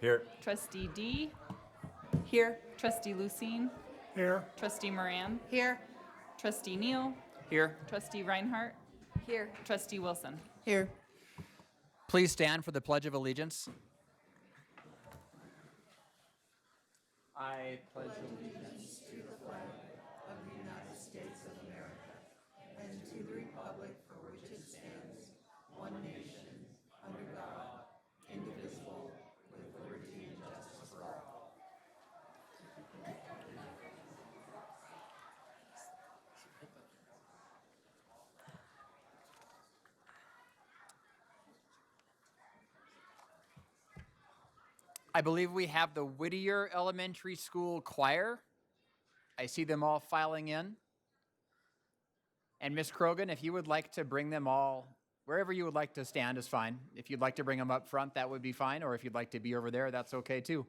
Here. Trustee D. Here. Trustee Lucine. Here. Trustee Moran. Here. Trustee Neal. Here. Trustee Reinhardt. Here. Trustee Wilson. Here. Please stand for the Pledge of Allegiance. I pledge allegiance. I believe we have the Whittier Elementary School choir. I see them all filing in. And Miss Krogan, if you would like to bring them all, wherever you would like to stand is fine. If you'd like to bring them up front, that would be fine. Or if you'd like to be over there, that's okay too.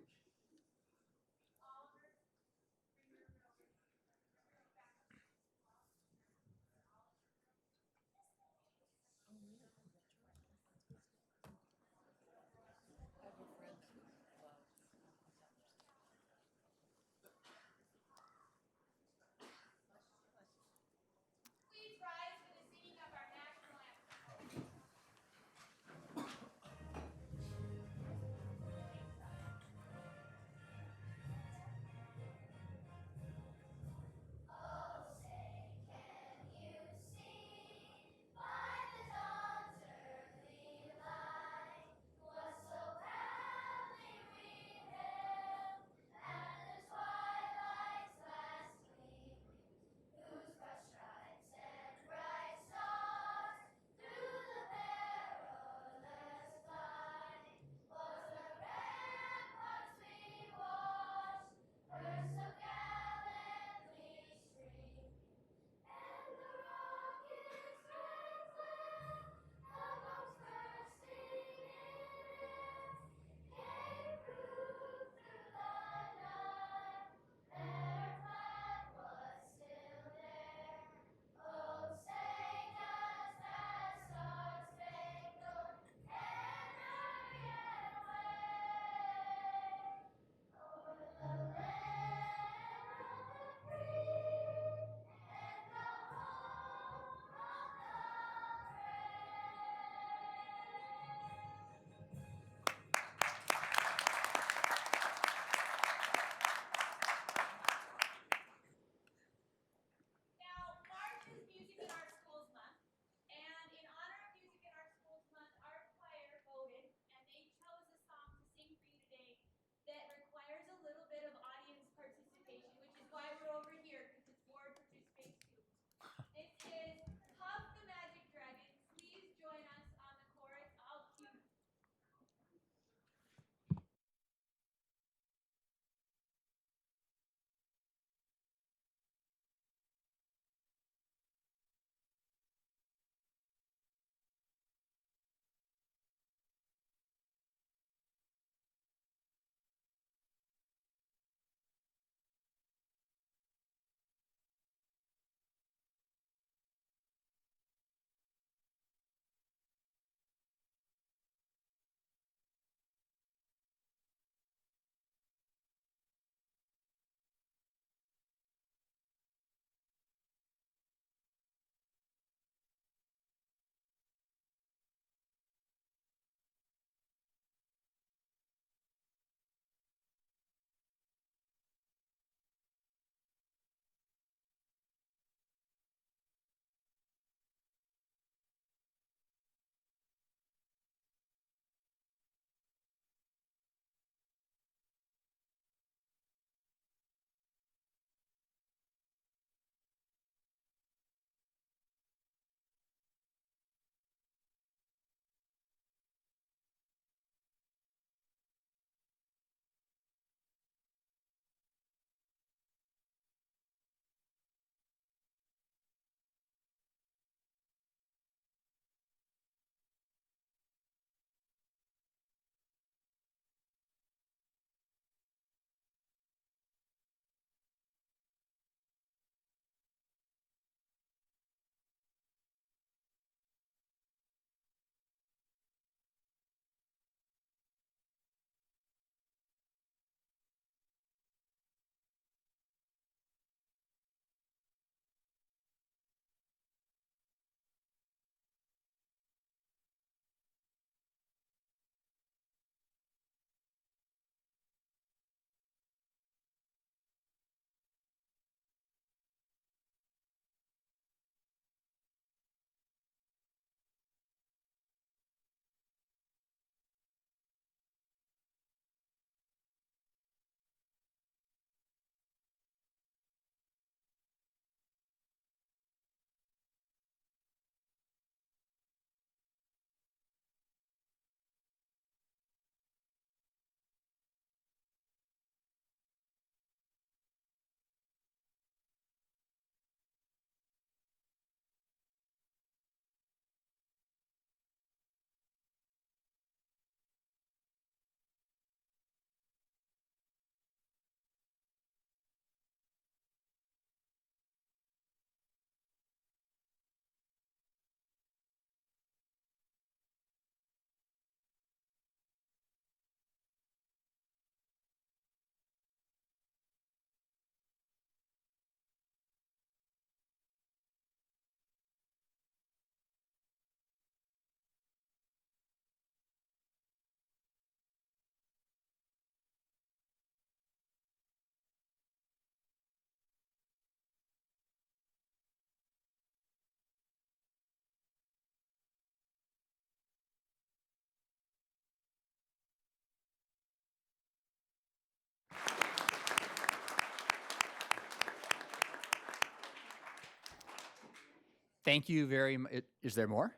Thank you very much. Is there more?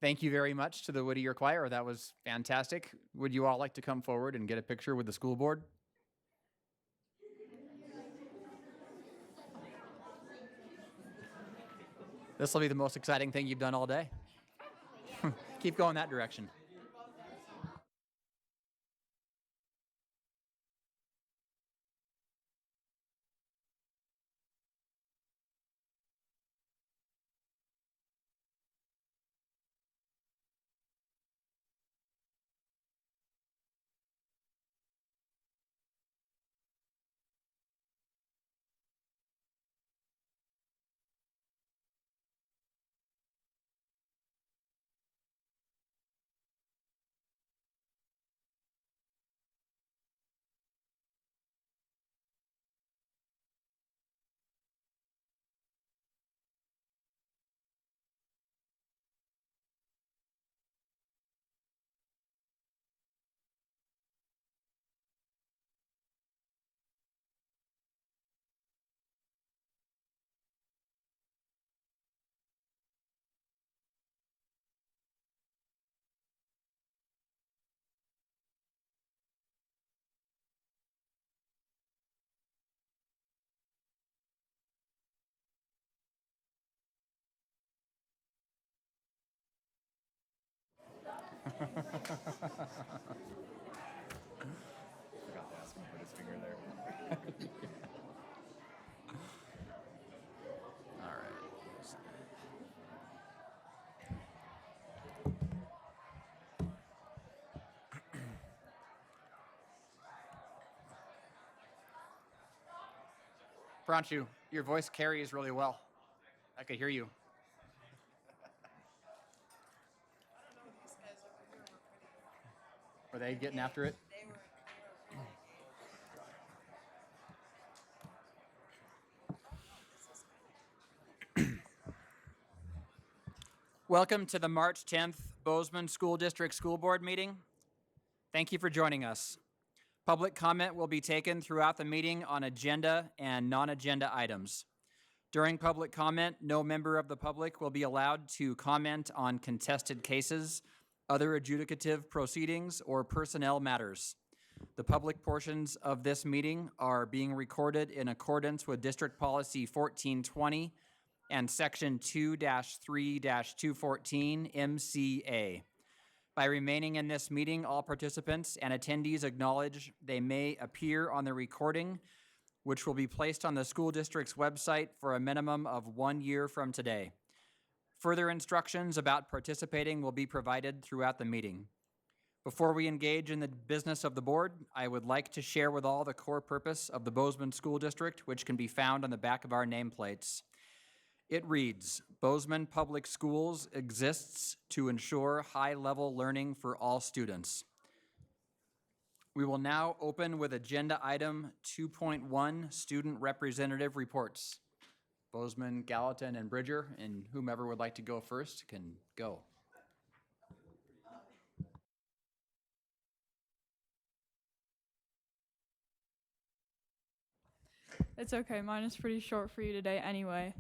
Thank you very much to the Whittier Choir. That was fantastic. Would you all like to come forward and get a picture with the school board? This will be the most exciting thing you've done all day. Keep going that direction. Forgot to ask him to put his finger there. All right. Pranchu, your voice carries really well. I could hear you. Were they getting after it? Welcome to the March 10th Bozeman School District School Board meeting. Thank you for joining us. Public comment will be taken throughout the meeting on agenda and non-agenda items. During public comment, no member of the public will be allowed to comment on contested cases, other adjudicative proceedings, or personnel matters. The public portions of this meeting are being recorded in accordance with District Policy 1420 and Section 2-3-214 MCA. By remaining in this meeting, all participants and attendees acknowledge they may appear on the recording, which will be placed on the school district's website for a minimum of 1 year from today. Further instructions about participating will be provided throughout the meeting. Before we engage in the business of the board, I would like to share with all the core purpose of the Bozeman School District, which can be found on the back of our nameplates. It reads, Bozeman Public Schools exists to ensure high-level learning for all students. We will now open with agenda item 2.1, student representative reports. Bozeman, Gallatin, and Bridger, and whomever would like to go first can go. It's okay, mine is pretty short for you today anyway.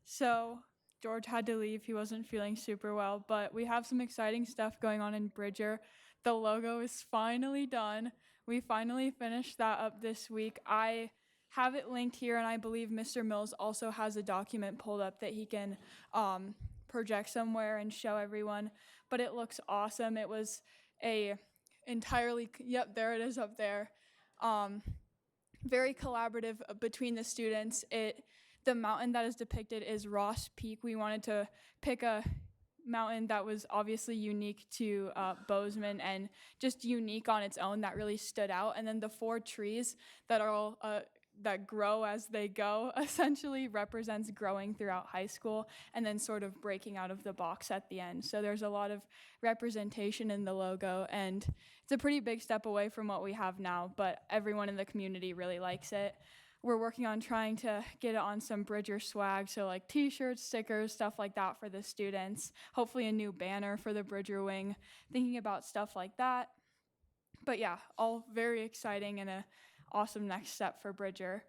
So, George had to leave, he wasn't feeling super well, but we have some exciting stuff going on in Bridger. The logo is finally done. We finally finished that up this week. I have it linked here, and I believe Mr. Mills also has a document pulled up that he can project somewhere and show everyone, but it looks awesome. It was a entirely, yep, there it is up there. Very collaborative between the students. The mountain that is depicted is Ross Peak. We wanted to pick a mountain that was obviously unique to Bozeman and just unique on its own, that really stood out. And then the 4 trees that are all that grow as they go essentially represents growing throughout high school and then sort of breaking out of the box at the end. So there's a lot of representation in the logo, and it's a pretty big step away from what we have now, but everyone in the community really likes it. We're working on trying to get it on some Bridger swag, so like t-shirts, stickers, stuff like that for the students. Hopefully a new banner for the Bridger wing, thinking about stuff like that. But yeah, all very exciting and a awesome next step for Bridger.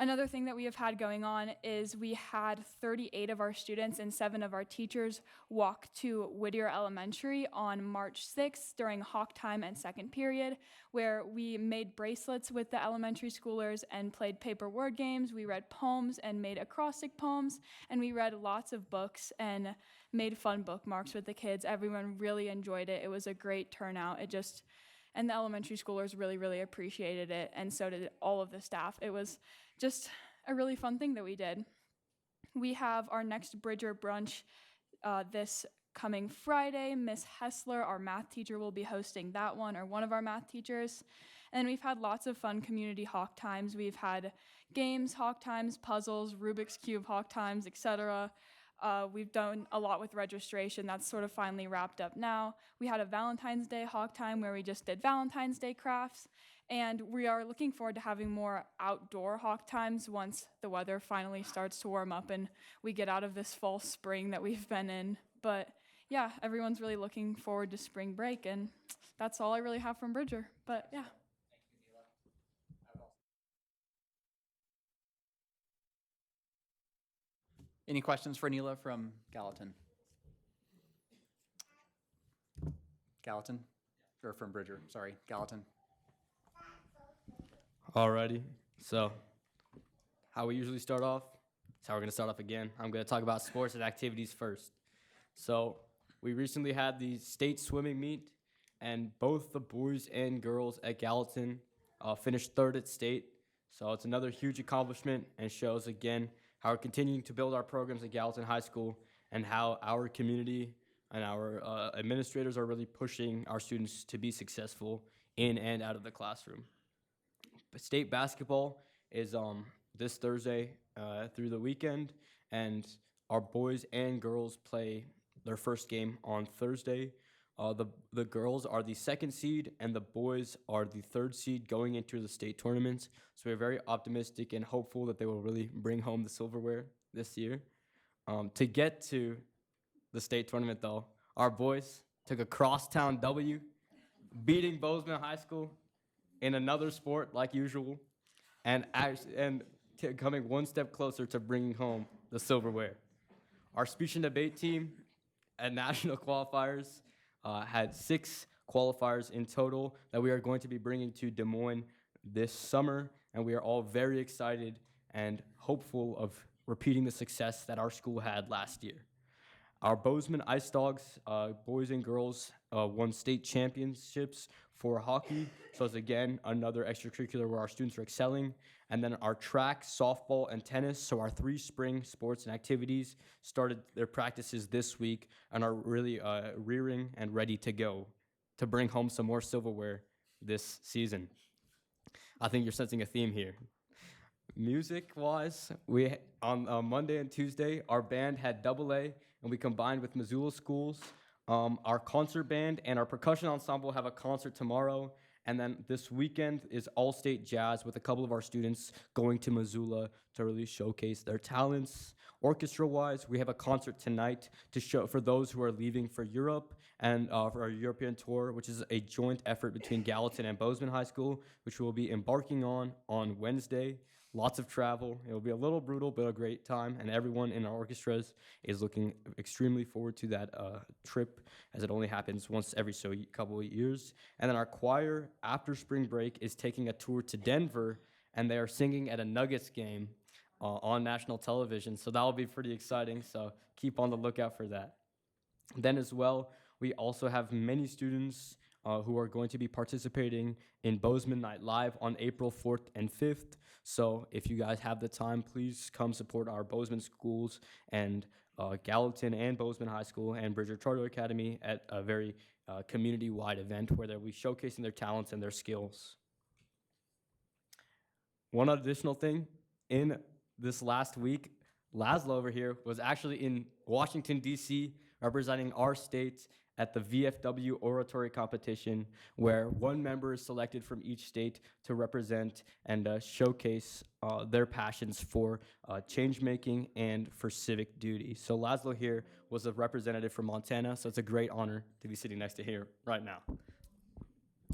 Another thing that we have had going on is we had 38 of our students and 7 of our teachers walk to Whittier Elementary on March 6th during hawk time and second period, where we made bracelets with the elementary schoolers and played paper word games. We read poems and made acrostic poems, and we read lots of books and made fun bookmarks with the kids. Everyone really enjoyed it. It was a great turnout. And the elementary schoolers really, really appreciated it, and so did all of the staff. It was just a really fun thing that we did. We have our next Bridger brunch this coming Friday. Miss Hessler, our math teacher, will be hosting that one, or one of our math teachers. And we've had lots of fun community hawk times. We've had games, hawk times, puzzles, Rubik's Cube hawk times, etc. We've done a lot with registration. That's sort of finally wrapped up now. We had a Valentine's Day hawk time where we just did Valentine's Day crafts. And we are looking forward to having more outdoor hawk times once the weather finally starts to warm up and we get out of this false spring that we've been in. But yeah, everyone's really looking forward to spring break, and that's all I really have from Bridger. But yeah. Any questions for Neela from Gallatin? Gallatin? Or from Bridger, sorry, Gallatin. Alrighty, so how we usually start off, that's how we're gonna start off again. I'm gonna talk about sports and activities first. So we recently had the state swimming meet, and both the boys and girls at Gallatin finished third at state. So it's another huge accomplishment and shows again how we're continuing to build our programs at Gallatin High School and how our community and our administrators are really pushing our students to be successful in and out of the classroom. But state basketball is this Thursday through the weekend, and our boys and girls play their first game on Thursday. The girls are the second seed, and the boys are the third seed going into the state tournaments. So we're very optimistic and hopeful that they will really bring home the silverware this year. To get to the state tournament, though, our boys took a crosstown W, beating Bozeman High School in another sport like usual, and coming one step closer to bringing home the silverware. Our speech and debate team at national qualifiers had 6 qualifiers in total that we are going to be bringing to Des Moines this summer, and we are all very excited and hopeful of repeating the success that our school had last year. Our Bozeman Ice Dogs, boys and girls, won state championships for hockey. So it's again another extracurricular where our students are excelling. And then our track, softball, and tennis, so our 3 spring sports and activities, started their practices this week and are really rearing and ready to go to bring home some more silverware this season. I think you're sensing a theme here. Music-wise, we on Monday and Tuesday, our band had double A, and we combined with Missoula schools. Our concert band and our percussion ensemble have a concert tomorrow, and then this weekend is all-state jazz with a couple of our students going to Missoula to really showcase their talents. Orchestra-wise, we have a concert tonight to show for those who are leaving for Europe and for our European tour, which is a joint effort between Gallatin and Bozeman High School, which we will be embarking on Wednesday. Lots of travel. It will be a little brutal, but a great time, and everyone in our orchestras is looking extremely forward to that trip, as it only happens once every couple of years. And then our choir, after spring break, is taking a tour to Denver, and they are singing at a Nuggets game on national television, so that will be pretty exciting, so keep on the lookout for that. Then as well, we also have many students who are going to be participating in Bozeman Night Live on April 4th and 5th. So if you guys have the time, please come support our Bozeman schools and Gallatin and Bozeman High School and Bridger Charter Academy at a very community-wide event where they'll be showcasing their talents and their skills. One additional thing, in this last week, Laszlo over here was actually in Washington, D.C., representing our state at the VFW oratory competition, where one member is selected from each state to represent and showcase their passions for change making and for civic duty. So Laszlo here was a representative from Montana, so it's a great honor to be sitting next to here right now.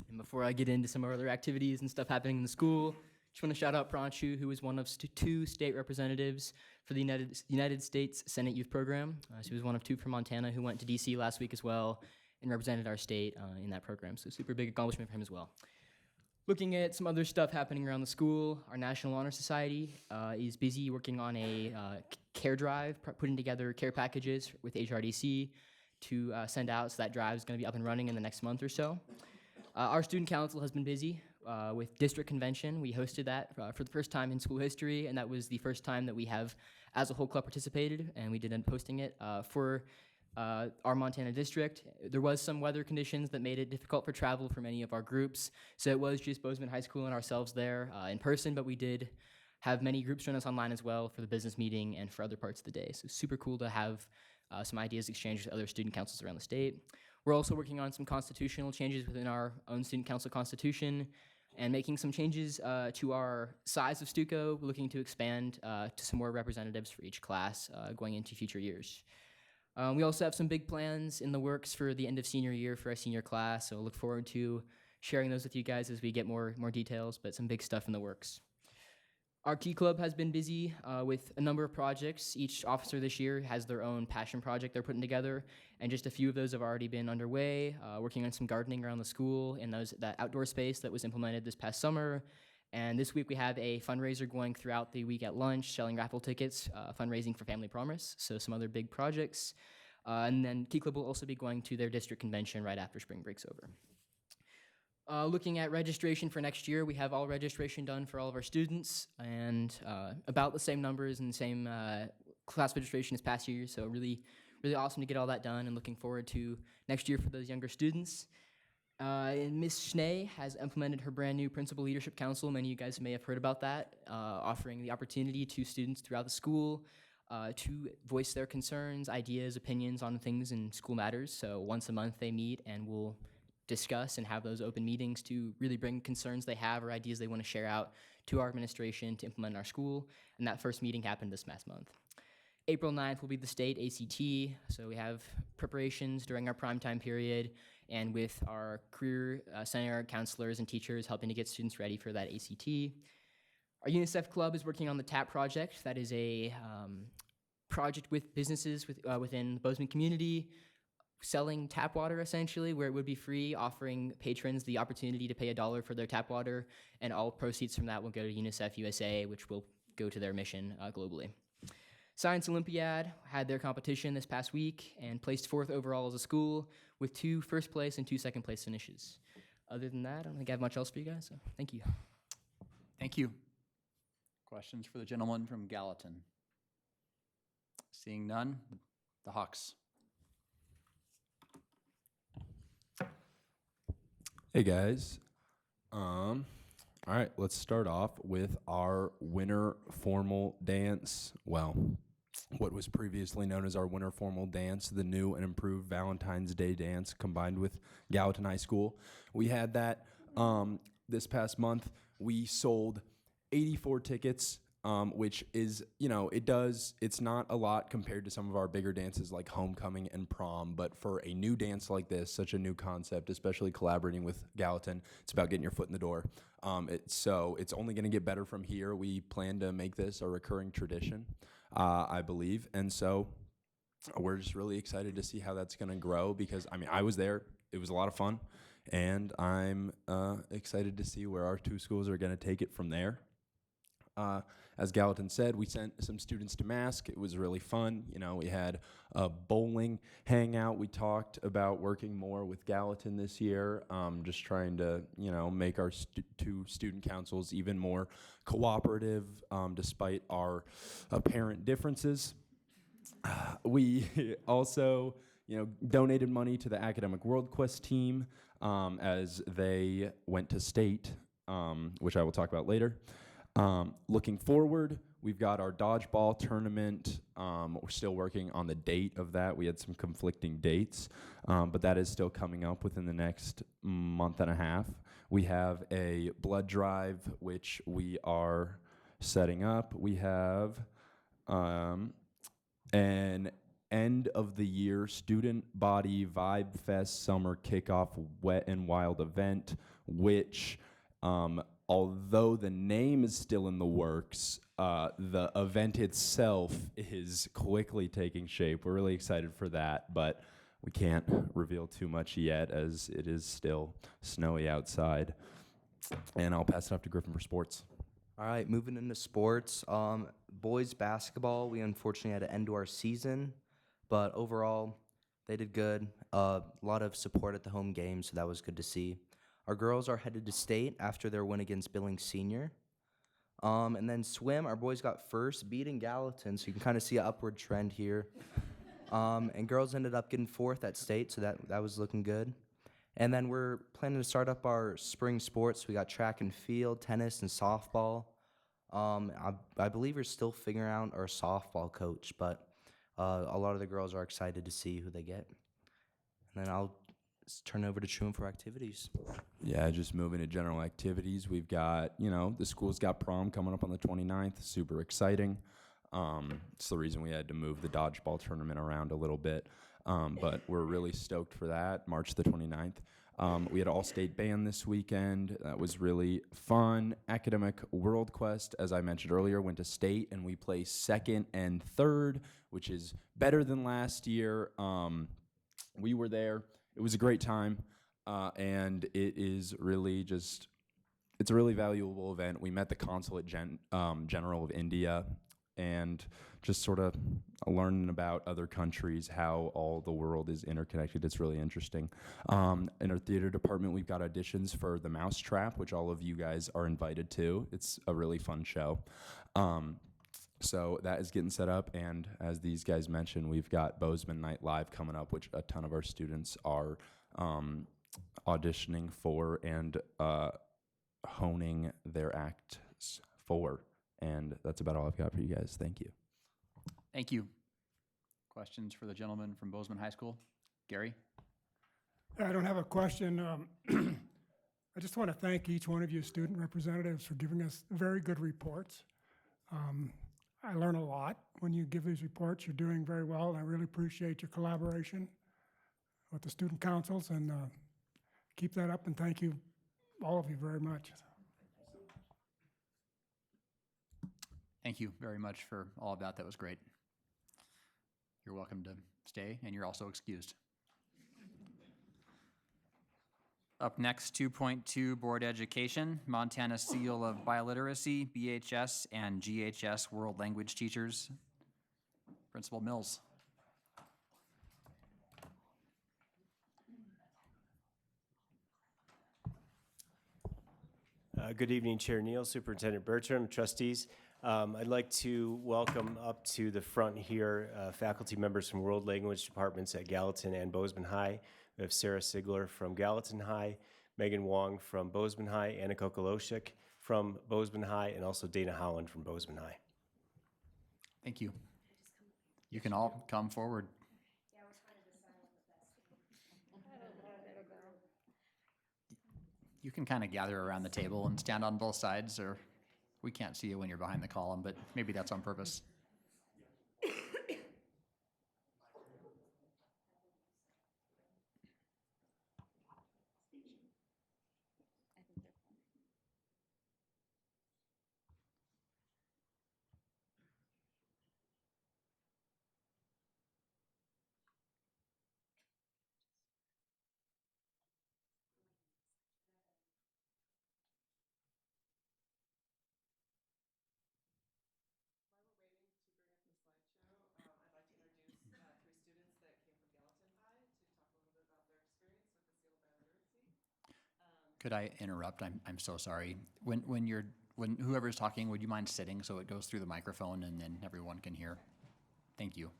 And before I get into some other activities and stuff happening in the school, Just want to shout out Pranchu, who was one of two state representatives for the United States Senate Youth Program. She was one of two from Montana who went to DC last week as well and represented our state in that program. So super big accomplishment for him as well. Looking at some other stuff happening around the school, our National Honor Society is busy working on a care drive, putting together care packages with HRDC to send out. So that drive is going to be up and running in the next month or so. Our student council has been busy with district convention. We hosted that for the first time in school history, and that was the first time that we have, as a whole club, participated, and we did end up hosting it for our Montana district. There was some weather conditions that made it difficult for travel for many of our groups, so it was just Bozeman High School and ourselves there in person, but we did have many groups join us online as well for the business meeting and for other parts of the day. So super cool to have some ideas exchanged with other student councils around the state. We're also working on some constitutional changes within our own student council constitution and making some changes to our size of Stuco, looking to expand to some more representatives for each class going into future years. We also have some big plans in the works for the end of senior year for our senior class, so look forward to sharing those with you guys as we get more details, but some big stuff in the works. Our Key Club has been busy with a number of projects. Each officer this year has their own passion project they're putting together, and just a few of those have already been underway, working on some gardening around the school in that outdoor space that was implemented this past summer. And this week we have a fundraiser going throughout the week at lunch, selling raffle tickets, fundraising for Family Promise, so some other big projects. And then Key Club will also be going to their district convention right after spring break's over. Looking at registration for next year, we have all registration done for all of our students, and about the same numbers and the same class registration as past years, so really awesome to get all that done, and looking forward to next year for those younger students. And Ms. Schnee has implemented her brand new Principal Leadership Council. Many of you guys may have heard about that, offering the opportunity to students throughout the school to voice their concerns, ideas, opinions on things in school matters. So once a month they meet and will discuss and have those open meetings to really bring concerns they have or ideas they want to share out to our administration to implement in our school. And that first meeting happened this past month. April 9th will be the state ACT, so we have preparations during our primetime period and with our career center counselors and teachers helping to get students ready for that ACT. Our UNICEF Club is working on the TAP project. That is a project with businesses within the Bozeman community, selling tap water essentially, where it would be free, offering patrons the opportunity to pay $1 for their tap water, and all proceeds from that will go to UNICEF USA, which will go to their mission globally. Science Olympiad had their competition this past week and placed 4th overall as a school with 2 first place and 2 second place finishes. Other than that, I don't think I have much else for you guys, so thank you. Thank you. Questions for the gentleman from Gallatin? Seeing none, the Hawks. Hey guys. All right, let's start off with our winter formal dance. Well, what was previously known as our winter formal dance, the new and improved Valentine's Day dance combined with Gallatin High School. We had that this past month. We sold 84 tickets, which is, it's not a lot compared to some of our bigger dances like homecoming and prom, but for a new dance like this, such a new concept, especially collaborating with Gallatin, it's about getting your foot in the door. So it's only going to get better from here. We plan to make this a recurring tradition, I believe, and so we're just really excited to see how that's going to grow because, I was there. It was a lot of fun, and I'm excited to see where our two schools are going to take it from there. As Gallatin said, we sent some students to Mask. It was really fun. We had a bowling hangout. We talked about working more with Gallatin this year, just trying to, make our two student councils even more cooperative, despite our apparent differences. We also, donated money to the Academic World Quest team as they went to state, which I will talk about later. Looking forward, we've got our dodgeball tournament. We're still working on the date of that. We had some conflicting dates, but that is still coming up within the next month and a half. We have a blood drive, which we are setting up. We have an end of the year student body vibe fest summer kickoff wet and wild event, which although the name is still in the works, the event itself is quickly taking shape. We're really excited for that, but we can't reveal too much yet as it is still snowy outside. And I'll pass it off to Griffin for sports. All right, moving into sports. Boys basketball, we unfortunately had to end our season, but overall, they did good. A lot of support at the home game, so that was good to see. Our girls are headed to state after their win against Billings Senior. And then swim, our boys got first, beating Gallatin, so you can kind of see an upward trend here. And girls ended up getting fourth at state, so that was looking good. And then we're planning to start up our spring sports. We got track and field, tennis, and softball. I believe we're still figuring out our softball coach, but a lot of the girls are excited to see who they get. And then I'll turn over to Truman for activities. Yeah, just moving to general activities. We've got, the school's got prom coming up on the 29th. Super exciting. It's the reason we had to move the dodgeball tournament around a little bit. But we're really stoked for that, March the 29th. We had all-state band this weekend. That was really fun. Academic World Quest, as I mentioned earlier, went to state, and we placed second and third, which is better than last year. We were there. It was a great time, and it is really it's a really valuable event. We met the Consulate General of India, and just sort of learning about other countries, how all the world is interconnected. It's really interesting. In our theater department, we've got auditions for The Mousetrap, which all of you guys are invited to. It's a really fun show. So that is getting set up, and as these guys mentioned, we've got Bozeman Night Live coming up, which a ton of our students are auditioning for and honing their acts for. And that's about all I've got for you guys. Thank you. Thank you. Questions for the gentleman from Bozeman High School? Gary? I don't have a question. I just want to thank each one of you student representatives for giving us very good reports. I learn a lot when you give these reports. You're doing very well, and I really appreciate your collaboration with the student councils, and keep that up, and thank you, all of you, very much. Thank you very much for all of that. That was great. You're welcome to stay, and you're also excused. Up next, 2.2 Board Education, Montana Seal of Biliteracy, BHS and GHS World Language Teachers. Principal Mills. Good evening, Chair Neal, Superintendent Bertram, trustees. I'd like to welcome up to the front here faculty members from World Language Departments at Gallatin and Bozeman High. We have Sarah Sigler from Gallatin High, Megan Wong from Bozeman High, Anna Kokoloshik from Bozeman High, and also Dana Holland from Bozeman High. Thank you. You can all come forward. You can kind of gather around the table and stand on both sides, or we can't see you when you're behind the column, but maybe that's on purpose. Could I interrupt? I'm so sorry. When whoever's talking, would you mind sitting so it goes through the microphone and then everyone can hear? Thank you.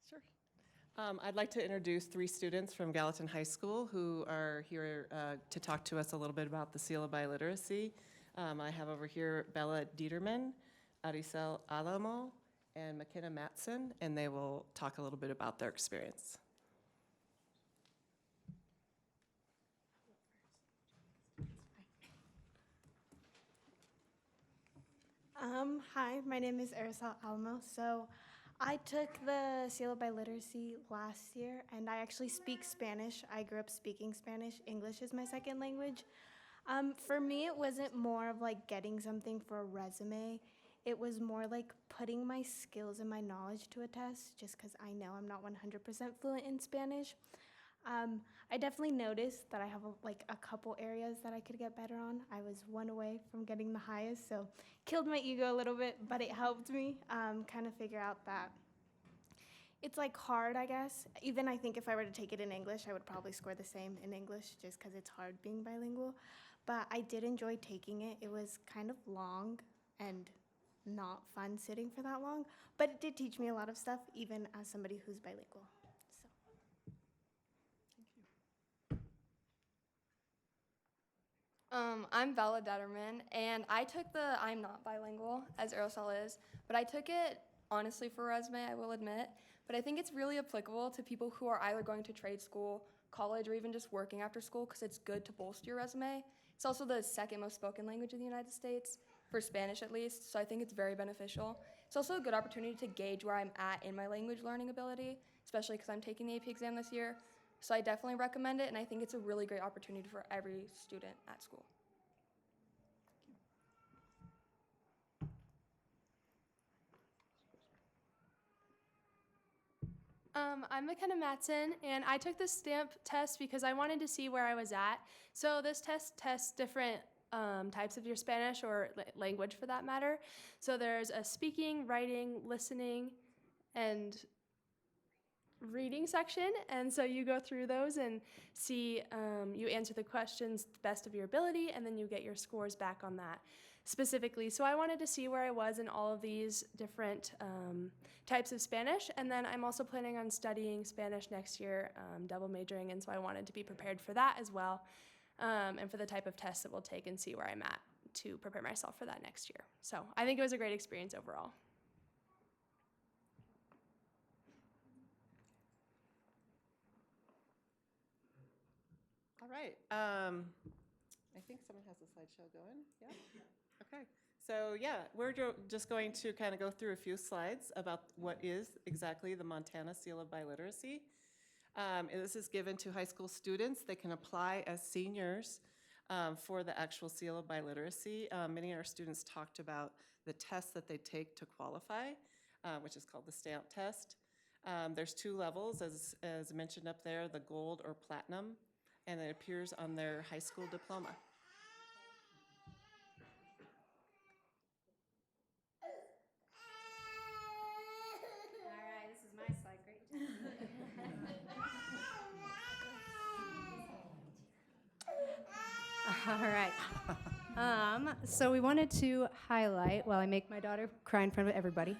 Sure. I'd like to introduce 3 students from Gallatin High School who are here to talk to us a little bit about the Seal of Biliteracy. I have over here Bella Dieterman, Aricel Alamo, and McKenna Matson, and they will talk a little bit about their experience. Hi, my name is Aricel Alamo. So I took the seal of biliteracy last year, and I actually speak Spanish. I grew up speaking Spanish. English is my second language. For me, it wasn't more of like getting something for a resume. It was more like putting my skills and my knowledge to a test, just because I know I'm not 100% fluent in Spanish. I definitely noticed that I have a couple areas that I could get better on. I was one away from getting the highest, so killed my ego a little bit, but it helped me kind of figure out that it's like hard, I guess. Even I think if I were to take it in English, I would probably score the same in English just because it's hard being bilingual. But I did enjoy taking it. It was kind of long and not fun sitting for that long, but it did teach me a lot of stuff, even as somebody who's bilingual. I'm Bella Detterman, and I took the I'm not bilingual, as Aerosol is, but I took it honestly for resume, I will admit, but I think it's really applicable to people who are either going to trade school, college, or even just working after school, because it's good to bolster your resume. It's also the second most spoken language in the United States, for Spanish at least, so I think it's very beneficial. It's also a good opportunity to gauge where I'm at in my language learning ability, especially because I'm taking the AP exam this year. So I definitely recommend it, and I think it's a really great opportunity for every student at school. I'm McKenna Matson, and I took this stamp test because I wanted to see where I was at. So this test tests different types of your Spanish, or language for that matter. So there's a speaking, writing, listening, and reading section, and so you go through those and see, you answer the questions the best of your ability, and then you get your scores back on that specifically. So I wanted to see where I was in all of these different types of Spanish, and then I'm also planning on studying Spanish next year, double majoring, and so I wanted to be prepared for that as well, and for the type of tests that we'll take and see where I'm at to prepare myself for that next year. So I think it was a great experience overall. All right. I think someone has the slideshow going. Yeah? Okay. So yeah, we're just going to kind of go through a few slides about what is exactly the Montana Seal of Biliteracy. And this is given to high school students. They can apply as seniors for the actual Seal of Biliteracy. Many of our students talked about the test that they take to qualify, which is called the STAMP test. There's 2 levels, as mentioned up there, the gold or platinum, and it appears on their high school diploma. All right, this is my slide. Great. All right. So we wanted to highlight, while I make my daughter cry in front of everybody,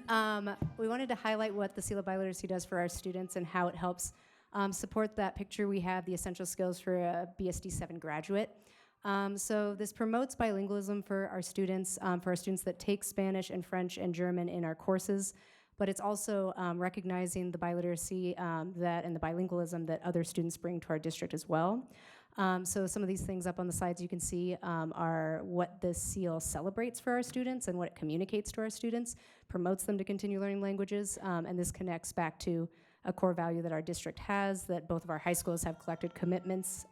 we wanted to highlight what the Seal of Biliteracy does for our students and how it helps support that picture we have, the essential skills for a BSD 7 graduate. So this promotes bilingualism for our students that take Spanish and French and German in our courses, but it's also recognizing the biliteracy and the bilingualism that other students bring to our district as well. So some of these things up on the slides you can see are what this seal celebrates for our students and what it communicates to our students, promotes them to continue learning languages, and this connects back to a core value that our district has, that both of our high schools have collected commitments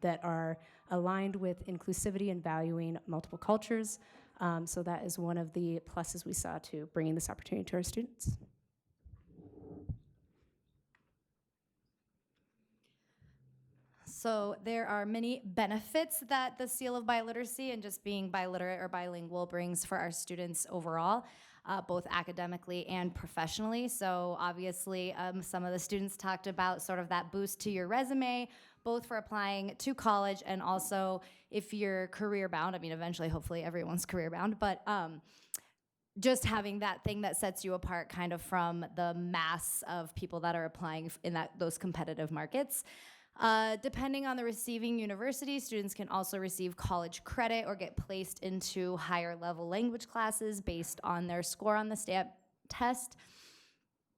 that are aligned with inclusivity and valuing multiple cultures. So that is one of the pluses we saw to bringing this opportunity to our students. So there are many benefits that the Seal of Biliteracy and just being biliterate or bilingual brings for our students overall, both academically and professionally. So obviously, some of the students talked about sort of that boost to your resume, both for applying to college and also if you're career bound. I mean, eventually, hopefully everyone's career bound, but just having that thing that sets you apart kind of from the mass of people that are applying in those competitive markets. Depending on the receiving university, students can also receive college credit or get placed into higher level language classes based on their score on the STAMP test.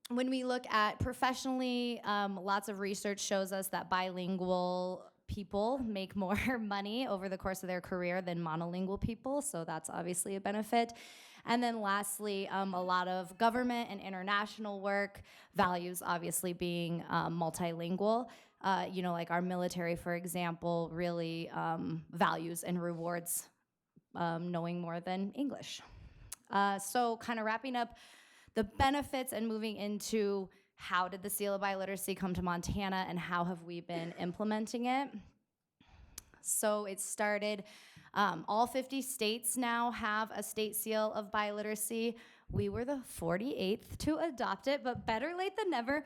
When we look at professionally, lots of research shows us that bilingual people make more money over the course of their career than monolingual people, so that's obviously a benefit. And then lastly, a lot of government and international work values obviously being multilingual. Like our military, for example, really values and rewards knowing more than English. So kind of wrapping up the benefits and moving into how did the Seal of Biliteracy come to Montana and how have we been implementing it? So it started, all 50 states now have a state seal of biliteracy. We were the 48th to adopt it, but better late than never.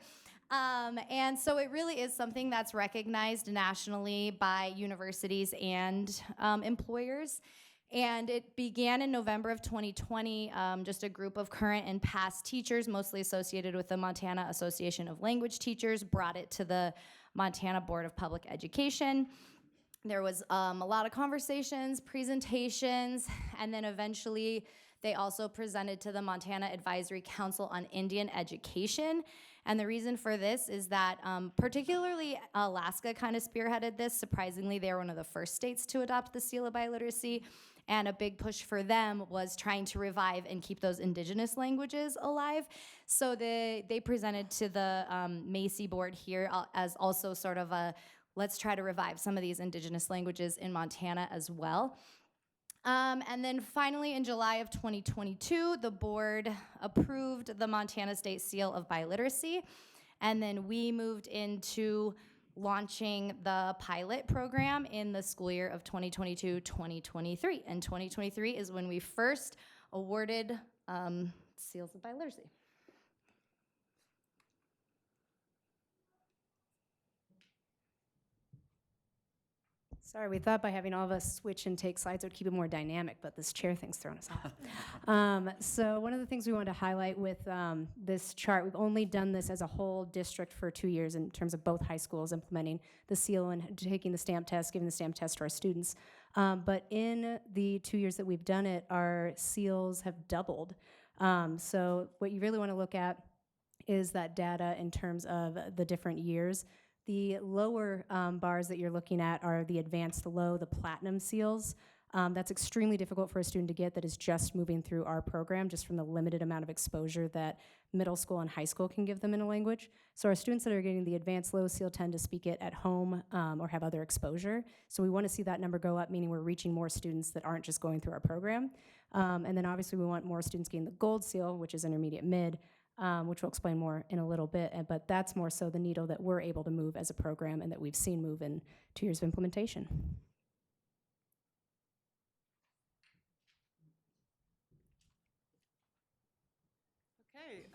And so it really is something that's recognized nationally by universities and employers. And it began in November of 2020, just a group of current and past teachers, mostly associated with the Montana Association of Language Teachers, brought it to the Montana Board of Public Education. There was a lot of conversations, presentations, and then eventually they also presented to the Montana Advisory Council on Indian Education. And the reason for this is that particularly Alaska kind of spearheaded this. Surprisingly, they were one of the first states to adopt the Seal of Biliteracy. And a big push for them was trying to revive and keep those indigenous languages alive. So they presented to the Macy board here as also sort of a, let's try to revive some of these indigenous languages in Montana as well. And then finally, in July of 2022, the board approved the Montana State Seal of Biliteracy. And then we moved into launching the pilot program in the school year of 2022-2023. And 2023 is when we first awarded seals of biliteracy. Sorry, we thought by having all of us switch and take slides would keep it more dynamic, but this chair thing's thrown us off. So one of the things we wanted to highlight with this chart, we've only done this as a whole district for 2 years in terms of both high schools implementing the seal and taking the stamp test, giving the stamp test to our students. But in the 2 years that we've done it, our seals have doubled. So what you really want to look at is that data in terms of the different years. The lower bars that you're looking at are the advanced low, the platinum seals. That's extremely difficult for a student to get that is just moving through our program, just from the limited amount of exposure that middle school and high school can give them in a language. So our students that are getting the advanced low seal tend to speak it at home or have other exposure. So we want to see that number go up, meaning we're reaching more students that aren't just going through our program. And then obviously we want more students getting the gold seal, which is intermediate mid, which we'll explain more in a little bit, but that's more so the needle that we're able to move as a program and that we've seen move in 2 years of implementation. Okay,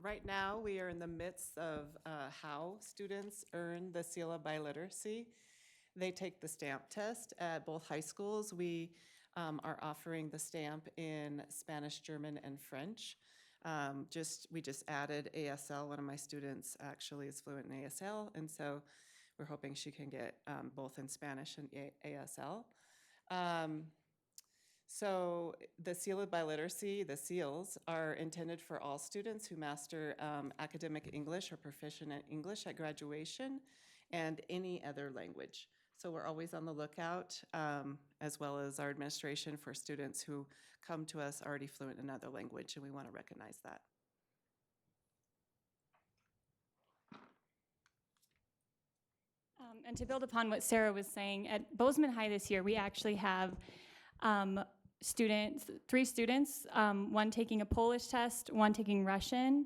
right now we are in the midst of how students earn the Seal of Biliteracy. They take the stamp test at both high schools. We are offering the stamp in Spanish, German, and French. We just added ASL. One of my students actually is fluent in ASL, and so we're hoping she can get both in Spanish and ASL. So the Seal of Biliteracy, the seals, are intended for all students who master academic English or proficient in English at graduation and any other language. So we're always on the lookout, as well as our administration, for students who come to us already fluent in another language, and we want to recognize that. And to build upon what Sarah was saying, at Bozeman High this year, we actually have three students, one taking a Polish test, one taking Russian,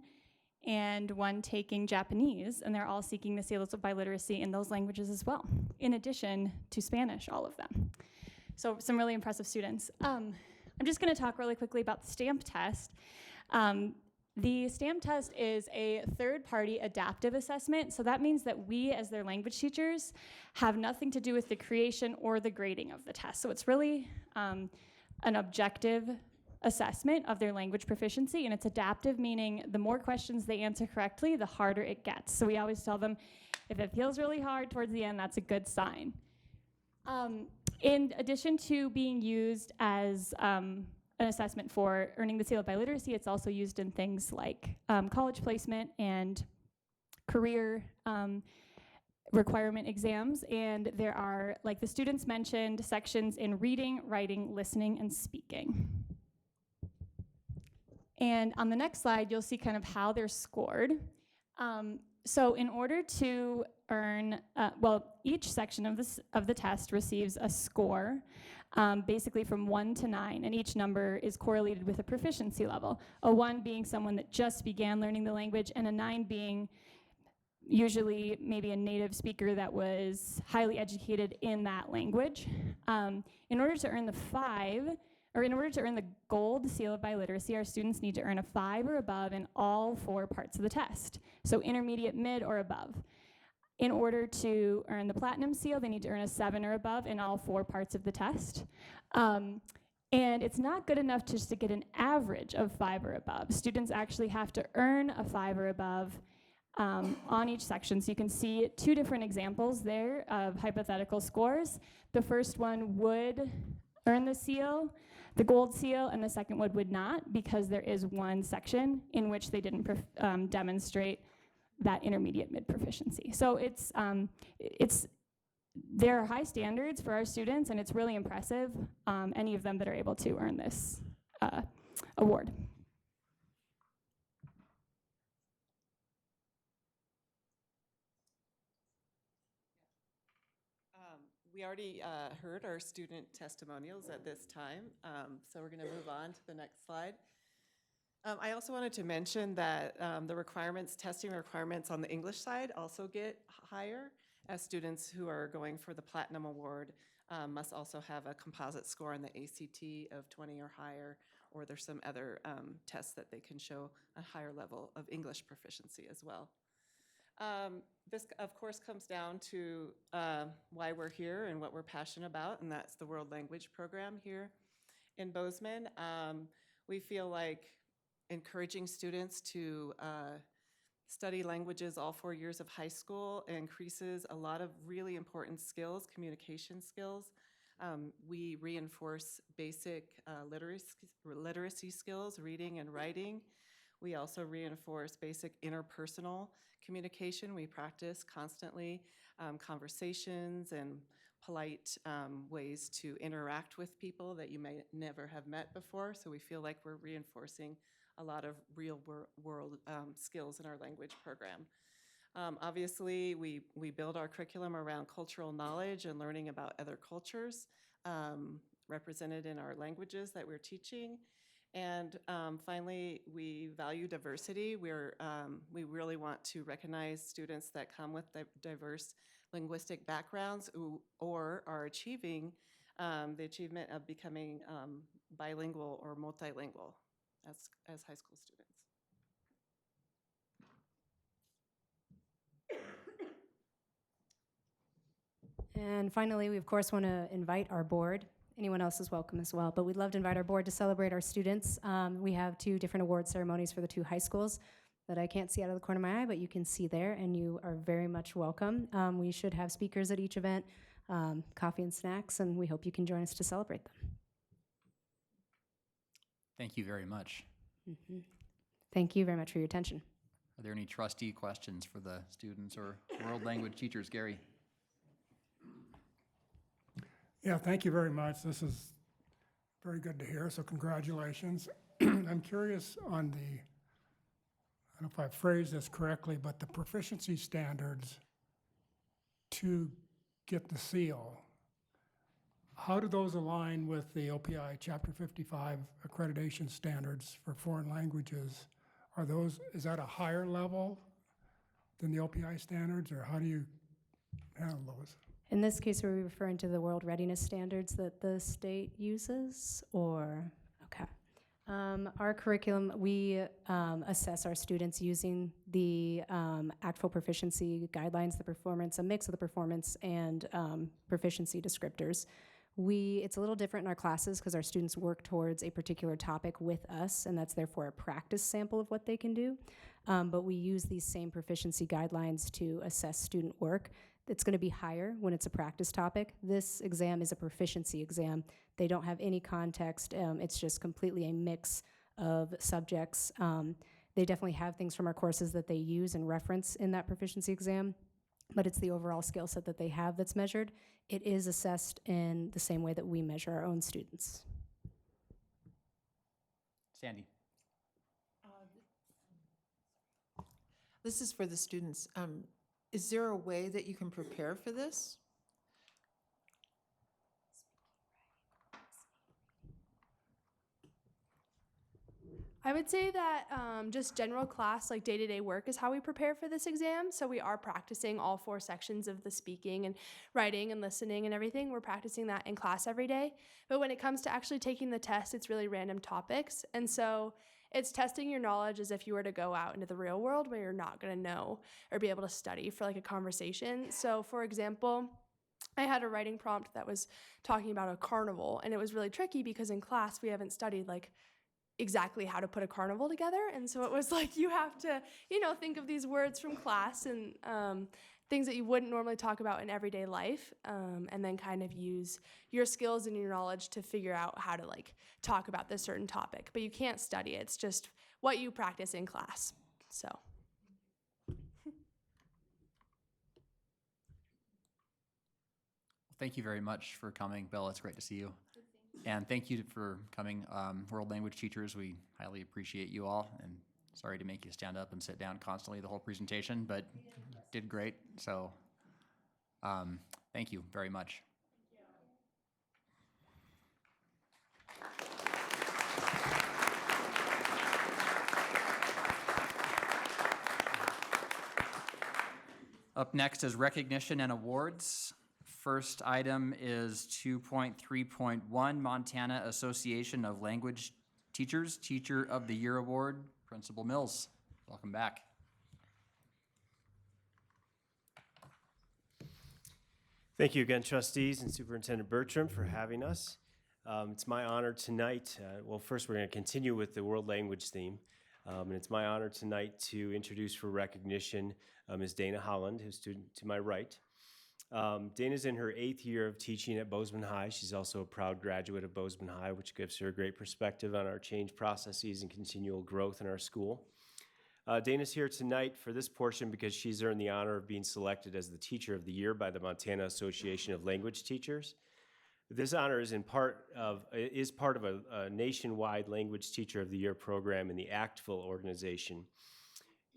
and one taking Japanese, and they're all seeking the seals of biliteracy in those languages as well, in addition to Spanish, all of them. So some really impressive students. I'm just gonna talk really quickly about the STAMP test. The STAMP test is a third-party adaptive assessment, so that means that we, as their language teachers, have nothing to do with the creation or the grading of the test. So it's really an objective assessment of their language proficiency, and it's adaptive, meaning the more questions they answer correctly, the harder it gets. So we always tell them, if it feels really hard towards the end, that's a good sign. In addition to being used as an assessment for earning the seal of biliteracy, it's also used in things like college placement and career requirement exams, and there are, like the students mentioned, sections in reading, writing, listening, and speaking. And on the next slide, you'll see kind of how they're scored. So in order to earn, each section of the test receives a score, basically from 1 to 9, and each number is correlated with a proficiency level. A 1 being someone that just began learning the language, and a 9 being usually maybe a native speaker that was highly educated in that language. In order to earn the gold seal of biliteracy, our students need to earn a 5 or above in all 4 parts of the test. So intermediate, mid, or above. In order to earn the platinum seal, they need to earn a 7 or above in all 4 parts of the test. And it's not good enough just to get an average of 5 or above. Students actually have to earn a 5 or above on each section. So you can see 2 different examples there of hypothetical scores. The first one would earn the seal, the gold seal, and the second one would not, because there is one section in which they didn't demonstrate that intermediate mid proficiency. So there are high standards for our students, and it's really impressive, any of them that are able to earn this award. We already heard our student testimonials at this time, so we're going to move on to the next slide. I also wanted to mention that the testing requirements on the English side also get higher, as students who are going for the Platinum Award must also have a composite score on the ACT of 20 or higher, or there's some other tests that they can show a higher level of English proficiency as well. This, of course, comes down to why we're here and what we're passionate about, and that's the World Language Program here in Bozeman. We feel like encouraging students to study languages all 4 years of high school increases a lot of really important skills, communication skills. We reinforce basic literacy skills, reading and writing. We also reinforce basic interpersonal communication. We practice constantly conversations and polite ways to interact with people that you may never have met before. So we feel like we're reinforcing a lot of real world skills in our language program. Obviously, we build our curriculum around cultural knowledge and learning about other cultures represented in our languages that we're teaching. And finally, we value diversity. We really want to recognize students that come with diverse linguistic backgrounds or are achieving the achievement of becoming bilingual or multilingual as high school students. And finally, we of course want to invite our board. Anyone else is welcome as well, but we'd love to invite our board to celebrate our students. We have 2 different award ceremonies for the 2 high schools that I can't see out of the corner of my eye, but you can see there, and you are very much welcome. We should have speakers at each event, coffee and snacks, and we hope you can join us to celebrate them. Thank you very much. Mm-hmm. Thank you very much for your attention. Are there any trustee questions for the students or world language teachers? Gary? Yeah, thank you very much. This is very good to hear, so congratulations. I'm curious on I don't know if I phrased this correctly, but the proficiency standards to get the seal, how do those align with the OPI Chapter 55 accreditation standards for foreign languages? Is that a higher level than the OPI standards, or how do you handle those? In this case, are we referring to the world readiness standards that the state uses, or, okay. Our curriculum, we assess our students using the ACTFL proficiency guidelines, a mix of the performance and proficiency descriptors. It's a little different in our classes because our students work towards a particular topic with us, and that's therefore a practice sample of what they can do. But we use these same proficiency guidelines to assess student work. It's going to be higher when it's a practice topic. This exam is a proficiency exam. They don't have any context. It's just completely a mix of subjects. They definitely have things from our courses that they use and reference in that proficiency exam. but it's the overall skill set that they have that's measured. It is assessed in the same way that we measure our own students. Sandy. This is for the students. Is there a way that you can prepare for this? I would say that just general class, like day-to-day work, is how we prepare for this exam. So we are practicing all 4 sections of the speaking and writing and listening and everything. We're practicing that in class every day. But when it comes to actually taking the test, it's really random topics. And so it's testing your knowledge as if you were to go out into the real world where you're not going to know or be able to study for like a conversation. So for example, I had a writing prompt that was talking about a carnival, and it was really tricky because in class we haven't studied like exactly how to put a carnival together. And so it was like you have to, think of these words from class and things that you wouldn't normally talk about in everyday life, and then kind of use your skills and your knowledge to figure out how to like talk about this certain topic. But you can't study it. It's just what you practice in class. So. Thank you very much for coming, Bella. It's great to see you. And thank you for coming, world language teachers. We highly appreciate you all. And sorry to make you stand up and sit down constantly the whole presentation, but did great. So thank you very much. Up next is recognition and awards. First item is 2.3.1, Montana Association of Language Teachers, Teacher of the Year Award, Principal Mills. Welcome back. Thank you again, trustees and Superintendent Bertram, for having us. It's my honor tonight, well, first we're going to continue with the world language theme, and it's my honor tonight to introduce for recognition Ms. Dana Holland, who's to my right. Dana's in her 8th year of teaching at Bozeman High. She's also a proud graduate of Bozeman High, which gives her a great perspective on our change processes and continual growth in our school. Dana's here tonight for this portion because she's earned the honor of being selected as the Teacher of the Year by the Montana Association of Language Teachers. This honor is part of a nationwide Language Teacher of the Year program in the ACTFL organization.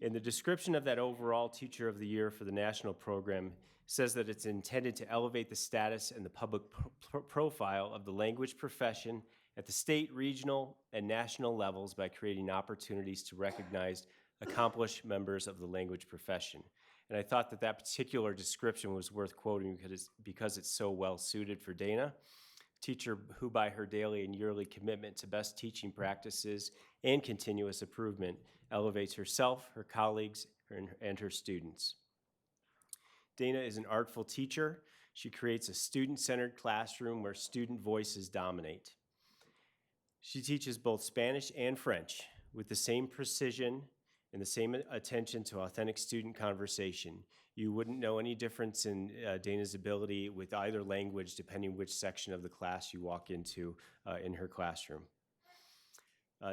And the description of that overall Teacher of the Year for the national program says that it's intended to elevate the status and the public profile of the language profession at the state, regional, and national levels by creating opportunities to recognize accomplished members of the language profession. And I thought that particular description was worth quoting because it's so well suited for Dana, teacher who by her daily and yearly commitment to best teaching practices and continuous improvement elevates herself, her colleagues, and her students. Dana is an artful teacher. She creates a student-centered classroom where student voices dominate. She teaches both Spanish and French with the same precision and the same attention to authentic student conversation. You wouldn't know any difference in Dana's ability with either language depending which section of the class you walk into in her classroom.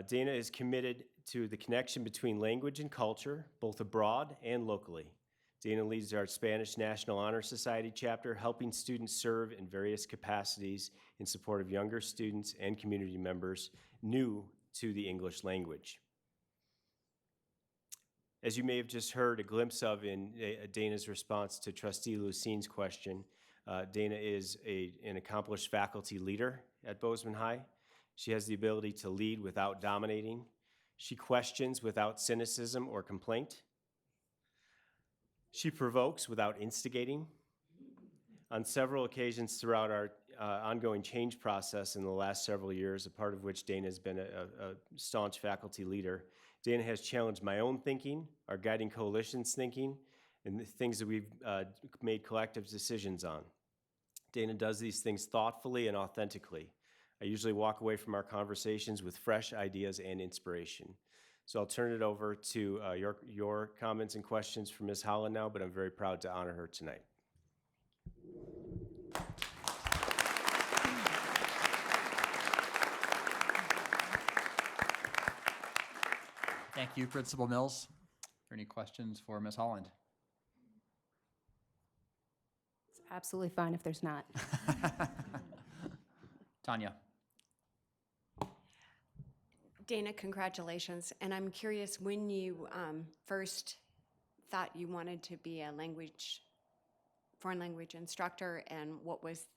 Dana is committed to the connection between language and culture, both abroad and locally. Dana leads our Spanish National Honor Society chapter, helping students serve in various capacities in support of younger students and community members new to the English language. As you may have just heard a glimpse of in Dana's response to Trustee Lucine's question, Dana is an accomplished faculty leader at Bozeman High. She has the ability to lead without dominating. She questions without cynicism or complaint. She provokes without instigating. On several occasions throughout our ongoing change process in the last several years, a part of which Dana has been a staunch faculty leader, Dana has challenged my own thinking, our Guiding Coalition's thinking, and the things that we've made collective decisions on. Dana does these things thoughtfully and authentically. I usually walk away from our conversations with fresh ideas and inspiration. So I'll turn it over to your comments and questions for Ms. Holland now, but I'm very proud to honor her tonight. Thank you, Principal Mills. Are there any questions for Ms. Holland? absolutely fine if there's not. Tanya. Dana, congratulations. And I'm curious, when you first thought you wanted to be a foreign language instructor, and what was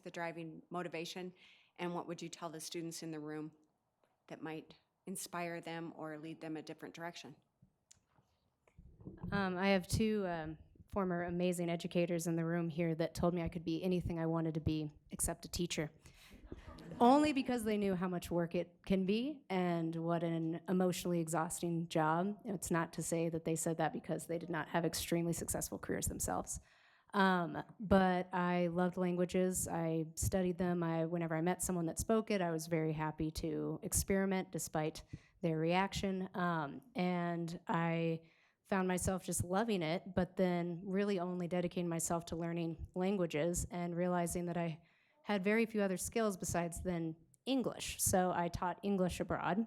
the driving motivation, and what would you tell the students in the room that might inspire them or lead them a different direction? I have two former amazing educators in the room here that told me I could be anything I wanted to be except a teacher. Only because they knew how much work it can be and what an emotionally exhausting job. It's not to say that they said that because they did not have extremely successful careers themselves. But I loved languages. I studied them. Whenever I met someone that spoke it, I was very happy to experiment despite their reaction. And I found myself just loving it, but then really only dedicating myself to learning languages and realizing that I had very few other skills besides then English. So I taught English abroad.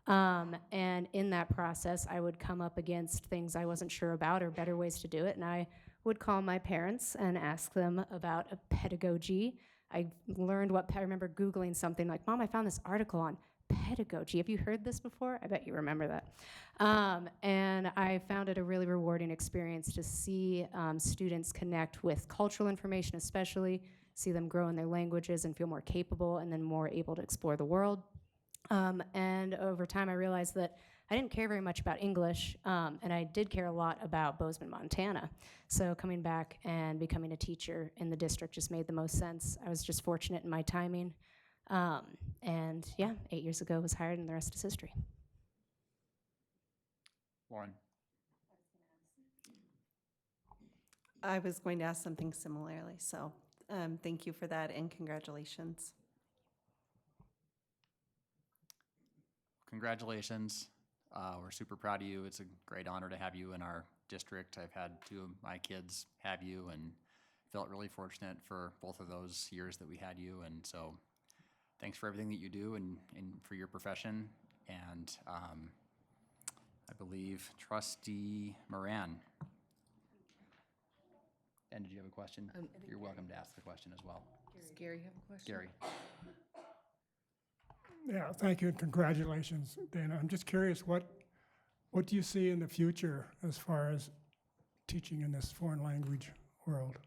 And in that process, I would come up against things I wasn't sure about or better ways to do it. And I would call my parents and ask them about a pedagogy. I remember Googling something like, Mom, I found this article on pedagogy. Have you heard this before? I bet you remember that. And I found it a really rewarding experience to see students connect with cultural information, especially see them grow in their languages and feel more capable and then more able to explore the world. And over time, I realized that I didn't care very much about English, and I did care a lot about Bozeman, Montana. So coming back and becoming a teacher in the district just made the most sense. I was just fortunate in my timing. And yeah, 8 years ago, I was hired, and the rest is history. Lauren. I was going to ask something similarly, so thank you for that, and congratulations. Congratulations. We're super proud of you. It's a great honor to have you in our district. I've had two of my kids have you and felt really fortunate for both of those years that we had you. And so thanks for everything that you do and for your profession. And I believe Trustee Moran. And did you have a question? You're welcome to ask the question as well. Does Gary have a question? Gary. Yeah, thank you and congratulations, Dana. I'm just curious, what do you see in the future as far as teaching in this foreign language world?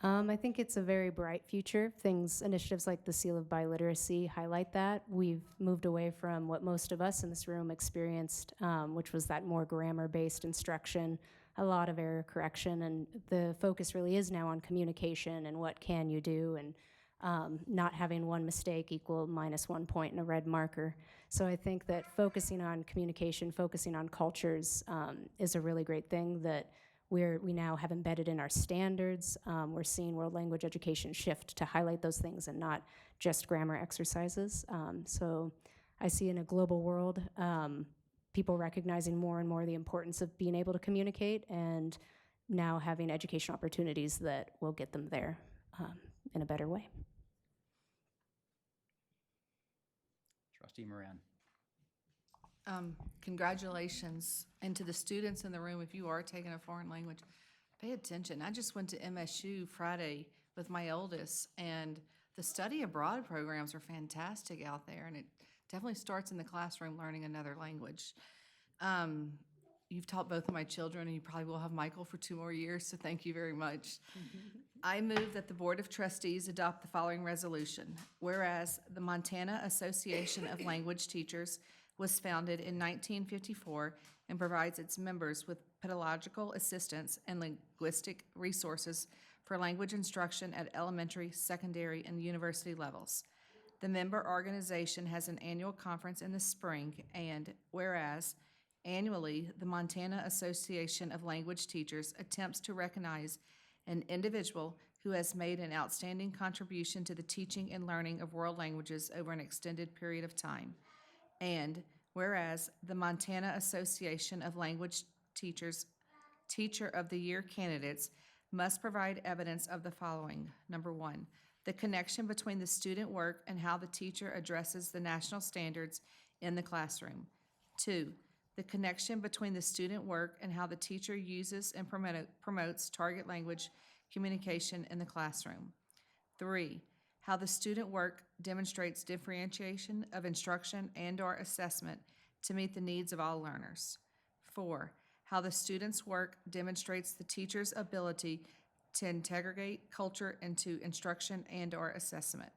I think it's a very bright future. Initiatives like the Seal of Biliteracy highlight that. We've moved away from what most of us in this room experienced, which was that more grammar-based instruction, a lot of error correction, and the focus really is now on communication and what can you do, and not having one mistake equal -1 point in a red marker. So I think that focusing on communication, focusing on cultures is a really great thing that we now have embedded in our standards. We're seeing world language education shift to highlight those things and not just grammar exercises. So I see in a global world, people recognizing more and more the importance of being able to communicate and now having educational opportunities that will get them there in a better way. Trustee Moran. Congratulations. And to the students in the room, if you are taking a foreign language, pay attention. I just went to MSU Friday with my oldest, and the study abroad programs are fantastic out there, and it definitely starts in the classroom learning another language. You've taught both of my children, and you probably will have Michael for 2 more years, so thank you very much. I move that the Board of Trustees adopt the following resolution. Whereas the Montana Association of Language Teachers was founded in 1954 and provides its members with pedagogical assistance and linguistic resources for language instruction at elementary, secondary, and university levels. The member organization has an annual conference in the spring, and whereas annually, the Montana Association of Language Teachers attempts to recognize an individual who has made an outstanding contribution to the teaching and learning of world languages over an extended period of time. And whereas the Montana Association of Language Teachers Teacher of the Year candidates must provide evidence of the following. Number 1, the connection between the student work and how the teacher addresses the national standards in the classroom. 2, the connection between the student work and how the teacher uses and promotes target language communication in the classroom. 3, how the student work demonstrates differentiation of instruction and/or assessment to meet the needs of all learners. 4, how the student's work demonstrates the teacher's ability to integrate culture into instruction and/or assessment.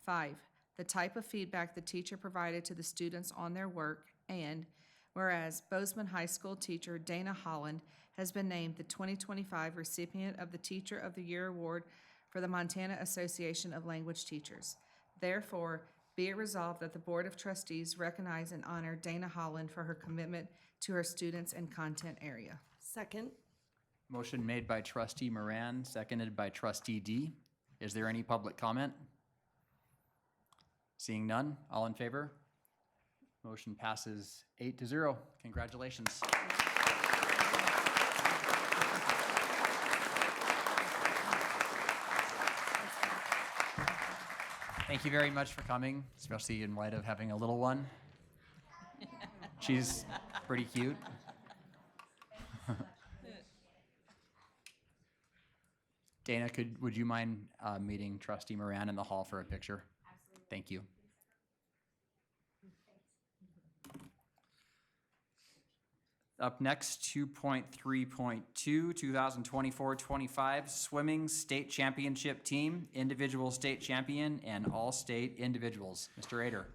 5, the type of feedback the teacher provided to the students on their work, and whereas Bozeman High School teacher Dana Holland has been named the 2025 recipient of the Teacher of the Year Award for the Montana Association of Language Teachers. Therefore, be it resolved that the Board of Trustees recognize and honor Dana Holland for her commitment to her students and content area. Second. Motion made by Trustee Moran, seconded by Trustee D. Is there any public comment? Seeing none, all in favor? Motion passes 8-0. Congratulations. Thank you very much for coming, especially in light of having a little one. She's pretty cute. Dana, would you mind meeting Trustee Moran in the hall for a picture? Absolutely. Thank you. Up next, 2.3.2, 2024-25 Swimming State Championship Team, Individual State Champion, and All-State Individuals. Mr. Ader.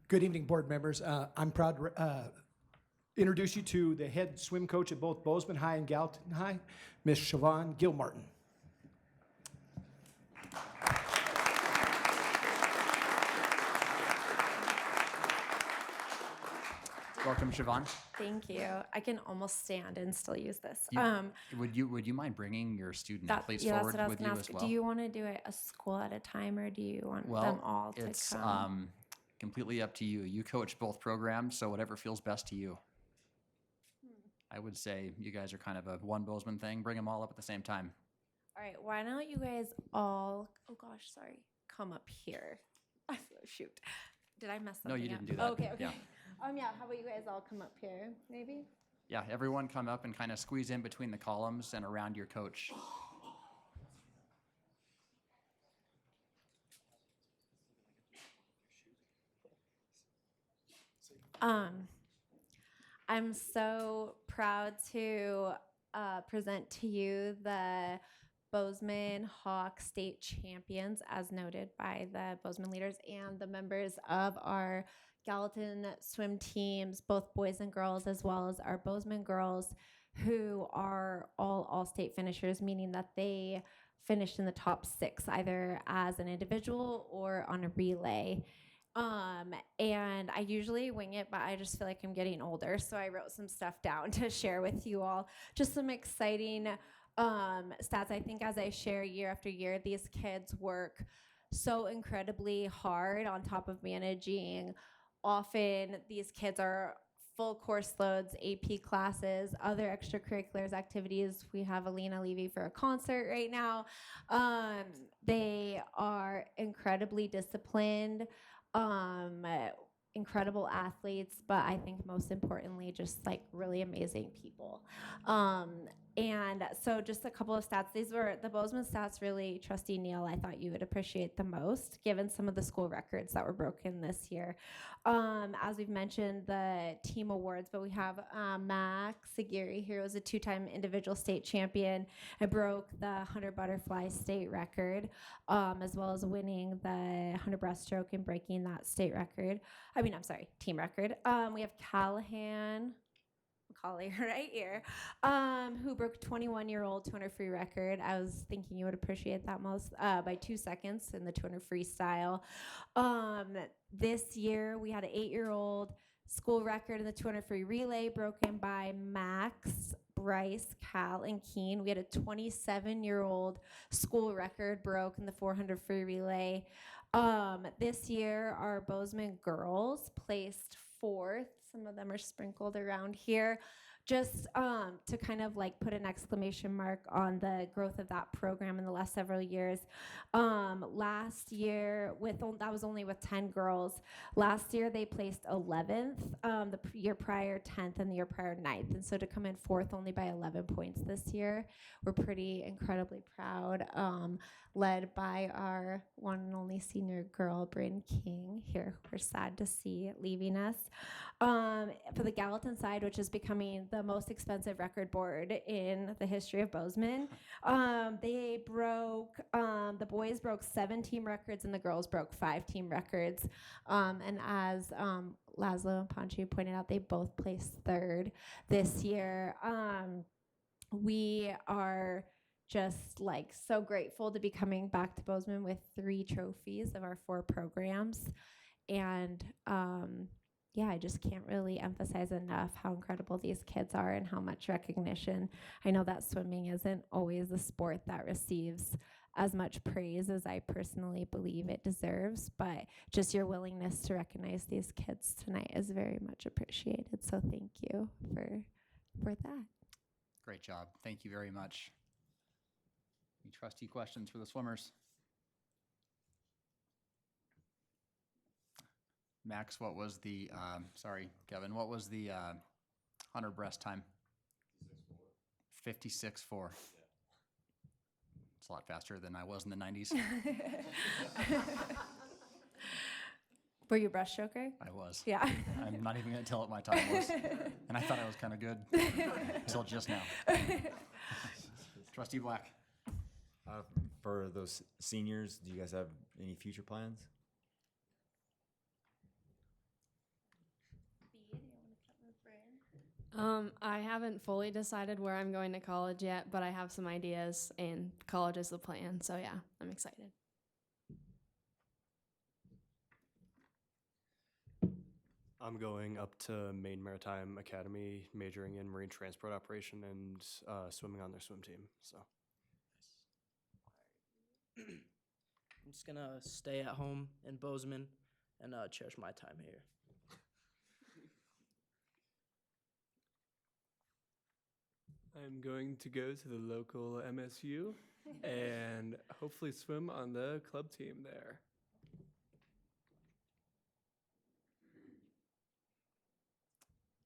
Good evening, board members. I'm proud to introduce you to the head swim coach at both Bozeman High and Gallatin High, Miss Siobhan Gilmartin. Welcome, Siobhan. Thank you. I can almost stand and still use this. Would you mind bringing your student athletes that's forward what I was with you gonna as ask. well? Do you want to do it a school at a time, or do you want them all to it's come? completely up to you. You coach both programs, so whatever feels best to you. I would say you guys are kind of a one Bozeman thing. Bring them all up at the same time. All right. Why don't you guys all? Oh gosh, sorry. Come up here. Shoot. Did I mess No, something you up? didn't do that. Okay. Okay. Yeah. Yeah. How about you guys all come up here, maybe? Yeah, everyone come up and kind of squeeze in between the columns and around your coach. I'm so proud to present to you the Bozeman Hawk State Champions, as noted by the Bozeman leaders and the members of our Gallatin swim teams, both boys and girls, as well as our Bozeman girls, who are all state finishers, meaning that they finished in the top 6, either as an individual or on a relay. And I usually wing it, but I just feel like I'm getting older, so I wrote some stuff down to share with you all. Just some exciting stats. I think as I share year after year, these kids work so incredibly hard on top of managing. Often these kids are full course loads, AP classes, other extracurriculars, activities. We have Alina Levy for a concert right now. They are incredibly disciplined, incredible athletes, but I think most importantly, just like really amazing people. And so just a couple of stats. These were the Bozeman stats, really, Trustee Neal, I thought you would appreciate the most, given some of the school records that were broken this year. As we've mentioned, the team awards, but we have Max Aguirre here, was a 2-time individual state champion and broke the 100 butterfly state record, as well as winning the 100 breaststroke and breaking that state record. Team record. We have Callahan Macaulay right here, who broke a 21-year-old 200 free record. I was thinking you would appreciate that most, by 2 seconds in the 200 freestyle. This year we had an 8-year-old school record in the 200 free relay broken by Max, Bryce, Cal, and Keen. We had a 27-year-old school record broke in the 400 free relay. This year our Bozeman girls placed 4th. Some of them are sprinkled around here. just to kind of like put an exclamation mark on the growth of that program in the last several years. Last year, that was only with 10 girls. Last year, they placed 11th, year prior 10th, and the year prior 9th. And so to come in 4th only by 11 points this year, we're pretty incredibly proud. Led by our one and only senior girl, Bryn King, here, who we're sad to see leaving us. For the Gallatin side, which is becoming the most expensive record board in the history of Bozeman, they broke, the boys broke 7 team records and the girls broke 5 team records. And as Laszlo and Panchi pointed out, they both placed 3rd this year. We are just like so grateful to be coming back to Bozeman with 3 trophies of our 4 programs. And yeah, I just can't really emphasize enough how incredible these kids are and how much recognition. I know that swimming isn't always a sport that receives as much praise as I personally believe it deserves, but just your willingness to recognize these kids tonight is very much appreciated. So thank you for that. Great job. Thank you very much. Any trustee questions for the swimmers? Max, what was the, sorry, Kevin, what was the 100 breast time? 56.4. It's a lot faster than I was in the 90s. Were you a breaststroker? I was. Yeah. I'm not even going to tell what my time was. And I thought I was kind of good until just now. Trustee Black. For those seniors, do you guys have any future plans? I haven't fully decided where I'm going to college yet, but I have some ideas, and college is the plan. So yeah, I'm excited. I'm going up to Maine Maritime Academy, majoring in marine transport operation and swimming on their swim team. So. I'm just gonna stay at home in Bozeman and cherish my time here. I'm going to go to the local MSU and hopefully swim on the club team there.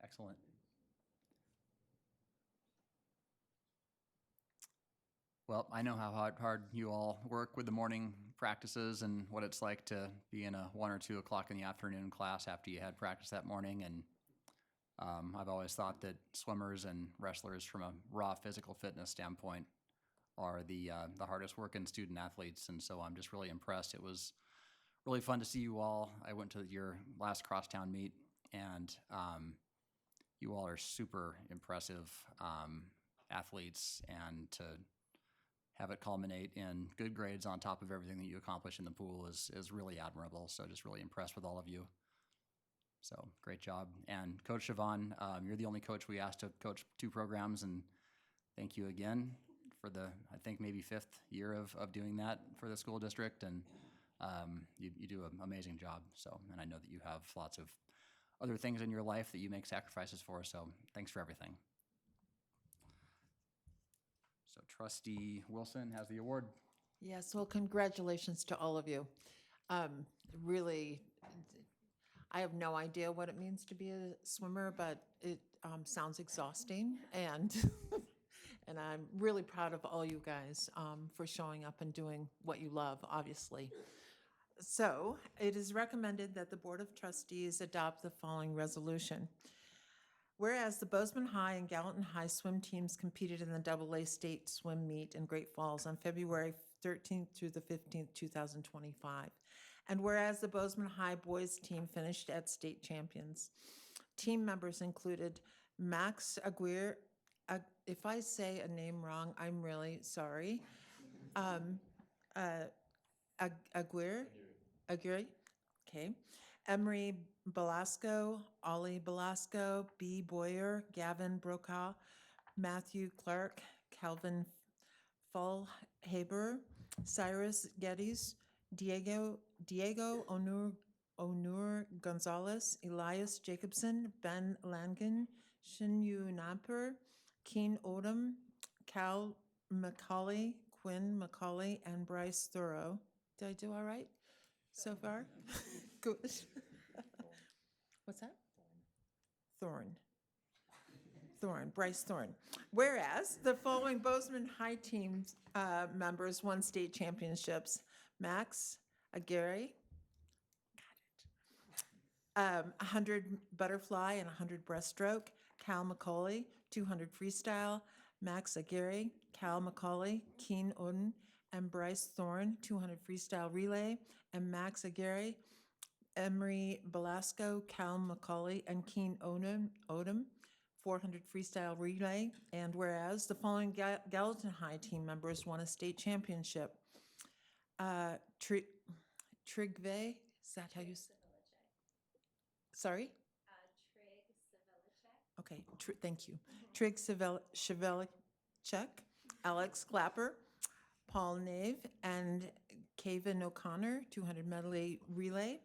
Excellent. Well, I know how hard you all work with the morning practices and what it's like to be in a 1 or 2 o'clock in the afternoon class after you had practice that morning. And I've always thought that swimmers and wrestlers from a raw physical fitness standpoint are the hardest working student athletes. And so I'm just really impressed. It was really fun to see you all. I went to your last crosstown meet, and you all are super impressive athletes, and to have it culminate in good grades on top of everything that you accomplish in the pool is really admirable. So just really impressed with all of you. So great job. And Coach Siobhan, you're the only coach we asked to coach 2 programs, and thank you again for the, I think, maybe 5th year of doing that for the school district. And you do an amazing job. So, and I know that you have lots of other things in your life that you make sacrifices for. So thanks for everything. So Trustee Wilson has the award. Yes, well, congratulations to all of you. Really, I have no idea what it means to be a swimmer, but it sounds exhausting, and and I'm really proud of all you guys for showing up and doing what you love, obviously. So it is recommended that the Board of Trustees adopt the following resolution. Whereas the Bozeman High and Gallatin High swim teams competed in the AA State Swim Meet in Great Falls on February 13th through the 15th, 2025. And whereas the Bozeman High boys team finished as state champions. Team members included Max Aguirre. If I say a name wrong, I'm really sorry. Aguirre, okay. Emery Belasco, Ollie Belasco, B. Boyer, Gavin Brokaw, Matthew Clark, Calvin Fallhaber, Cyrus Geddes, Diego Onur Gonzalez, Elias Jacobson, Ben Langen, Shinyu Namper, Keen Odom, Cal McCauley, Quinn McCauley, and Bryce Thorough. Did I do all right so far? Good. What's that? Thorne. Bryce Thorne. Whereas the following Bozeman High team members won state championships: Max Aguirre, 100 butterfly and 100 breaststroke; Cal McCauley, 200 freestyle; Max Aguirre, Cal McCauley, Keen Odin, and Bryce Thorne, 200 freestyle relay; and Max Aguirre, Emery Belasco, Cal McCauley, and Keen Odom, 400 freestyle relay. And whereas the following Gallatin High team members won a state championship: Trigve, is that how you say? Sorry? Okay, thank you. Trig Chevelicek, Alex Clapper, Paul Nave, and Kevin O'Connor, 200 medley relay.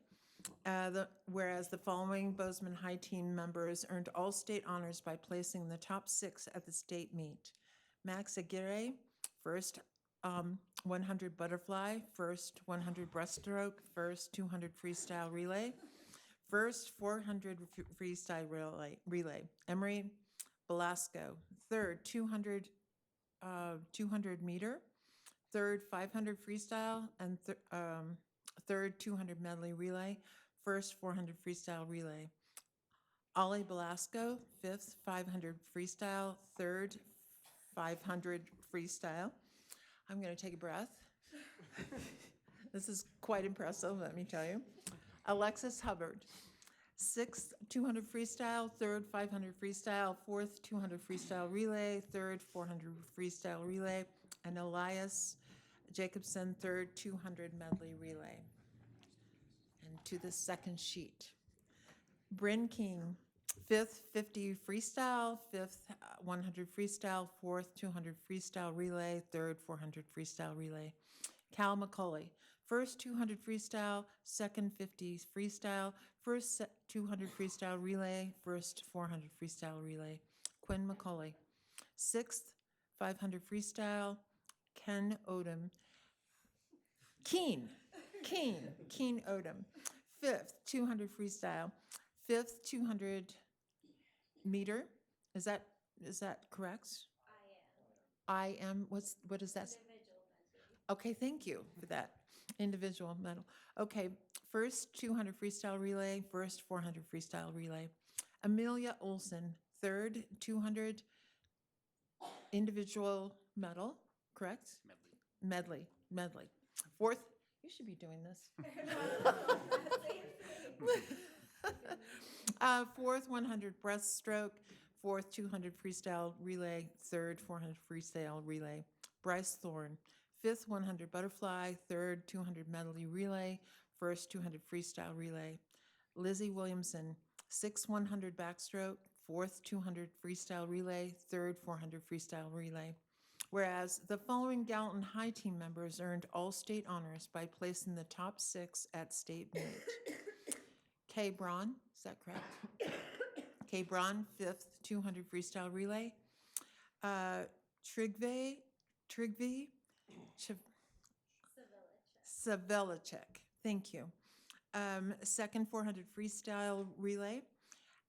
Whereas the following Bozeman High team members earned all state honors by placing in the top 6 at the state meet: Max Aguirre, first 100 butterfly, first 100 breaststroke, first 200 freestyle relay, first 400 freestyle relay. Emery Belasco, third 200 meter, third 500 freestyle, and third 200 medley relay, first 400 freestyle relay. Ollie Belasco, fifth 500 freestyle, third 500 freestyle. I'm going to take a breath. This is quite impressive, let me tell you. Alexis Hubbard, sixth 200 freestyle, third 500 freestyle, fourth 200 freestyle relay, third 400 freestyle relay, and Elias Jacobson, third 200 medley relay. And to the second sheet. Bryn King, fifth 50 freestyle, fifth 100 freestyle, fourth 200 freestyle relay, third 400 freestyle relay. Cal McCauley, first 200 freestyle, second 50 freestyle, first 200 freestyle relay, first 400 freestyle relay. Quinn McCauley, sixth 500 freestyle, Ken Odom, Keen Odom, fifth 200 freestyle, fifth 200 meter. Is that correct? I am. What does that say? Okay, thank you for that. Individual medal. Okay, first 200 freestyle relay, first 400 freestyle relay. Amelia Olson, third 200 individual medal, correct? Medley. Fourth, you should be doing this. Fourth 100 breaststroke, fourth 200 freestyle relay, third 400 freestyle relay. Bryce Thorne, fifth 100 butterfly, third 200 medley relay, first 200 freestyle relay. Lizzie Williamson, sixth 100 backstroke, fourth 200 freestyle relay, third 400 freestyle relay. Whereas the following Gallatin High team members earned all state honors by placing the top 6 at state meet. Kay Braun, is that correct? Kay Braun, fifth 200 freestyle relay. Trigve Savelicek, thank you. Second 400 freestyle relay.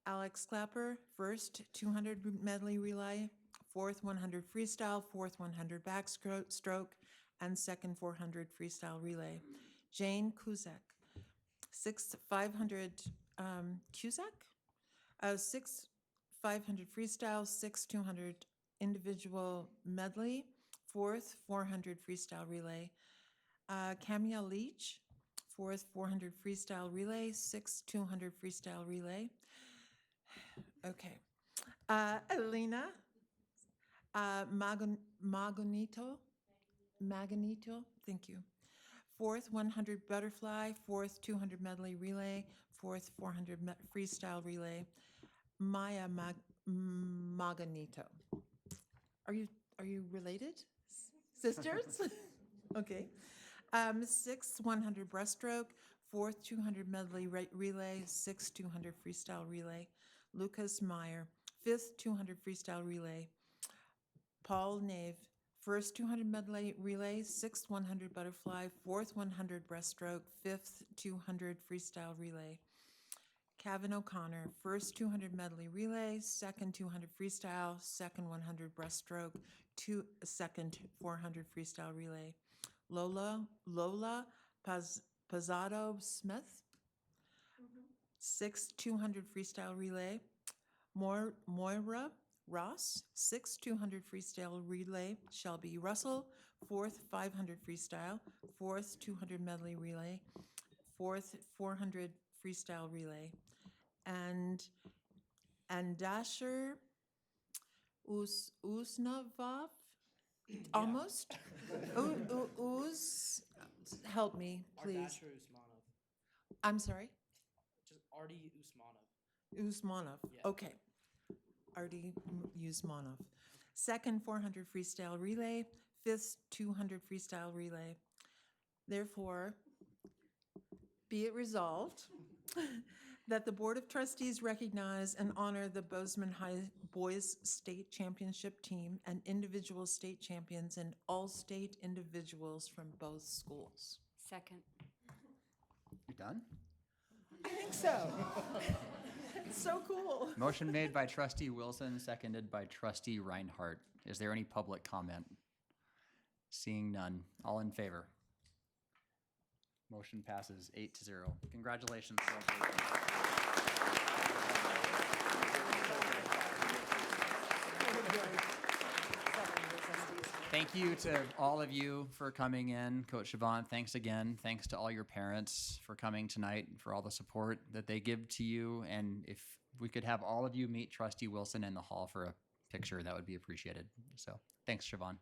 Alex Clapper, first 200 medley relay, fourth 100 freestyle, fourth 100 backstroke, and second 400 freestyle relay. Jane Kuzak, sixth 500 sixth 500 freestyle, sixth 200 individual medley, fourth 400 freestyle relay. Camille Leach, fourth 400 freestyle relay, sixth 200 freestyle relay. Okay. Elena Magonito, thank you. Fourth 100 butterfly, fourth 200 medley relay, fourth 400 freestyle relay. Maya Magonito. Are you related? Sisters? Okay. Sixth 100 breaststroke, fourth 200 medley relay, sixth 200 freestyle relay. Lucas Meyer, fifth 200 freestyle relay. Paul Nave, first 200 medley relay, sixth 100 butterfly, fourth 100 breaststroke, fifth 200 freestyle relay. Kevin O'Connor, first 200 medley relay, second 200 freestyle, second 100 breaststroke, second 400 freestyle relay. Lola Pazado Smith, sixth 200 freestyle relay. Moira Ross, sixth 200 freestyle relay. Shelby Russell, fourth 500 freestyle, fourth 200 medley relay, fourth 400 freestyle relay. And Dasher Uznavov, almost. Help me, please. I'm sorry? Just Artie Usmanov. Usmanov, okay. Artie Usmanov. Second 400 freestyle relay, fifth 200 freestyle relay. Therefore, be it resolved that the Board of Trustees recognize and honor the Bozeman High Boys State Championship team and individual state champions and all state individuals from both schools. Second. You done? I think so. It's so cool. Motion made by Trustee Wilson, seconded by Trustee Reinhardt. Is there any public comment? Seeing none. All in favor? Motion passes 8-0. Congratulations. Thank you to all of you for coming in. Coach Siobhan, thanks again. Thanks to all your parents for coming tonight and for all the support that they give to you. And if we could have all of you meet Trustee Wilson in the hall for a picture, that would be appreciated. So thanks, Siobhan.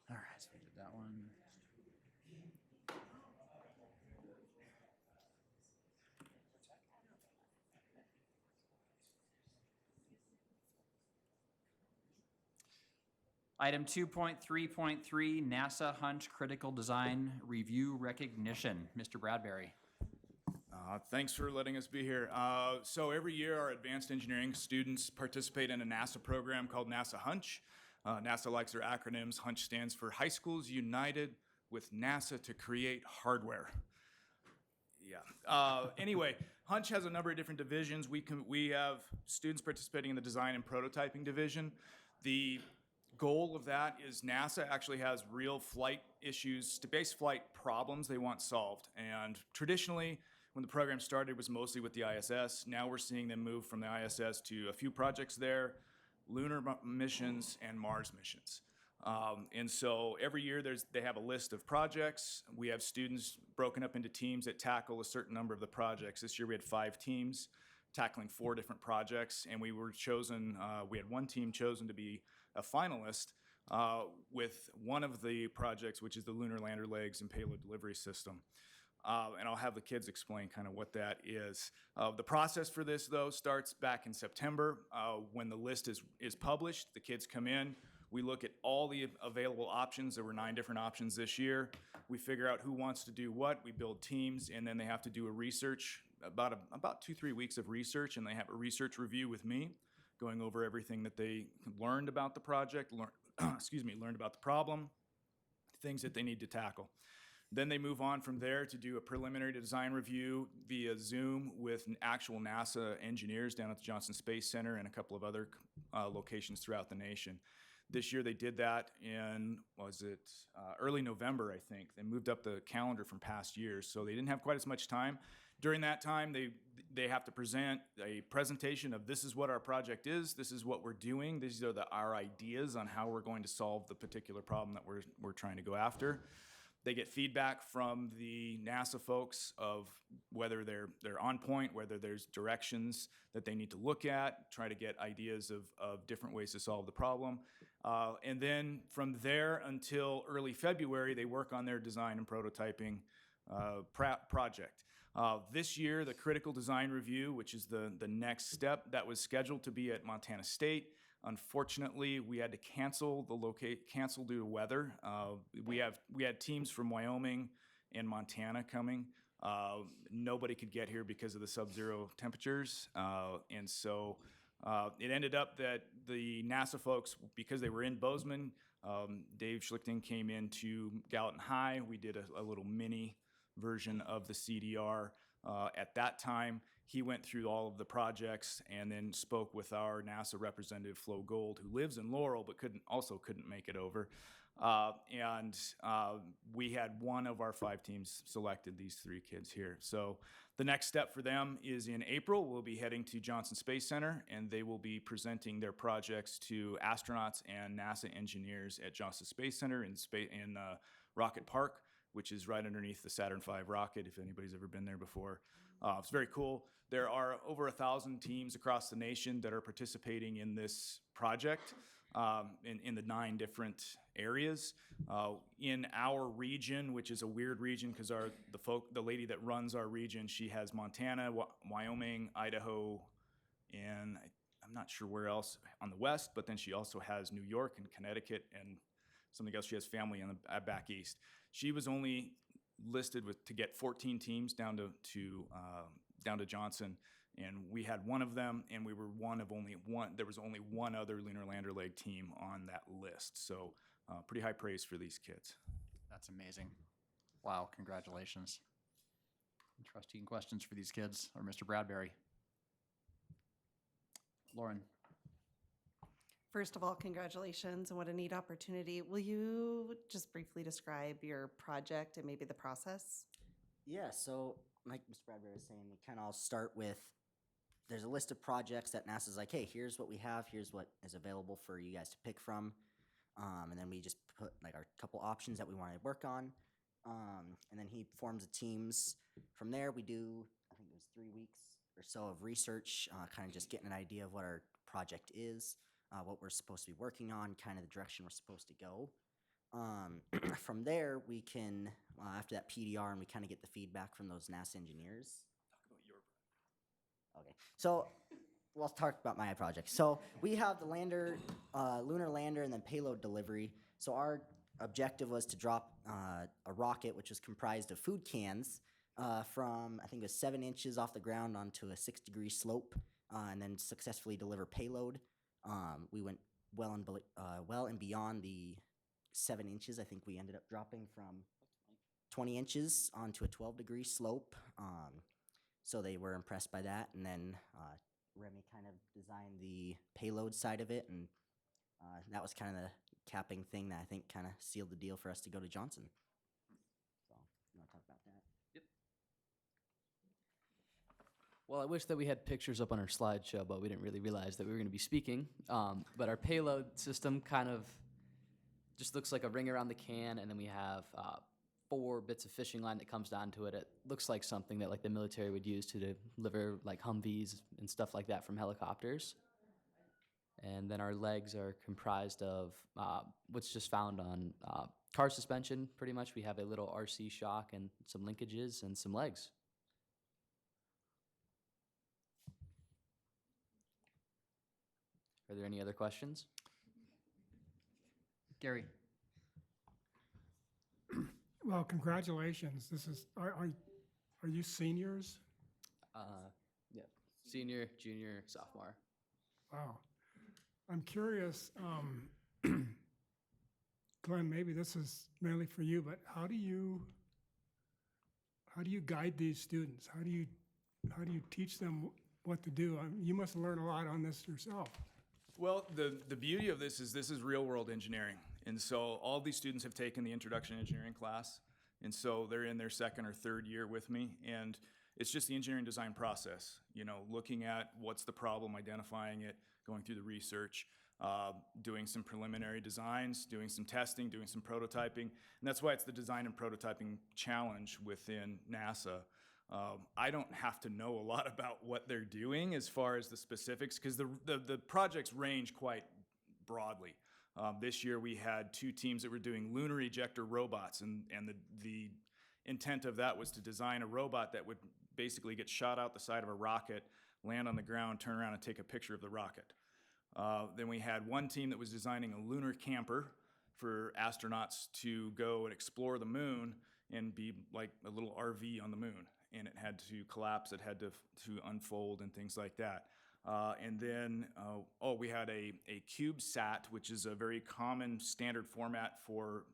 All right, so we did that one. Item 2.3.3, NASA Hunch Critical Design Review Recognition. Mr. Bradbury. Thanks for letting us be here. So every year our advanced engineering students participate in a NASA program called NASA Hunch. NASA likes their acronyms. Hunch stands for High Schools United with NASA to Create Hardware. Yeah. Anyway, Hunch has a number of different divisions. We have students participating in the design and prototyping division. The goal of that is NASA actually has real flight issues, space flight problems they want solved. And traditionally, when the program started, it was mostly with the ISS. Now we're seeing them move from the ISS to a few projects there, lunar missions and Mars missions. And so every year they have a list of projects. We have students broken up into teams that tackle a certain number of the projects. This year we had 5 teams tackling 4 different projects, and we were chosen, we had one team chosen to be a finalist with one of the projects, which is the Lunar Lander Legs and Payload Delivery System. And I'll have the kids explain kind of what that is. The process for this, though, starts back in September. When the list is published, the kids come in. We look at all the available options. There were 9 different options this year. We figure out who wants to do what. We build teams, and then they have to do a research, about 2-3 weeks of research, and they have a research review with me, going over everything that they learned about the project, learned about the problem, things that they need to tackle. Then they move on from there to do a preliminary design review via Zoom with actual NASA engineers down at the Johnson Space Center and a couple of other locations throughout the nation. This year they did that in, early November, I think. They moved up the calendar from past years, so they didn't have quite as much time. During that time, they have to present a presentation of this is what our project is, this is what we're doing, these are our ideas on how we're going to solve the particular problem that we're trying to go after. They get feedback from the NASA folks of whether they're on point, whether there's directions that they need to look at, try to get ideas of different ways to solve the problem. And then from there until early February, they work on their design and prototyping project. This year, the critical design review, which is the next step, that was scheduled to be at Montana State. Unfortunately, we had to cancel due to weather. We had teams from Wyoming and Montana coming. Nobody could get here because of the sub-zero temperatures, and so it ended up that the NASA folks, because they were in Bozeman, Dave Schlichting came into Gallatin High. We did a little mini version of the CDR. At that time, he went through all of the projects and then spoke with our NASA representative, Flo Gold, who lives in Laurel but couldn't make it over. We had one of our 5 teams selected these 3 kids here. So the next step for them is in April. We'll be heading to Johnson Space Center, and they will be presenting their projects to astronauts and NASA engineers at Johnson Space Center in Rocket Park, which is right underneath the Saturn V rocket, if anybody's ever been there before. It's very cool. There are over 1,000 teams across the nation that are participating in this project in the 9 different areas. In our region, which is a weird region because the lady that runs our region, she has Montana, Wyoming, Idaho, and I'm not sure where else on the west, but then she also has New York and Connecticut and something else. She has family in the back east. She was only listed to get 14 teams down to Johnson, and we had one of them, and we were one of only one. There was only one other Lunar Lander Leg team on that list, so pretty high praise for these kids. That's amazing. Wow, congratulations. Trustee, questions for these kids or Mr. Bradbury? Lauren. First of all, congratulations and what a neat opportunity. Will you just briefly describe your project and maybe the process? Yeah, so like Mr. Bradbury was saying, we kind of all start with, there's a list of projects that NASA's like, hey, here's what we have, here's what is available for you guys to pick from. And then we just put like our couple options that we want to work on. And then he forms the teams. From there, we do, I think it was 3 weeks or so of research, kind of just getting an idea of what our project is, what we're supposed to be working on, kind of the direction we're supposed to go. From there, we can, after that PDR, and we kind of get the feedback from those NASA engineers. Talk about your project. Okay, so we'll talk about my project. So we have the lander, lunar lander, and then payload delivery. So our objective was to drop a rocket, which was comprised of food cans, from, I think it was 7 inches off the ground onto a 6-degree slope, and then successfully deliver payload. We went well and beyond the 7 inches. I think we ended up dropping from 20 inches onto a 12-degree slope. So they were impressed by that. And then Remy kind of designed the payload side of it. And that was kind of the capping thing that I think kind of sealed the deal for us to go to Johnson. So you want to talk about that? Yep. Well, I wish that we had pictures up on our slideshow, but we didn't really realize that we were going to be speaking. But our payload system kind of just looks like a ring around the can, and then we have 4 bits of fishing line that comes down to it. It looks like something that like the military would use to deliver like Humvees and stuff like that from helicopters. And then our legs are comprised of what's just found on car suspension, pretty much. We have a little RC shock and some linkages and some legs. Are there any other questions? Gary. Well, congratulations. This is, are you seniors? Yeah, senior, junior, sophomore. Wow. I'm curious, Glenn, maybe this is mainly for you, but how do you guide these students? How do you teach them what to do? You must learn a lot on this yourself. Well, the beauty of this is real world engineering. And so all these students have taken the introduction to engineering class. And so they're in their 2nd or 3rd year with me. And it's just the engineering design process, looking at what's the problem, identifying it, going through the research, doing some preliminary designs, doing some testing, doing some prototyping. And that's why it's the design and prototyping challenge within NASA. I don't have to know a lot about what they're doing as far as the specifics, because the projects range quite broadly. This year we had 2 teams that were doing lunar ejector robots, and the intent of that was to design a robot that would basically get shot out the side of a rocket, land on the ground, turn around and take a picture of the rocket. Then we had one team that was designing a lunar camper for astronauts to go and explore the moon and be like a little RV on the moon. And it had to collapse, it had to unfold and things like that. And then, we had a CubeSat, which is a very common standard format for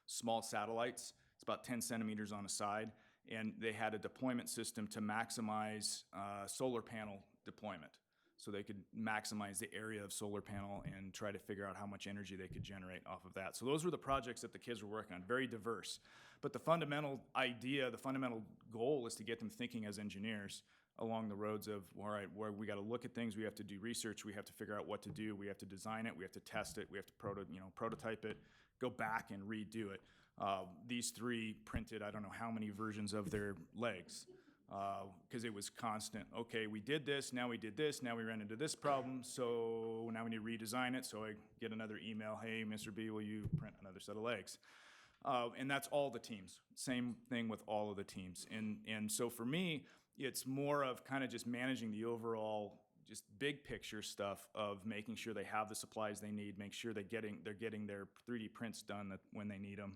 small satellites. It's about 10 centimeters on a side. And they had a deployment system to maximize solar panel deployment. So they could maximize the area of solar panel and try to figure out how much energy they could generate off of that. So those were the projects that the kids were working on, very diverse. But the fundamental idea, the fundamental goal is to get them thinking as engineers along the roads of, all right, where we got to look at things, we have to do research, we have to figure out what to do, we have to design it, we have to test it, we have to prototype it, go back and redo it. These three printed, I don't know how many versions of their legs, because it was constant. Okay, we did this, now we did this, now we ran into this problem, so now we need to redesign it. So I get another email, hey, Mr. B, will you print another set of legs? And that's all the teams. Same thing with all of the teams. And so for me, it's more of kind of just managing the overall just big picture stuff of making sure they have the supplies they need, make sure they're getting their 3D prints done when they need them.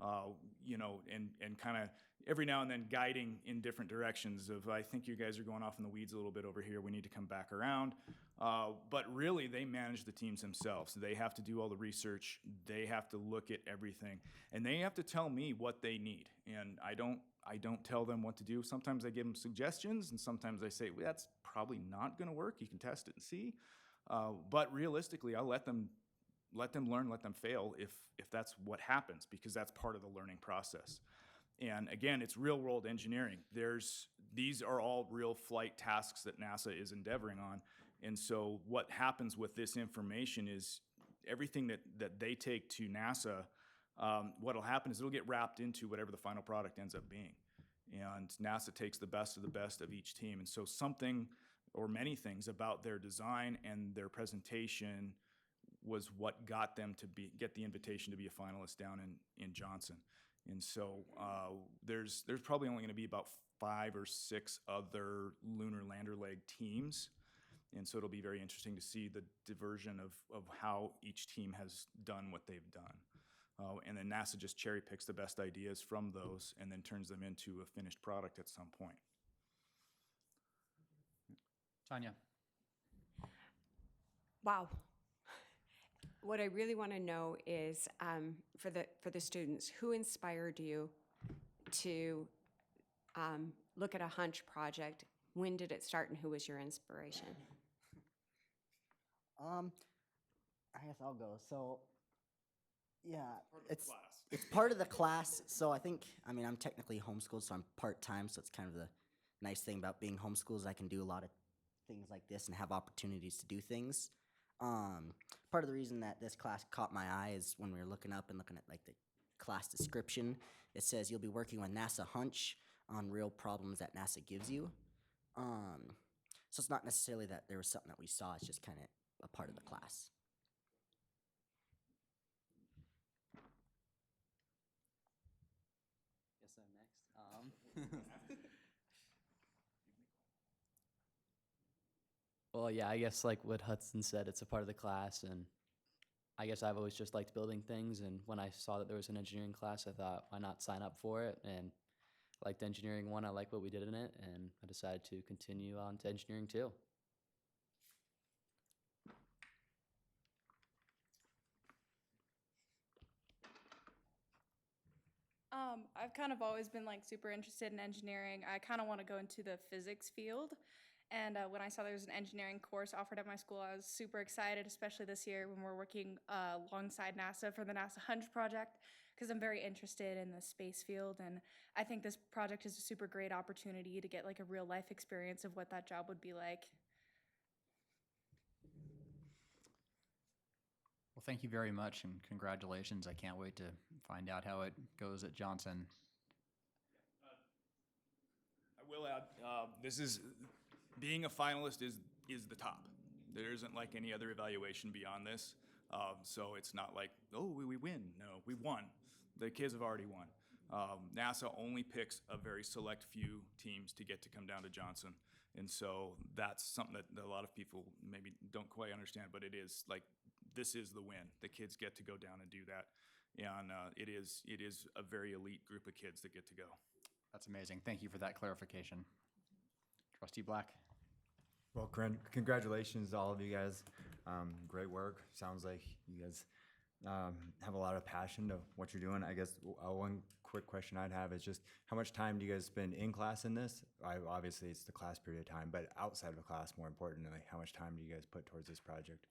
And kind of every now and then guiding in different directions of, I think you guys are going off in the weeds a little bit over here, we need to come back around. But really, they manage the teams themselves. They have to do all the research, they have to look at everything, and they have to tell me what they need. And I don't tell them what to do. Sometimes I give them suggestions, and sometimes I say, well, that's probably not gonna work, you can test it and see. But realistically, I'll let them learn, let them fail if that's what happens, because that's part of the learning process. And again, it's real world engineering. These are all real flight tasks that NASA is endeavoring on. And so what happens with this information is everything that they take to NASA, what'll happen is it'll get wrapped into whatever the final product ends up being. And NASA takes the best of each team. And so something or many things about their design and their presentation was what got them to get the invitation to be a finalist down in Johnson. And so there's probably only going to be about 5 or 6 other lunar lander leg teams. And so it'll be very interesting to see the diversion of how each team has done what they've done. And then NASA just cherry picks the best ideas from those and then turns them into a finished product at some point. Tanya. Wow. What I really want to know is, for the students, who inspired you to look at a Hunch project? When did it start, and who was your inspiration? I guess I'll go. So, yeah, it's part of the class. So I think, I'm technically homeschooled, so I'm part-time, so it's kind of the nice thing about being homeschooled is I can do a lot of things like this and have opportunities to do things. Part of the reason that this class caught my eye is when we were looking at like the class description, it says you'll be working with NASA Hunch on real problems that NASA gives you. So it's not necessarily that there was something that we saw, it's just kind of a part of the class. Guess I'm next. Well, yeah, I guess like what Hudson said, it's a part of the class, and I guess I've always just liked building things, and when I saw that there was an engineering class, I thought, why not sign up for it? And I liked engineering 1, I liked what we did in it, and I decided to continue on to engineering 2. I've kind of always been like super interested in engineering. I kind of want to go into the physics field. And when I saw there was an engineering course offered at my school, I was super excited, especially this year when we're working alongside NASA for the NASA Hunch project, because I'm very interested in the space field. And I think this project is a super great opportunity to get like a real life experience of what that job would be like. Well, thank you very much, and congratulations. I can't wait to find out how it goes at Johnson. I will add, being a finalist is the top. There isn't like any other evaluation beyond this. So it's not like, oh, we win. No, we won. The kids have already won. NASA only picks a very select few teams to get to come down to Johnson. And so that's something that a lot of people maybe don't quite understand, but it is like, this is the win. The kids get to go down and do that. And it is a very elite group of kids that get to go. That's amazing. Thank you for that clarification. Trustee Black. Well, congratulations to all of you guys. Great work. Sounds like you guys have a lot of passion to what you're doing. I guess one quick question I'd have is just how much time do you guys spend in class in this? Obviously, it's the class period of time, but outside of class, more importantly, how much time do you guys put towards this project?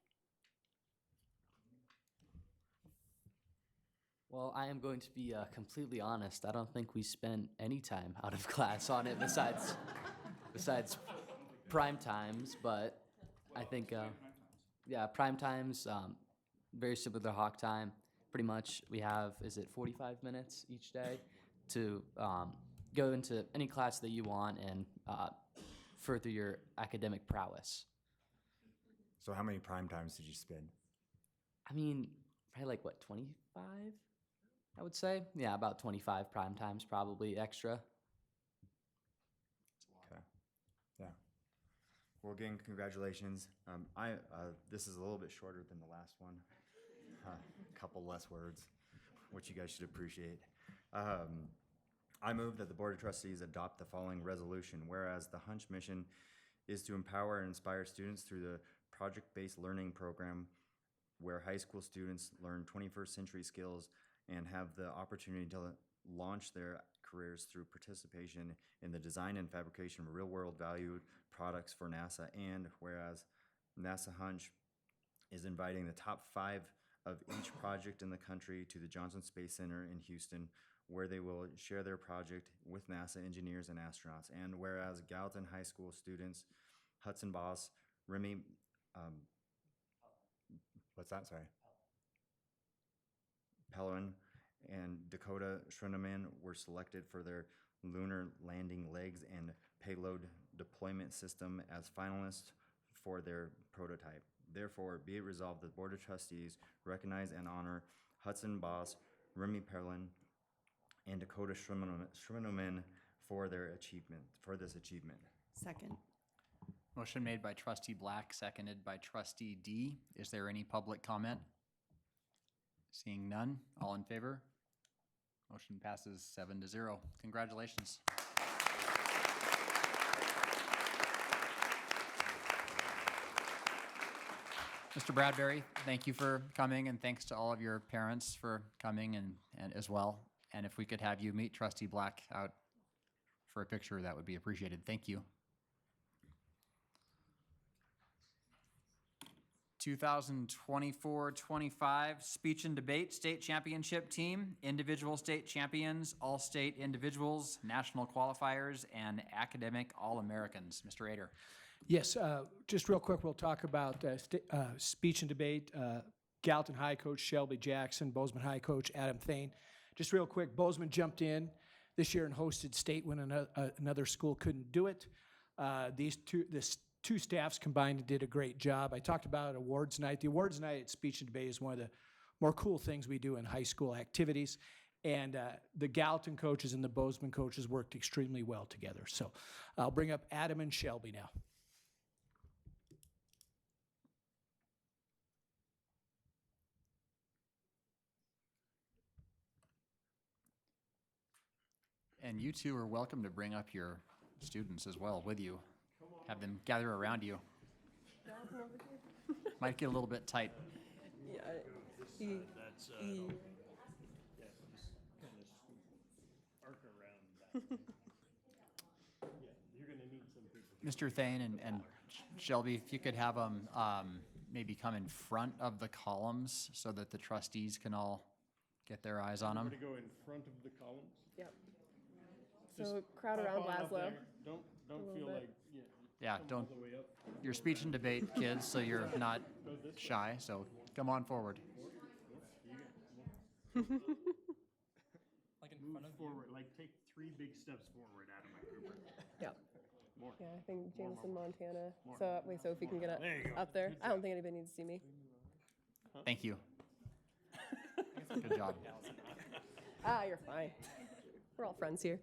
Well, I am going to be completely honest. I don't think we spent any time out of class on it besides prime times, but I think, yeah, prime times, very similar to Hawk Time. Pretty much we have, is it 45 minutes each day to go into any class that you want and further your academic prowess. So how many prime times did you spend? I mean, probably like, what, 25? I would say. Yeah, about 25 prime times, probably extra. Okay. Yeah. Well, again, congratulations. This is a little bit shorter than the last one. A couple less words, which you guys should appreciate. I move that the Board of Trustees adopt the following resolution. Whereas the Hunch mission is to empower and inspire students through the project-based learning program where high school students learn 21st century skills and have the opportunity to launch their careers through participation in the design and fabrication of real-world valued products for NASA. And whereas NASA Hunch is inviting the top 5 of each project in the country to the Johnson Space Center in Houston, where they will share their project with NASA engineers and astronauts. And whereas Gallatin High School students Hudson Boss, Remy, what's that, sorry? Pelwin and Dakota Schreneman were selected for their lunar landing legs and payload deployment system as finalists for their prototype. Therefore, be it resolved that the Board of Trustees recognize and honor Hudson Boss, Remy Perlin, and Dakota Schreneman for this achievement. Second. Motion made by Trustee Black, seconded by Trustee D. Is there any public comment? Seeing none, all in favor? Motion passes 7-0. Congratulations. Mr. Bradbury, thank you for coming, and thanks to all of your parents for coming and as well. And if we could have you meet Trustee Black out for a picture, that would be appreciated. Thank you. 2024-25 Speech and Debate State Championship Team, Individual State Champions, All-State Individuals, National Qualifiers, and Academic All-Americans. Mr. Ader. Yes, just real quick, we'll talk about speech and debate. Gallatin High coach Shelby Jackson, Bozeman High coach Adam Thane. Just real quick, Bozeman jumped in this year and hosted state when another school couldn't do it. This two staffs combined did a great job. I talked about awards night. The awards night at Speech and Debate is one of the more cool things we do in high school activities. And the Gallatin coaches and the Bozeman coaches worked extremely well together. So I'll bring up Adam and Shelby now. And you two are welcome to bring up your students as well with you. Have them gather around you. Might get a little bit tight. Mr. Thane and Shelby, if you could have them maybe come in front of the columns so that the trustees can all get their eyes on them. To go in front of the columns? Yep. So crowd around Laszlo. Don't feel like, Yeah, don't. Your speech and debate, kids, so you're not shy. So come on forward. Like in front of forward, like take 3 big steps forward, Adam Cooper. Yep. More. Yeah, I think Jameson, Montana. More. So wait, so if you can get There you go. up there, I don't think anybody needs to see me. Thank you. Good job. You're fine. We're all friends here.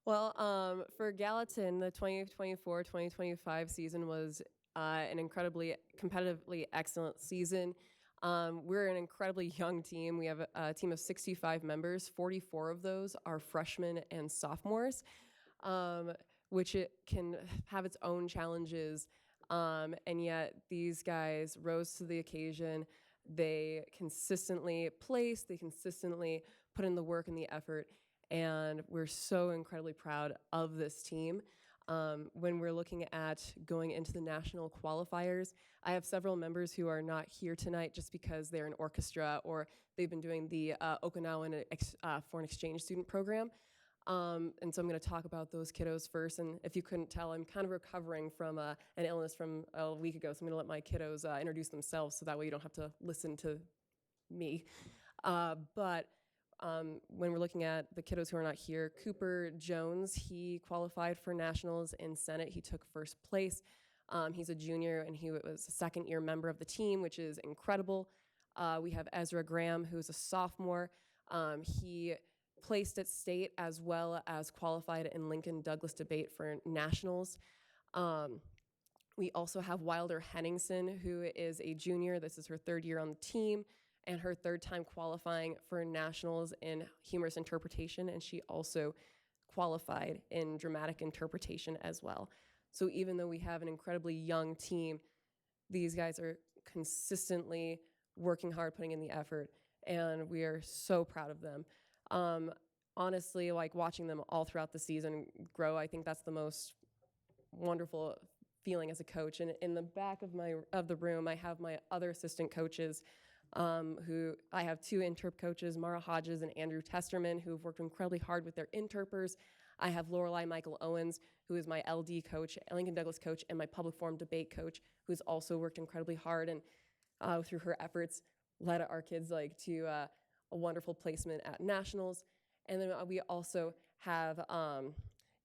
Well, for Gallatin, the 2024-2025 season was an incredibly competitively excellent season. We're an incredibly young team. We have a team of 65 members. 44 of those are freshmen and sophomores, which it can have its own challenges. And yet these guys rose to the occasion. They consistently place, they consistently put in the work and the effort, and we're so incredibly proud of this team. When we're looking at going into the national qualifiers, I have several members who are not here tonight just because they're in orchestra or they've been doing the Okinawan Foreign Exchange Student Program. And so I'm going to talk about those kiddos first. And if you couldn't tell, I'm kind of recovering from an illness from a week ago, so I'm going to let my kiddos introduce themselves so that way you don't have to listen to me. But when we're looking at the kiddos who are not here, Cooper Jones, he qualified for nationals in Senate. He took first place. He's a junior and he was a second-year member of the team, which is incredible. We have Ezra Graham, who's a sophomore. He placed at state as well as qualified in Lincoln Douglas debate for nationals. We also have Wilder Henningsen, who is a junior. This is her third year on the team and her third time qualifying for nationals in humorous interpretation, and she also qualified in dramatic interpretation as well. So even though we have an incredibly young team, these guys are consistently working hard, putting in the effort, and we are so proud of them. Honestly, like watching them all throughout the season grow, I think that's the most wonderful feeling as a coach. And in the back of the room, I have my other assistant coaches, who I have two interp coaches, Mara Hodges and Andrew Testerman, who have worked incredibly hard with their interpers. I have Lorelei Michael Owens, who is my LD coach, Lincoln Douglas coach, and my public forum debate coach, who's also worked incredibly hard and through her efforts led our kids to a wonderful placement at nationals. And then we also have,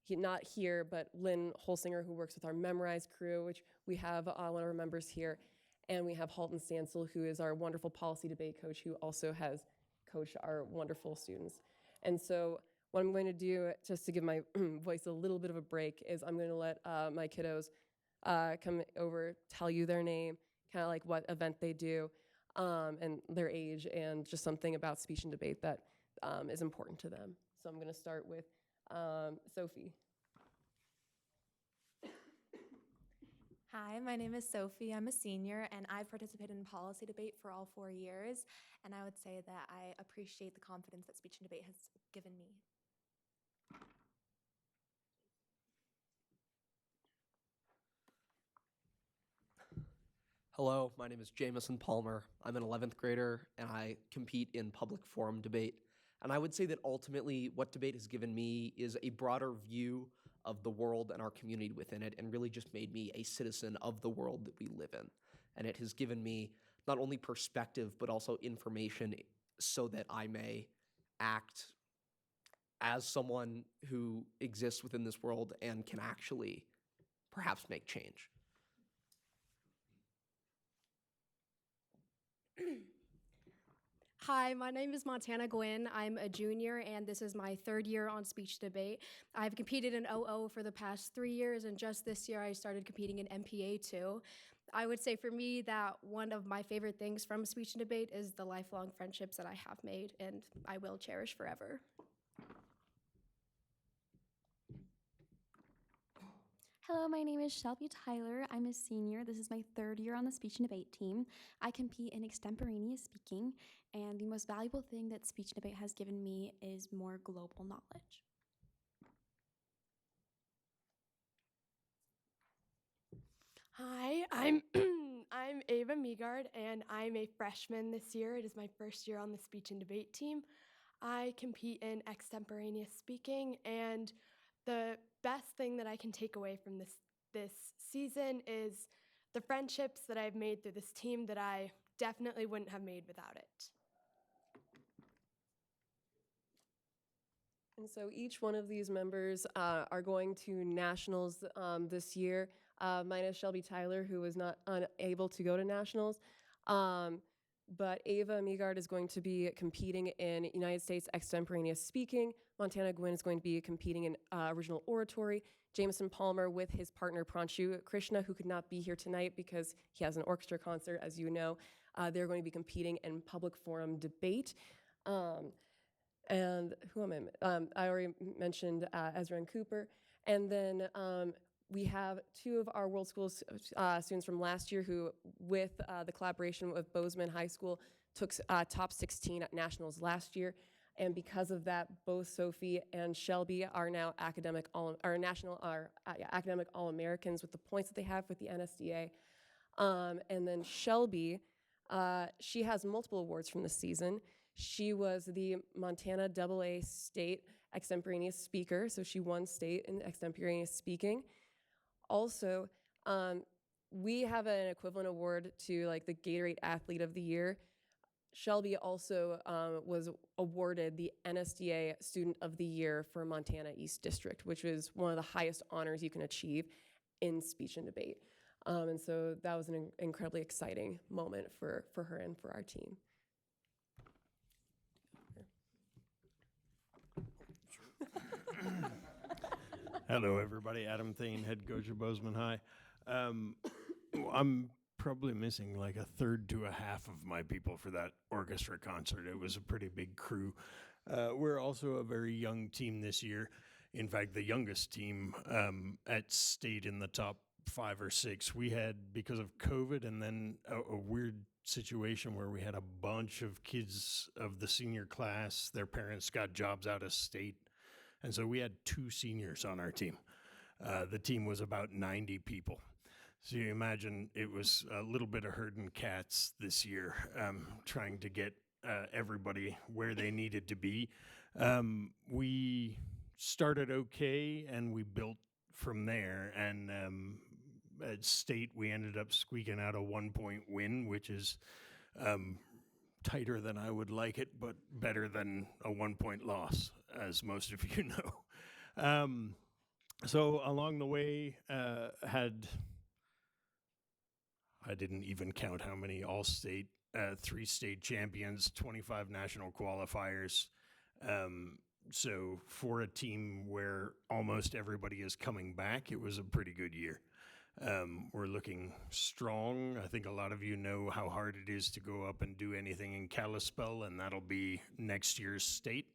not here, but Lynn Holsinger, who works with our Memorize crew, which we have one of our members here. And we have Halton Stansel, who is our wonderful policy debate coach, who also has coached our wonderful students. And so what I'm going to do, just to give my voice a little bit of a break, is I'm going to let my kiddos come over, tell you their name, kind of like what event they do, and their age, and just something about speech and debate that is important to them. So I'm going to start with Sophie. Hi, my name is Sophie. I'm a senior, and I've participated in policy debate for all 4 years, and I would say that I appreciate the confidence that speech and debate has given me. Hello, my name is Jamison Palmer. I'm an 11th grader, and I compete in public forum debate. And I would say that ultimately what debate has given me is a broader view of the world and our community within it, and really just made me a citizen of the world that we live in. And it has given me not only perspective, but also information so that I may act as someone who exists within this world and can actually perhaps make change. Hi, my name is Montana Gwynn. I'm a junior, and this is my third year on speech debate. I've competed in OO for the past 3 years, and just this year I started competing in MPA too. I would say for me that one of my favorite things from speech and debate is the lifelong friendships that I have made, and I will cherish forever. Hello, my name is Shelby Tyler. I'm a senior. This is my third year on the speech and debate team. I compete in extemporaneous speaking, and the most valuable thing that speech and debate has given me is more global knowledge. Hi, I'm I'm Ava Meagard, and I'm a freshman this year. It is my first year on the speech and debate team. I compete in extemporaneous speaking, and the best thing that I can take away from this season is the friendships that I've made through this team that I definitely wouldn't have made without it. And so each one of these members are going to nationals this year, minus Shelby Tyler, who was not unable to go to nationals. but Ava Meagard is going to be competing in United States extemporaneous speaking. Montana Gwynn is going to be competing in original oratory. Jameson Palmer with his partner Pranshu Krishna, who could not be here tonight because he has an orchestra concert, as you know. They're going to be competing in public forum debate. And who am I? I already mentioned Ezra and Cooper. And then we have two of our World Schools students from last year who, with the collaboration with Bozeman High School, took top 16 at nationals last year. And because of that, both Sophie and Shelby are now academic All-Americans with the points that they have with the NSDA. And then Shelby, she has multiple awards from this season. She was the Montana AA State Extemporaneous Speaker, so she won state in extemporaneous speaking. Also, we have an equivalent award to like the Gatorade Athlete of the Year. Shelby also was awarded the NSDA Student of the Year for Montana East District, which is one of the highest honors you can achieve in speech and debate. And so that was an incredibly exciting moment for her and for our team. Hello, everybody. Adam Thane, head coach of Bozeman High. I'm probably missing like a third to a half of my people for that orchestra concert. It was a pretty big crew. We're also a very young team this year. In fact, the youngest team at state in the top 5 or 6. We had, because of COVID and then a weird situation where we had a bunch of kids of the senior class, their parents got jobs out of state. And so we had 2 seniors on our team. The team was about 90 people. So you imagine it was a little bit of herding cats this year, trying to get everybody where they needed to be. We started okay, and we built from there. And at state, we ended up squeaking out a 1-point win, which is tighter than I would like it, but better than a 1-point loss, as most of you know. So along the way, I didn't even count how many all-state, 3 state champions, 25 national qualifiers. So for a team where almost everybody is coming back, it was a pretty good year. We're looking strong. I think a lot of you know how hard it is to go up and do anything in Kalispell, and that'll be next year's state.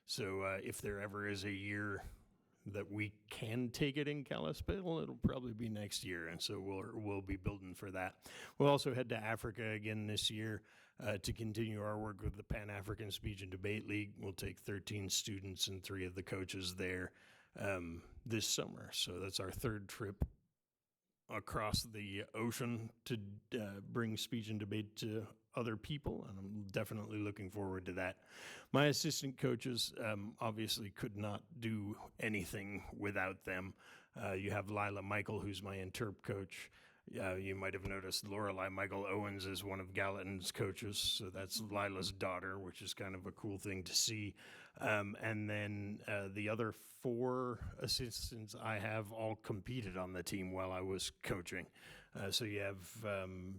So if there ever is a year that we can take it in Kalispell, it'll probably be next year, and so we'll be building for that. We'll also head to Africa again this year to continue our work with the Pan-African Speech and Debate League. We'll take 13 students and 3 of the coaches there this summer. So that's our 3rd trip across the ocean to bring speech and debate to other people, and I'm definitely looking forward to that. My assistant coaches obviously could not do anything without them. You have Lila Michael, who's my interp coach. You might have noticed Lorelei Michael Owens is one of Gallatin's coaches, so that's Lila's daughter, which is kind of a cool thing to see. And then the other 4 assistants I have all competed on the team while I was coaching. So you have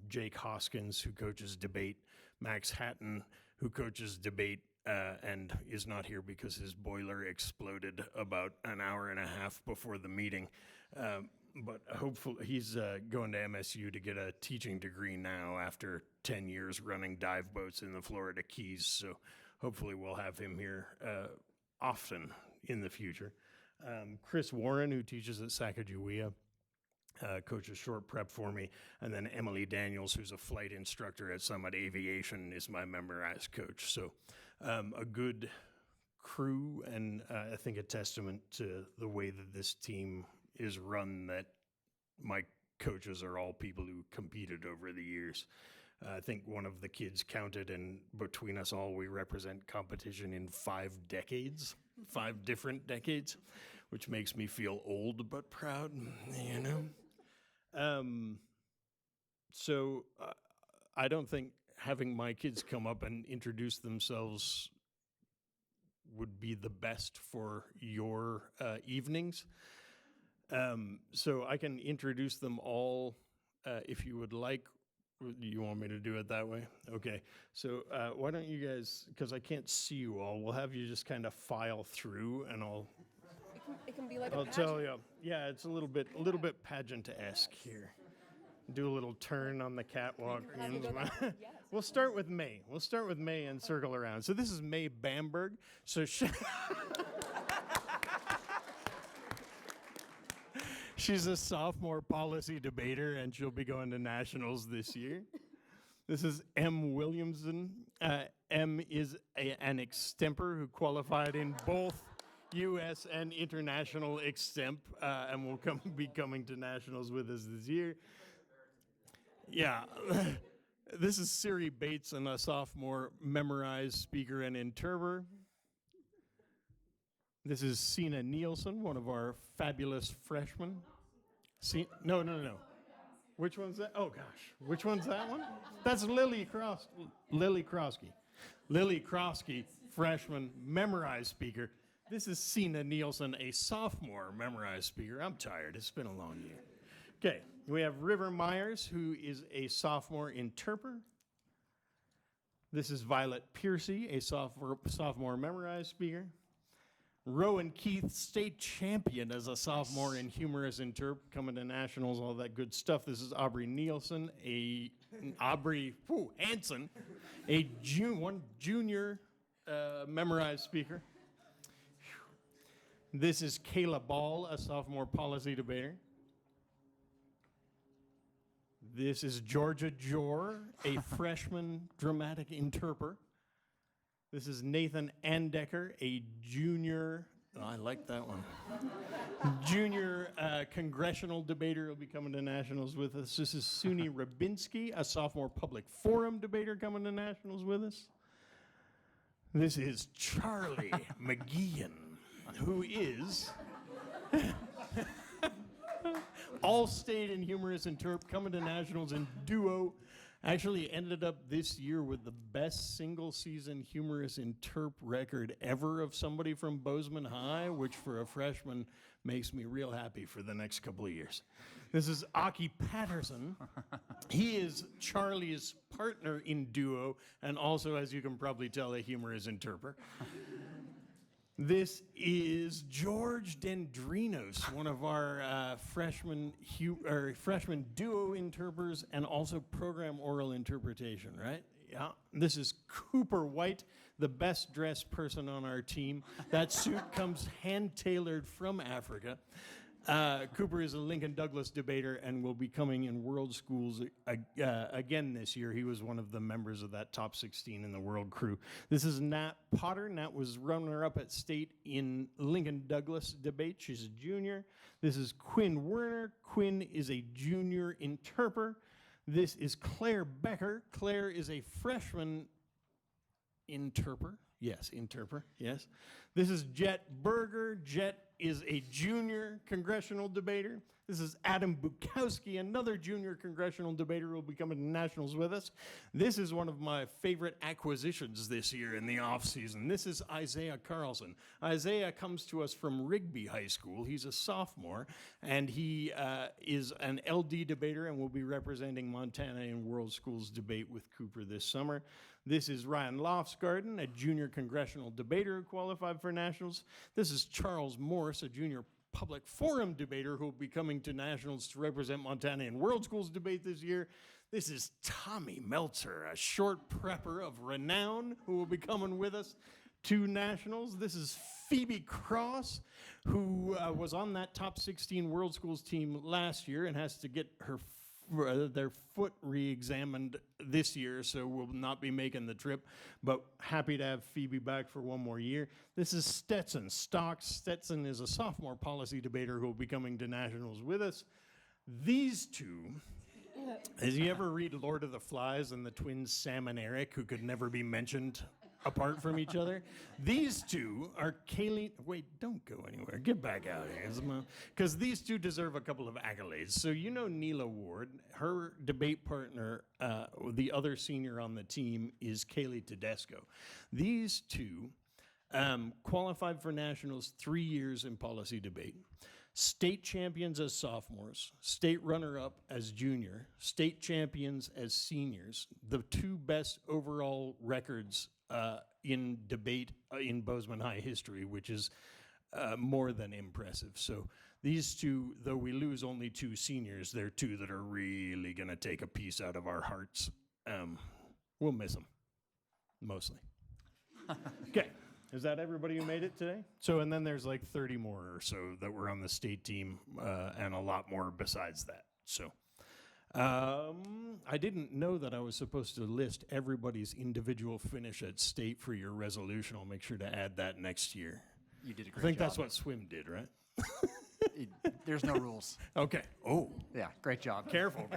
Jake Hoskins, who coaches debate, Max Hatton, who coaches debate, and is not here because his boiler exploded about an hour and a half before the meeting. But hopefully he's going to MSU to get a teaching degree now after 10 years running dive boats in the Florida Keys. So hopefully we'll have him here often in the future. Chris Warren, who teaches at Sacagawea, coaches short prep for me. And then Emily Daniels, who's a flight instructor at Summit Aviation, is my memorized coach. So a good crew, and I think a testament to the way that this team is run, that my coaches are all people who competed over the years. I think one of the kids counted, and between us all, we represent competition in 5 decades, 5 different decades, which makes me feel old but proud, you know? So I don't think having my kids come up and introduce themselves would be the best for your evenings. So I can introduce them all if you would like, You want me to do it that way? Okay. So why don't you guys, because I can't see you all, we'll have you just kind of file through, and It can be like I'll tell you. Yeah, it's a little bit pageant-esque here. Do a little turn on the catwalk. We'll start with May. We'll start with May and circle around. So this is May Bamberg. So she's a sophomore policy debater, and she'll be going to nationals this year. This is M. Williamson. M is an extemper who qualified in both U.S. and international extemp, and will be coming to nationals with us this year. Yeah. This is Siri Bateson, a sophomore memorized speaker and interpreter. This is Sina Nielsen, one of our fabulous freshmen. No. Which one's that? Oh, gosh. Which one's that one? That's Lily Krosky. Lily Krosky, freshman memorized speaker. This is Sina Nielsen, a sophomore memorized speaker. I'm tired. It's been a long year. Okay, we have River Myers, who is a sophomore interpreter. This is Violet Piercy, a sophomore memorized speaker. Rowan Keith, state champion as a sophomore in humorous interp, coming to nationals, all that good stuff. This is Aubrey Nielsen, Hanson, a junior memorized speaker. This is Kayla Ball, a sophomore policy debater. This is Georgia Jor, a freshman dramatic interpreter. This is Nathan Andecker, a junior, I like that one, junior congressional debater will be coming to nationals with us. This is Suni Rabinski, a sophomore public forum debater coming to nationals with us. This is Charlie McGeehan, who is all-state in humorous interp, coming to nationals in duo. Actually ended up this year with the best single-season humorous interp record ever of somebody from Bozeman High, which for a freshman makes me real happy for the next couple of years. This is Aki Patterson. He is Charlie's partner in duo, and also, as you can probably tell, a humorous interpreter. This is George Dendrinos, one of our freshman duo interpreters and also program oral interpretation, right? Yeah. This is Cooper White, the best dressed person on our team. That suit comes hand-tailored from Africa. Cooper is a Lincoln Douglas debater and will be coming in World Schools again this year. He was one of the members of that top 16 in the World Crew. This is Nat Potter. Nat was runner-up at state in Lincoln Douglas debate. She's a junior. This is Quinn Werner. Quinn is a junior interpreter. This is Claire Becker. Claire is a freshman interpreter. Yes, interpreter, yes. This is Jet Berger. Jet is a junior congressional debater. This is Adam Bukowski, another junior congressional debater who will be coming to nationals with us. This is one of my favorite acquisitions this year in the off-season. This is Isaiah Carlson. Isaiah comes to us from Rigby High School. He's a sophomore, and he is an LD debater and will be representing Montana in World Schools debate with Cooper this summer. This is Ryan Lofsgarden, a junior congressional debater who qualified for nationals. This is Charles Morse, a junior public forum debater who will be coming to nationals to represent Montana in World Schools debate this year. This is Tommy Meltzer, a short prepper of renown who will be coming with us to nationals. This is Phoebe Cross, who was on that top 16 World Schools team last year and has to get their foot re-examined this year, so will not be making the trip, but happy to have Phoebe back for one more year. This is Stetson Stocks. Stetson is a sophomore policy debater who will be coming to nationals with us. These two, as you ever read Lord of the Flies and the twins Sam and Eric, who could never be mentioned apart from each other? These two are Kaylee. Wait, don't go anywhere. Get back out here. Because these two deserve a couple of accolades. So you know Neela Ward. Her debate partner, the other senior on the team, is Kaylee Tedesco. These two qualified for nationals 3 years in policy debate. State champions as sophomores, state runner-up as junior, state champions as seniors, the two best overall records in debate in Bozeman High history, which is more than impressive. So these two, though we lose only two seniors, they're two that are really going to take a piece out of our hearts. We'll miss them, mostly. Okay. Is that everybody who made it today? So, and then there's like 30 more or so that were on the state team, and a lot more besides that. So, I didn't know that I was supposed to list everybody's individual finish at state for your resolution. I'll make sure to add that next year. You did a great I think job. that's what swim did, right? There's no rules. Okay. Oh. Yeah, great job. Careful.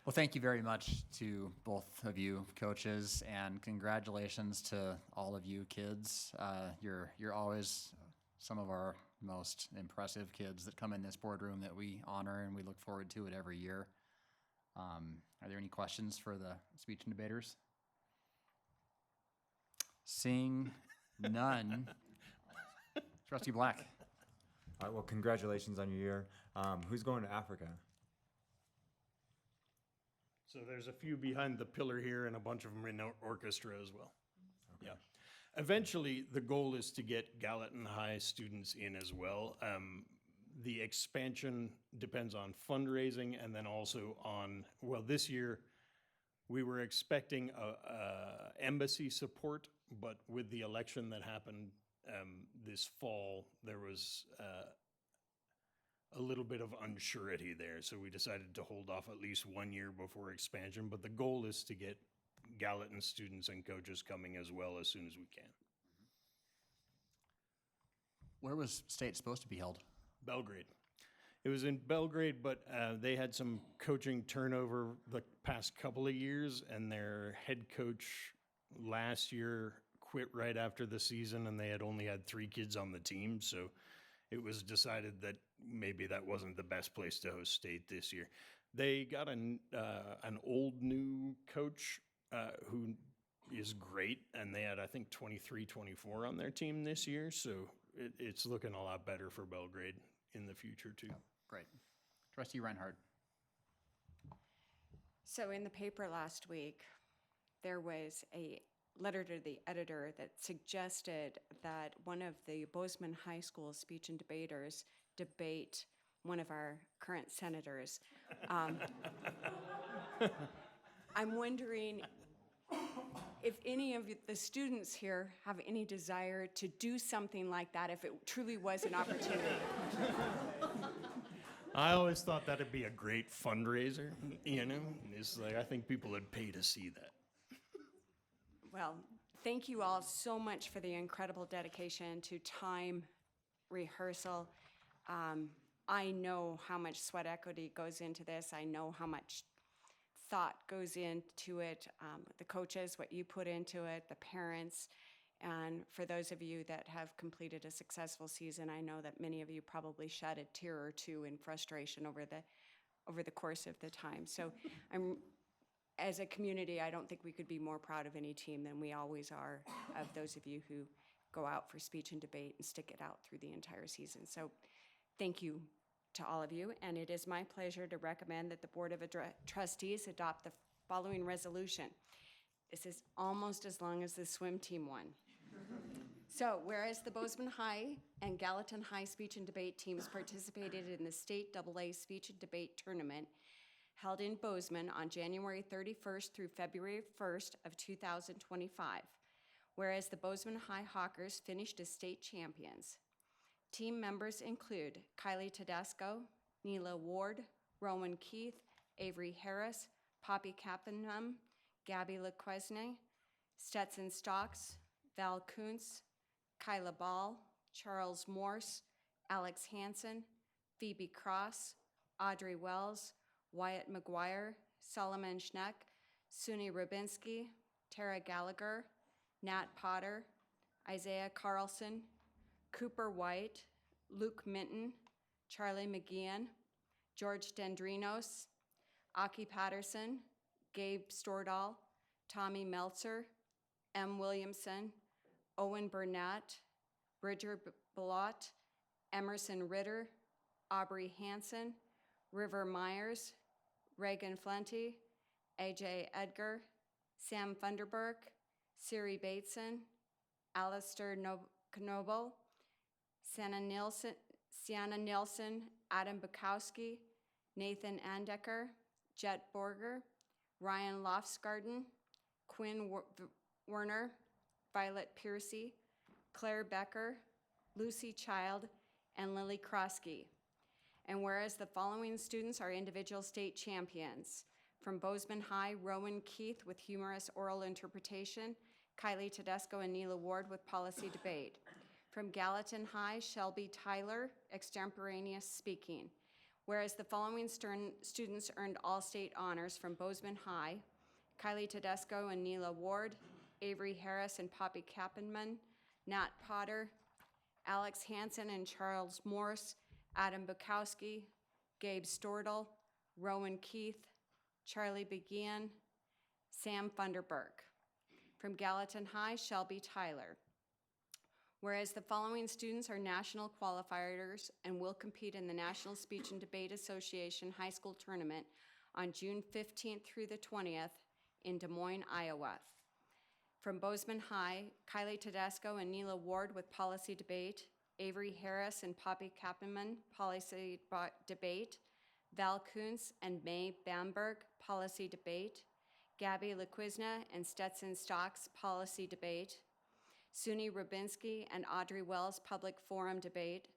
Well, thank you very much to both of you coaches, and congratulations to all of you kids. You're always some of our most impressive kids that come in this boardroom that we honor, and we look forward to it every year. Are there any questions for the speech and debaters? Seeing none. Trustee Black. All right, well, congratulations on your year. Who's going to Africa? So there's a few behind the pillar here and a bunch of them in orchestra as well. Okay. Yeah. Eventually, the goal is to get Gallatin High students in as well. The expansion depends on fundraising and then also on, well, this year we were expecting embassy support, but with the election that happened this fall, there was a little bit of unsurety there. So we decided to hold off at least 1 year before expansion, but the goal is to get Gallatin students and coaches coming as well as soon as we can. Where was state supposed to be held? Belgrade. It was in Belgrade, but they had some coaching turnover the past couple of years, and their head coach last year quit right after the season, and they had only had 3 kids on the team, so it was decided that maybe that wasn't the best place to host state this year. They got an old new coach who is great, and they had, I think, 23, 24 on their team this year, so it's looking a lot better for Belgrade in the future, too. Great. Trustee Reinhardt. So in the paper last week, there was a letter to the editor that suggested that one of the Bozeman High School speech and debaters debate one of our current senators. I'm wondering if any of the students here have any desire to do something like that, if it truly was an opportunity. I always thought that'd be a great fundraiser, you know? It's like, I think people would pay to see that. Well, thank you all so much for the incredible dedication to time, rehearsal. I know how much sweat equity goes into this. I know how much thought goes into it, the coaches, what you put into it, the parents. And for those of you that have completed a successful season, I know that many of you probably shed a tear or two in frustration over the course of the time. So as a community, I don't think we could be more proud of any team than we always are of those of you who go out for speech and debate and stick it out through the entire season. So thank you to all of you, and it is my pleasure to recommend that the Board of Trustees adopt the following resolution. This is almost as long as the swim team one. So, whereas the Bozeman High and Gallatin High speech and debate teams participated in the State AA Speech and Debate Tournament held in Bozeman on January 31st through February 1st of 2025, whereas the Bozeman High Hawkers finished as state champions. Team members include Kylie Tedesco, Neela Ward, Rowan Keith, Avery Harris, Poppy Cappenham, Gabby LeQuesne, Stetson Stocks, Val Kuntz, Kyla Ball, Charles Morse, Alex Hansen, Phoebe Cross, Audrey Wells, Wyatt McGuire, Solomon Schneck, Suni Rubinski, Tara Gallagher, Nat Potter, Isaiah Carlson, Cooper White, Luke Minton, Charlie McGeehan, George Dendrinos, Aki Patterson, Gabe Stordahl, Tommy Meltzer, M. Williamson, Owen Burnett, Bridger Ballot, Emerson Ritter, Aubrey Hanson, River Myers, Reagan Flenty, AJ Edgar, Sam Funderburk, Siri Bateson, Alistair Knoble, Sienna Nielsen, Adam Bukowski, Nathan Andecker, Jet Borger, Ryan Lofsgarden, Quinn Werner, Violet Piercy, Claire Becker, Lucy Child, and Lily Krosky. And whereas the following students are individual state champions: from Bozeman High, Rowan Keith with humorous oral interpretation, Kylie Tedesco and Neela Ward with policy debate. From Gallatin High, Shelby Tyler, extemporaneous speaking. Whereas the following students earned all-state honors from Bozeman High: Kylie Tedesco and Neela Ward, Avery Harris and Poppy Kappenman, Nat Potter, Alex Hansen and Charles Morse, Adam Bukowski, Gabe Stortle, Rowan Keith, Charlie Begian, Sam Funderburk. From Gallatin High, Shelby Tyler. Whereas the following students are national qualifiers and will compete in the National Speech and Debate Association High School Tournament on June 15th through the 20th in Des Moines, Iowa. From Bozeman High, Kylie Tedesco and Neela Ward with policy debate, Avery Harris and Poppy Kappenman, policy debate, Val Kuntz and May Bamberg, policy debate, Gabby Lequizna and Stetson Stocks, policy debate, Suni Rubinsky and Audrey Wells, public forum debate,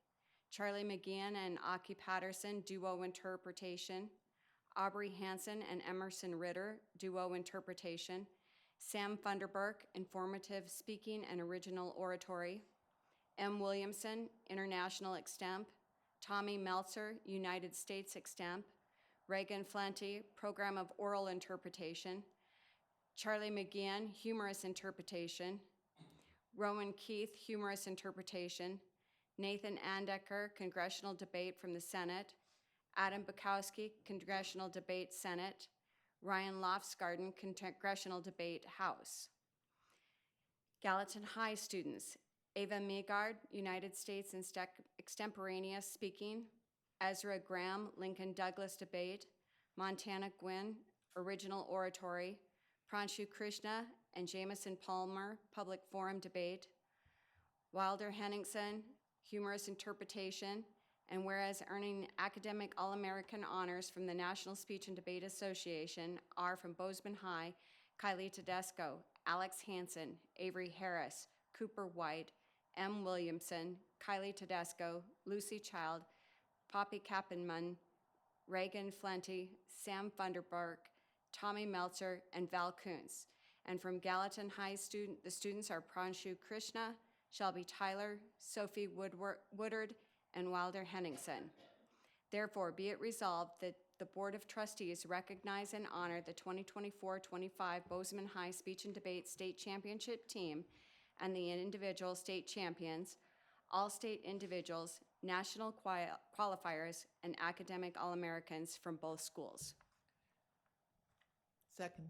Charlie McGeehan and Aki Patterson, duo interpretation, Aubrey Hanson and Emerson Ritter, duo interpretation, Sam Funderburk, informative speaking and original oratory, M. Williamson, international extemp, Tommy Meltzer, United States extemp, Reagan Flenty, program of oral interpretation, Charlie McGeehan, humorous interpretation, Rowan Keith, humorous interpretation, Nathan Andecker, congressional debate from the Senate, Adam Bukowski, congressional debate Senate, Ryan Lofsgarden, congressional debate House. Gallatin High students: Ava Meagard, United States extemporaneous speaking, Ezra Graham, Lincoln Douglas debate, Montana Gwynn, original oratory, Pranshu Krishna and Jameson Palmer, public forum debate, Wilder Henningsen, humorous interpretation, and whereas earning academic All-American honors from the National Speech and Debate Association are from Bozeman High, Kylie Tedesco, Alex Hansen, Avery Harris, Cooper White, M. Williamson, Kylie Tedesco, Lucy Child, Poppy Kappenman, Reagan Flenty, Sam Funderburk, Tommy Meltzer, and Val Kuntz. And from Gallatin High, the students are Pranshu Krishna, Shelby Tyler, Sophie Woodard, and Wilder Henningsen. Therefore, be it resolved that the Board of Trustees recognize and honor the 2024-25 Bozeman High Speech and Debate State Championship team and the individual state champions, all state individuals, national qualifiers, and academic All-Americans from both schools. Second.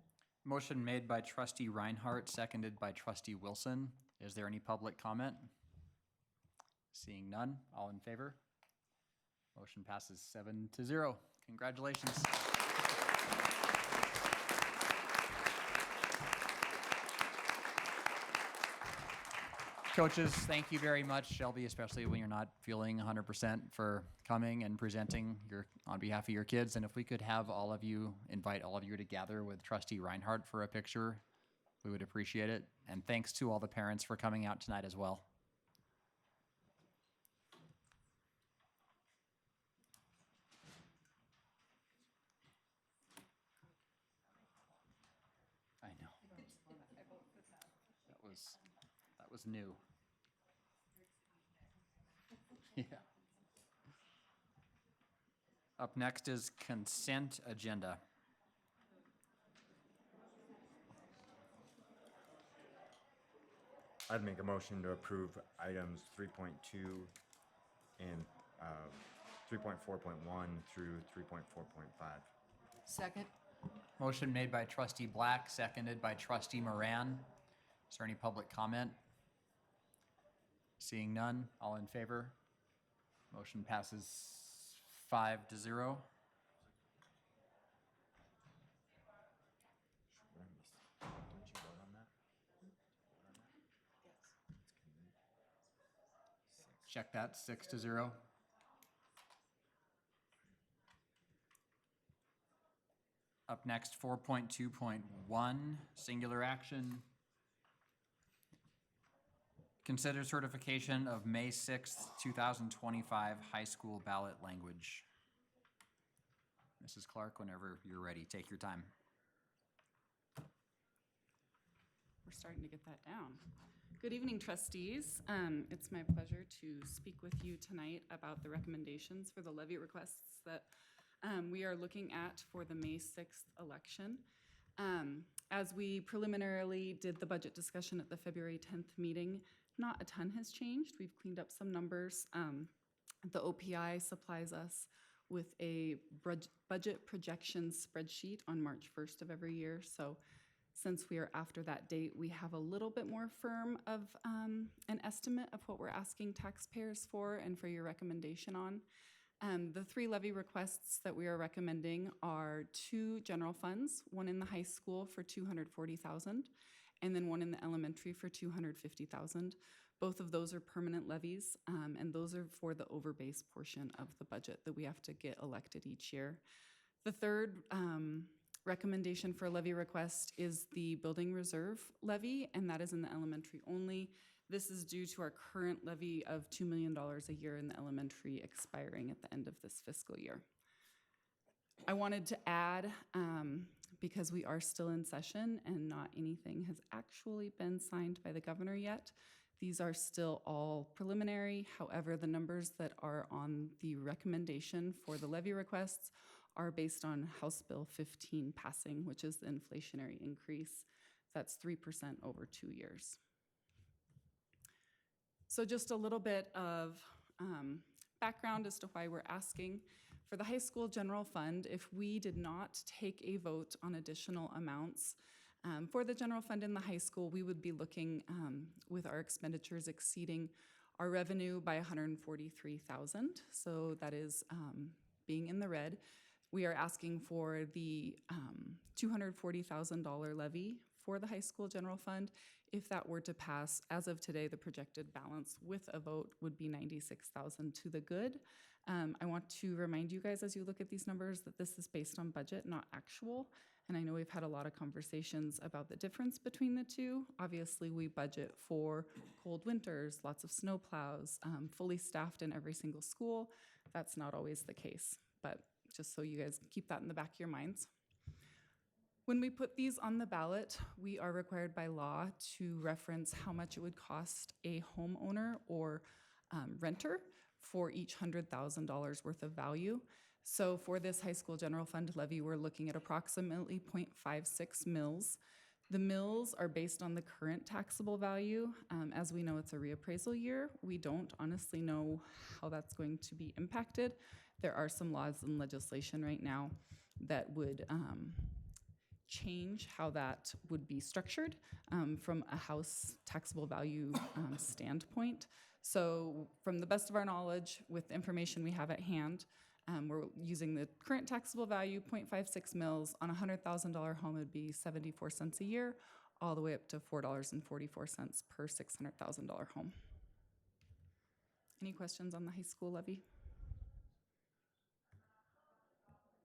Motion made by trustee Reinhardt, seconded by trustee Wilson. Is there any public comment? Seeing none, all in favor? Motion passes 7-0. Congratulations. Coaches, thank you very much. Shelby, especially when you're not feeling 100% for coming and presenting on behalf of your kids. And if we could have invite all of you to gather with trustee Reinhardt for a picture, we would appreciate it. And thanks to all the parents for coming out tonight as well. I know. That was new. Yeah. Up next is consent agenda. I'd make a motion to approve items 3.2 and 3.4.1 through 3.4.5. Second. Motion made by trustee Black, seconded by trustee Moran. Is there any public comment? Seeing none, all in favor? Motion passes 5-0. Check that, 6-0. Up next, 4.2.1, singular action. Consider certification of May 6th, 2025 high school ballot language. Mrs. Clark, whenever you're ready, take your time. We're starting to get that down. Good evening, trustees. It's my pleasure to speak with you tonight about the recommendations for the levy requests that we are looking at for the May 6th election. As we preliminarily did the budget discussion at the February 10th meeting, not a ton has changed. We've cleaned up some numbers. The OPI supplies us with a budget projection spreadsheet on March 1st of every year. So since we are after that date, we have a little bit more firm of an estimate of what we're asking taxpayers for and for your recommendation on. The three levy requests that we are recommending are 2 general funds, one in the high school for $240,000, and then one in the elementary for $250,000. Both of those are permanent levies, and those are for the overbase portion of the budget that we have to get elected each year. The third recommendation for a levy request is the building reserve levy, and that is in the elementary only. This is due to our current levy of $2 million a year in the elementary expiring at the end of this fiscal year. I wanted to add, because we are still in session and not anything has actually been signed by the governor yet, these are still all preliminary. However, the numbers that are on the recommendation for the levy requests are based on House Bill 15 passing, which is the inflationary increase. That's 3% over 2 years. So just a little bit of background as to why we're asking. For the high school general fund, if we did not take a vote on additional amounts for the general fund in the high school, we would be looking with our expenditures exceeding our revenue by $143,000. So that is being in the red. We are asking for the $240,000 levy for the high school general fund. If that were to pass, as of today, the projected balance with a vote would be $96,000 to the good. I want to remind you guys as you look at these numbers that this is based on budget, not actual. And I know we've had a lot of conversations about the difference between the two. Obviously, we budget for cold winters, lots of snow plows, fully staffed in every single school. That's not always the case, but just so you guys keep that in the back of your minds. When we put these on the ballot, we are required by law to reference how much it would cost a homeowner or renter for each $100,000 worth of value. So for this high school general fund levy, we're looking at approximately 0.56 mils. The mills are based on the current taxable value. As we know, it's a reappraisal year. We don't honestly know how that's going to be impacted. There are some laws and legislation right now that would change how that would be structured from a house taxable value standpoint. So from the best of our knowledge, with the information we have at hand, we're using the current taxable value, 0.56 mils. On a $100,000 home, it would be 74 cents a year, all the way up to $4.44 per $600,000 home. Any questions on the high school levy?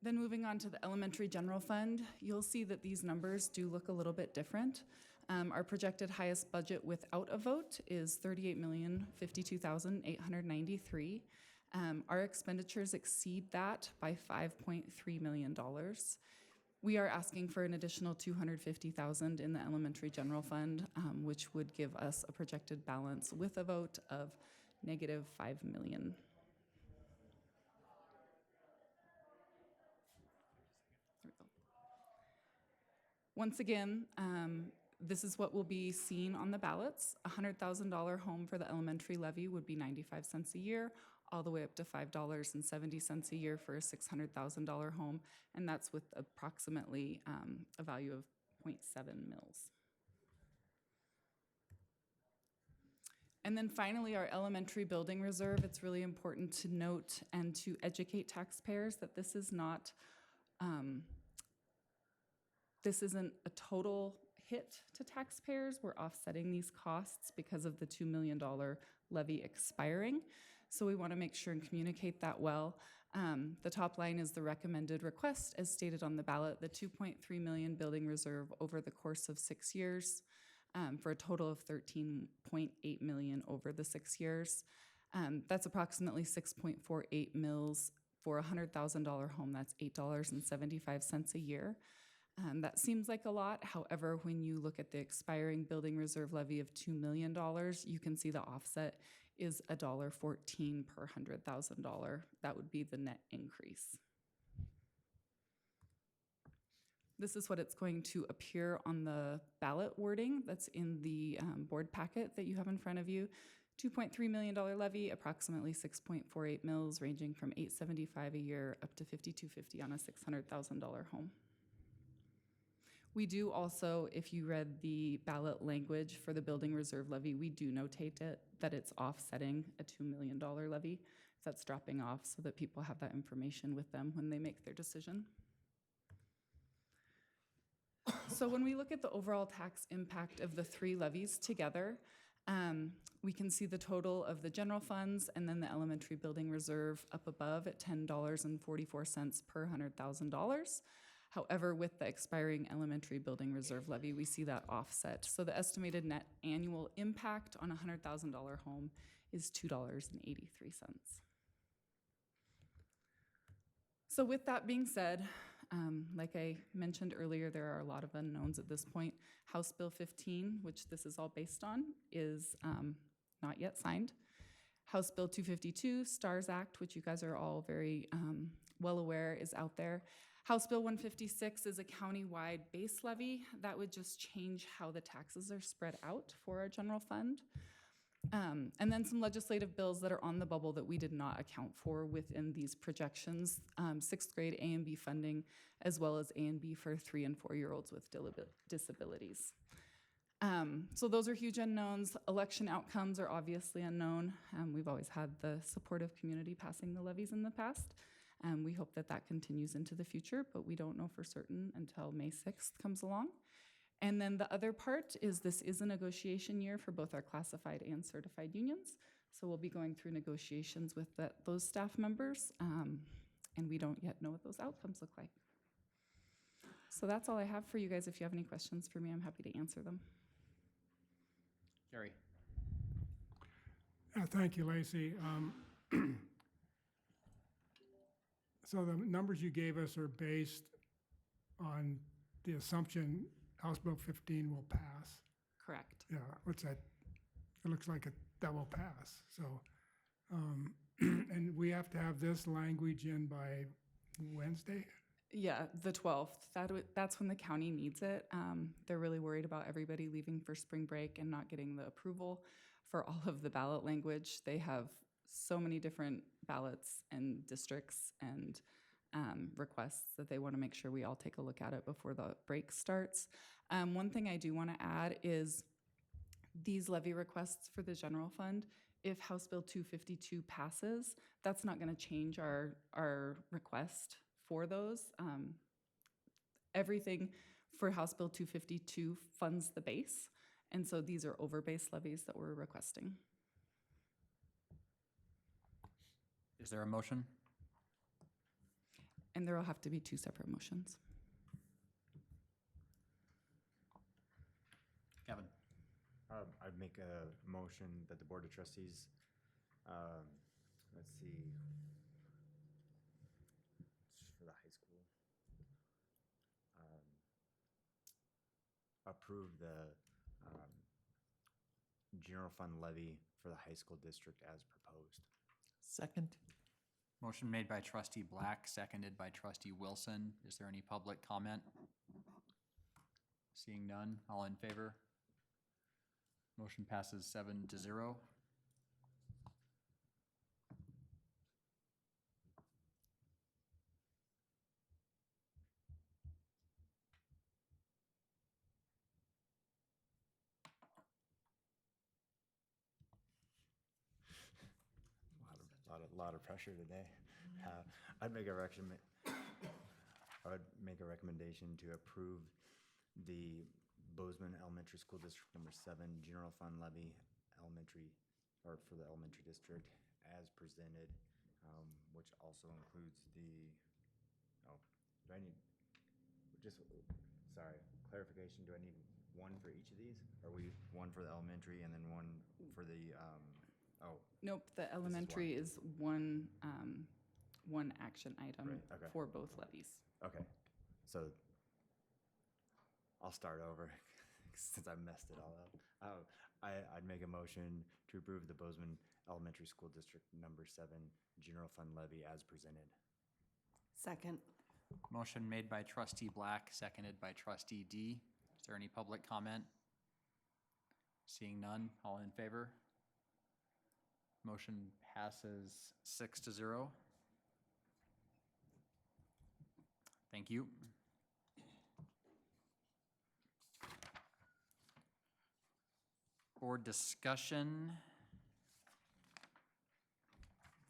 Then moving on to the elementary general fund, you'll see that these numbers do look a little bit different. Our projected highest budget without a vote is $38,052,893. Our expenditures exceed that by $5.3 million. We are asking for an additional $250,000 in the elementary general fund, which would give us a projected balance with a vote of negative $5 million. Once again, this is what will be seen on the ballots. A $100,000 home for the elementary levy would be 95 cents a year, all the way up to $5.70 a year for a $600,000 home, and that's with approximately a value of 0.7 mils. And then finally, our elementary building reserve, it's really important to note and to educate taxpayers that this is not, this isn't a total hit to taxpayers. We're offsetting these costs because of the $2 million levy expiring. So we want to make sure and communicate that well. The top line is the recommended request as stated on the ballot, the 2.3 million building reserve over the course of 6 years, for a total of 13.8 million over the 6 years. That's approximately 6.48 mils for a $100,000 home. That's $8.75 a year. That seems like a lot. However, when you look at the expiring building reserve levy of $2 million, you can see the offset is $1.14 per $100,000. That would be the net increase. This is what it's going to appear on the ballot wording that's in the board packet that you have in front of you. $2.3 million levy, approximately 6.48 mils, ranging from $875 a year up to $5,250 on a $600,000 home. We do also, if you read the ballot language for the building reserve levy, we do notate it that it's offsetting a $2 million levy. That's dropping off so that people have that information with them when they make their decision. So when we look at the overall tax impact of the three levies together, we can see the total of the general funds and then the elementary building reserve up above at $10.44 per $100,000. However, with the expiring elementary building reserve levy, we see that offset. So the estimated net annual impact on a $100,000 home is $2.83. So with that being said, like I mentioned earlier, there are a lot of unknowns at this point. House Bill 15, which this is all based on, is not yet signed. House Bill 252, STARS Act, which you guys are all very well aware is out there. House Bill 156 is a county-wide base levy. That would just change how the taxes are spread out for our general fund. And then some legislative bills that are on the bubble that we did not account for within these projections. 6th grade A and B funding, as well as A and B for 3 and 4-year-olds with disabilities. So those are huge unknowns. Election outcomes are obviously unknown. We've always had the supportive community passing the levies in the past. We hope that that continues into the future, but we don't know for certain until May 6th comes along. And then the other part is this is a negotiation year for both our classified and certified unions. So we'll be going through negotiations with those staff members, and we don't yet know what those outcomes look like. So that's all I have for you guys. If you have any questions for me, I'm happy to answer them. Gary. Thank you, Lacey. So the numbers you gave us are based on the assumption House Bill 15 will pass. Correct. Yeah, what's that? It looks like a double pass. So, and we have to have this language in by Wednesday? Yeah, the 12th. That's when the county needs it. They're really worried about everybody leaving for spring break and not getting the approval for all of the ballot language. They have so many different ballots and districts and requests that they want to make sure we all take a look at it before the break starts. One thing I do want to add is these levy requests for the general fund, if House Bill 252 passes, that's not going to change our request for those. Everything for House Bill 252 funds the base, and so these are over base levies that we're requesting. Is there a motion? And there will have to be 2 separate motions. Kevin. I'd make a motion that the Board of Trustees, let's see, for the high school, approve the general fund levy for the high school district as proposed. Second. Motion made by trustee Black, seconded by trustee Wilson. Is there any public comment? Seeing none, all in favor? Motion passes 7-0. lot of pressure today. I'd make a recommendation to approve the Bozeman Elementary School District Number 7 General Fund Levy for the elementary district as presented, which also includes clarification, do I need one for each of these? Are we one for the elementary and then one for the, Nope, the elementary is one action item Right, okay. for both levies. Okay, so I'll start over since I messed it all up. I'd make a motion to approve the Bozeman Elementary School District Number 7 General Fund Levy as presented. Second. Motion made by trustee Black, seconded by trustee D. Is there any public comment? Seeing none, all in favor? Motion passes 6-0. Thank you. Board discussion.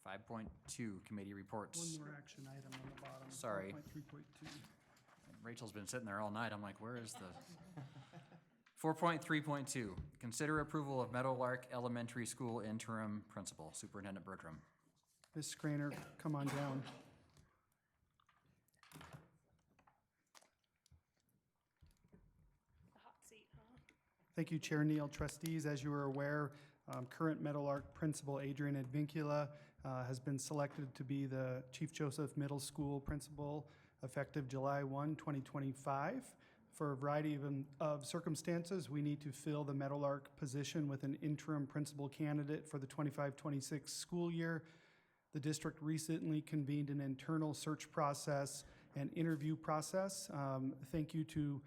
5.2, committee reports. One more action item on the bottom. Sorry. 4.3.2. Rachel's been sitting there all night. I'm like, where is the? 4.3.2, consider approval of Meadowlark Elementary School interim principal, Superintendent Bertram. Ms. Scrainer, come on down. Thank you, Chair Neal. Trustees, as you are aware, current Meadowlark principal Adrian Advincula has been selected to be the Chief Joseph Middle School principal effective July 1, 2025. For a variety of circumstances, we need to fill the Meadowlark position with an interim principal candidate for the 25-26 school year. The district recently convened an internal search process and interview process. Thank you to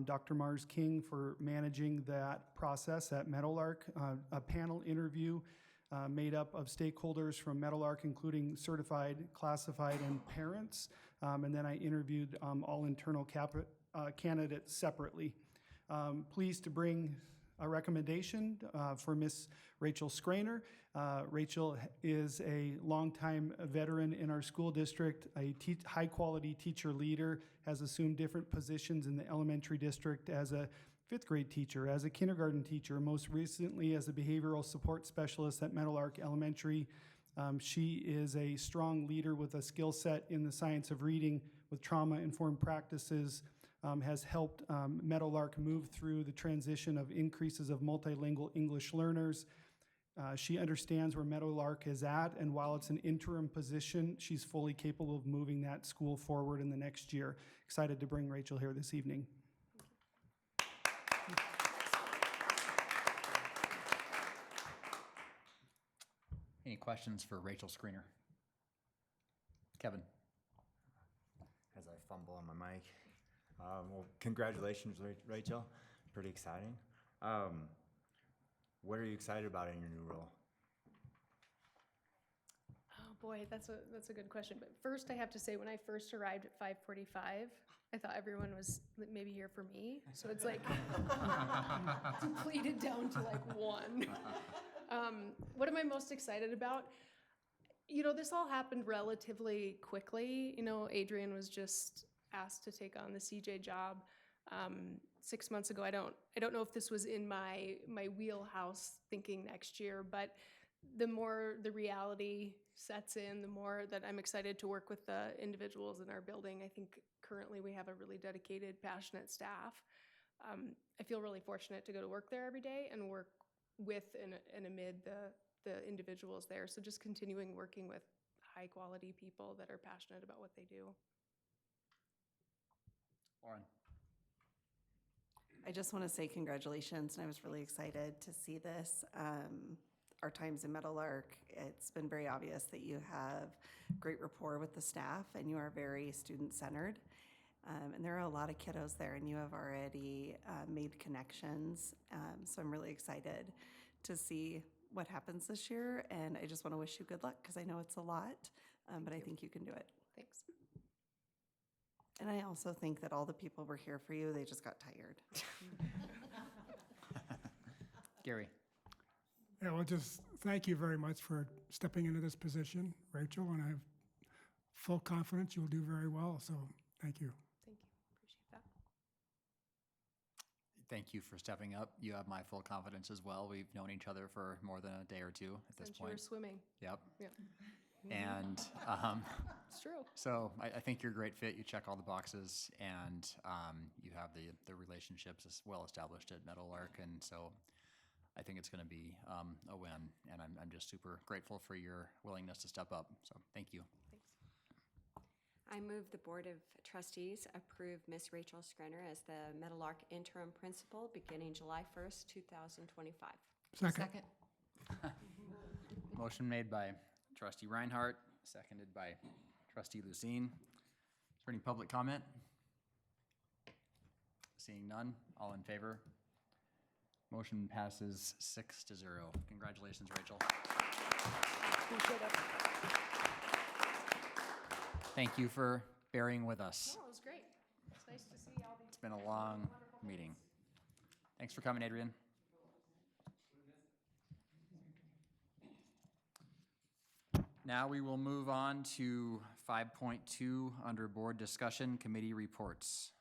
Dr. Mars King for managing that process at Meadowlark. A panel interview made up of stakeholders from Meadowlark, including certified, classified, and parents. And then I interviewed all internal candidates separately. Pleased to bring a recommendation for Miss Rachel Scrainer. Rachel is a longtime veteran in our school district, a high-quality teacher leader, has assumed different positions in the elementary district as a fifth grade teacher, as a kindergarten teacher, most recently as a behavioral support specialist at Meadowlark Elementary. She is a strong leader with a skill set in the science of reading with trauma-informed practices, has helped Meadowlark move through the transition of increases of multilingual English learners. She understands where Meadowlark is at, and while it's an interim position, she's fully capable of moving that school forward in the next year. Excited to bring Rachel here this evening. Any questions for Rachel Screener? Kevin. As I fumble on my mic. Well, congratulations, Rachel. Pretty exciting. What are you excited about in your new role? Oh boy, that's a good question. But first, I have to say, when I first arrived at 5:45, I thought everyone was maybe here for me. So it's like depleted down to like one. What am I most excited about? You know, this all happened relatively quickly. You know, Adrian was just asked to take on the CJ job 6 months ago. I don't know if this was in my wheelhouse thinking next year, but the more the reality sets in, the more that I'm excited to work with the individuals in our building. I think currently we have a really dedicated, passionate staff. I feel really fortunate to go to work there every day and work with and amid the individuals there. So just continuing working with high quality people that are passionate about what they do. Lauren. I just want to say congratulations, and I was really excited to see this. Our times in Meadowlark, it's been very obvious that you have great rapport with the staff and you are very student-centered. And there are a lot of kiddos there, and you have already made connections. So I'm really excited to see what happens this year, and I just want to wish you good luck because I know it's a lot, but I think you can do it. Thanks. And I also think that all the people were here for you, they just got tired. Gary. Yeah, well, just thank you very much for stepping into this position, Rachel, and I have full confidence you'll do very well, so thank you. Thank you. Appreciate that. Thank you for stepping up. You have my full confidence as well. We've known each other for more than a day or two at this Since you were point. swimming. Yep. Yeah. And It's true. so I think you're a great fit. You check all the boxes, and you have the relationships as well established at Meadowlark, and so I think it's going to be a win. And I'm just super grateful for your willingness to step up. So thank you. Thanks. I move the Board of Trustees approve Miss Rachel Skrenner as the Meadowlark interim principal beginning July 1st, 2025. Second. Motion made by Trustee Reinhardt, seconded by Trustee Lucine. Is there any public comment? Seeing none, all in favor? Motion passes 6-0. Congratulations, Rachel. Appreciate it. Thank you for bearing with us. No, it was great. It's nice to see all these. It's been a long meeting. Thanks for coming, Adrian. Now we will move on to 5.2 under board discussion, committee reports.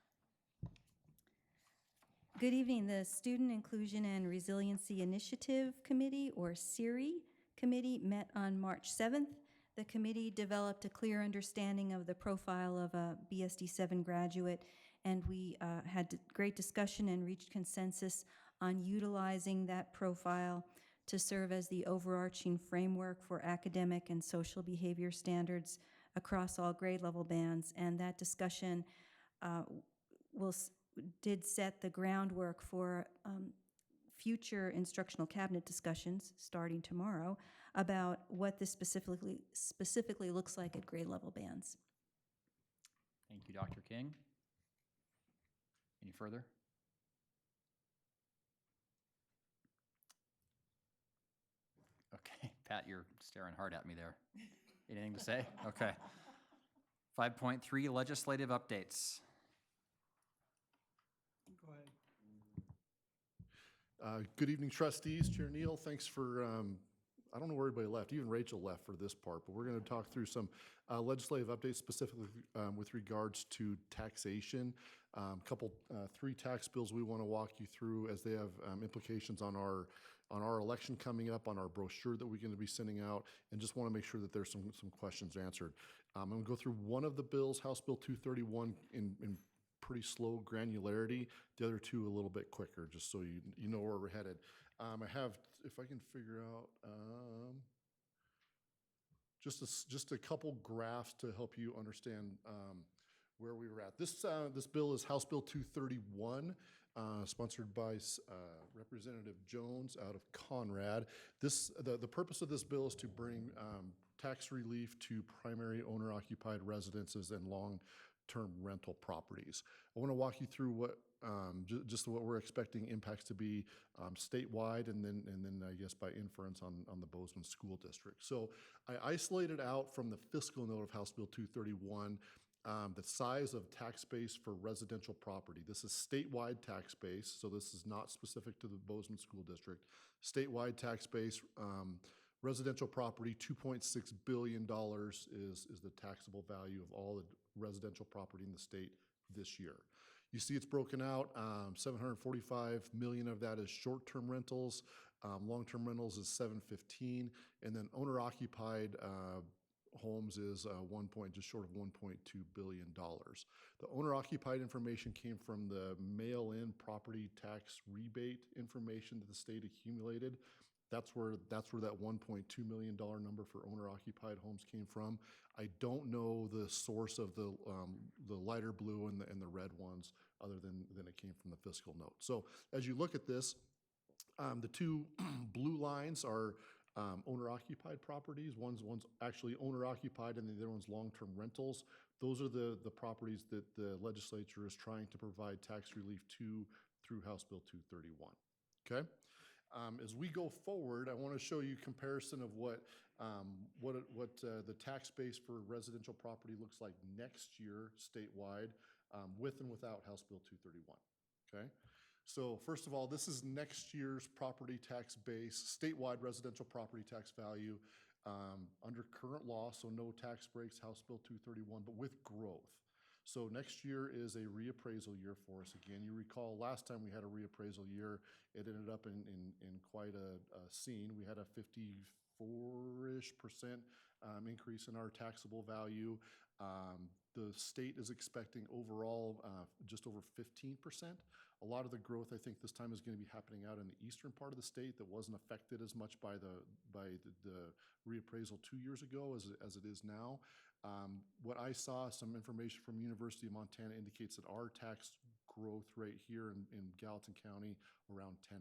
Good evening. The Student Inclusion and Resiliency Initiative Committee, or SIRI Committee, met on March 7th. The committee developed a clear understanding of the profile of a BSD 7 graduate, and we had great discussion and reached consensus on utilizing that profile to serve as the overarching framework for academic and social behavior standards across all grade level bands. And that discussion did set the groundwork for future instructional cabinet discussions starting tomorrow about what this specifically looks like at grade level bands. Thank you, Dr. King. Any further? Okay, Pat, you're staring hard at me there. Anything to say? Okay. 5.3 legislative updates. Go ahead. Good evening, trustees. Chair Neal, thanks for, I don't know where everybody left. Even Rachel left for this part, but we're going to talk through some legislative updates specifically with regards to taxation. Three tax bills we want to walk you through as they have implications on our election coming up, on our brochure that we're going to be sending out, and just want to make sure that there's some questions answered. I'm going to go through one of the bills, House Bill 231, in pretty slow granularity. The other two a little bit quicker, just so you know where we're headed. I have, if I can figure out, just a couple graphs to help you understand where we were at. This bill is House Bill 231, sponsored by Representative Jones out of Conrad. The purpose of this bill is to bring tax relief to primary owner-occupied residences and long-term rental properties. I want to walk you through what just what we're expecting impacts to be statewide, and then I guess by inference on the Bozeman School District. So I isolated out from the fiscal note of House Bill 231 the size of tax base for residential property. This is statewide tax base, so this is not specific to the Bozeman School District. Statewide tax base, residential property, $2.6 billion is the taxable value of all the residential property in the state this year. You see it's broken out, 745 million of that is short-term rentals, long-term rentals is 715, and then owner-occupied homes is just short of $1.2 billion. The owner-occupied information came from the mail-in property tax rebate information that the state accumulated. That's where that $1.2 million number for owner-occupied homes came from. I don't know the source of the lighter blue and the red ones, other than it came from the fiscal note. So as you look at this, the two blue lines are owner-occupied properties. One's actually owner-occupied, and the other one's long-term rentals. Those are the properties that the legislature is trying to provide tax relief to through House Bill 231. Okay. As we go forward, I want to show you comparison of what the tax base for residential property looks like next year statewide, with and without House Bill 231. Okay, So first of all, this is next year's property tax base, statewide residential property tax value under current law, so no tax breaks, House Bill 231, but with growth. So next year is a reappraisal year for us again. You recall last time we had a reappraisal year, it ended up in quite a scene. We had a 54-ish% increase in our taxable value. The state is expecting overall just over 15%. A lot of the growth, I think, this time is going to be happening out in the eastern part of the state that wasn't affected as much by the reappraisal 2 years ago as it is now. What I saw, some information from University of Montana indicates that our tax growth rate here in Gallatin County around 10%.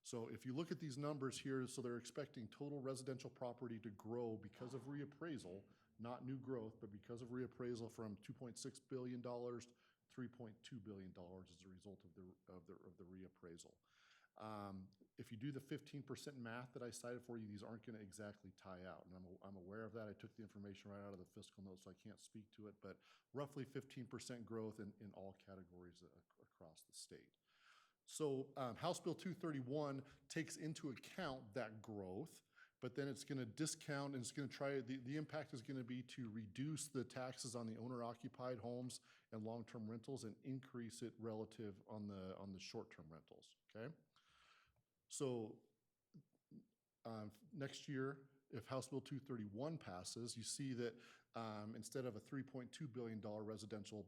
So if you look at these numbers here, so they're expecting total residential property to grow because of reappraisal, not new growth, but because of reappraisal from $2.6 billion to $3.2 billion as a result of the reappraisal. If you do the 15% math that I cited for you, these aren't going to exactly tie out. And I'm aware of that. I took the information right out of the fiscal notes, so I can't speak to it, but roughly 15% growth in all categories across the state. So House Bill 231 takes into account that growth, but then it's going to discount and it's going to try, the impact is going to be to reduce the taxes on the owner-occupied homes and long-term rentals and increase it relative on the short-term rentals, okay? So next year, if House Bill 231 passes, you see that instead of a $3.2 billion residential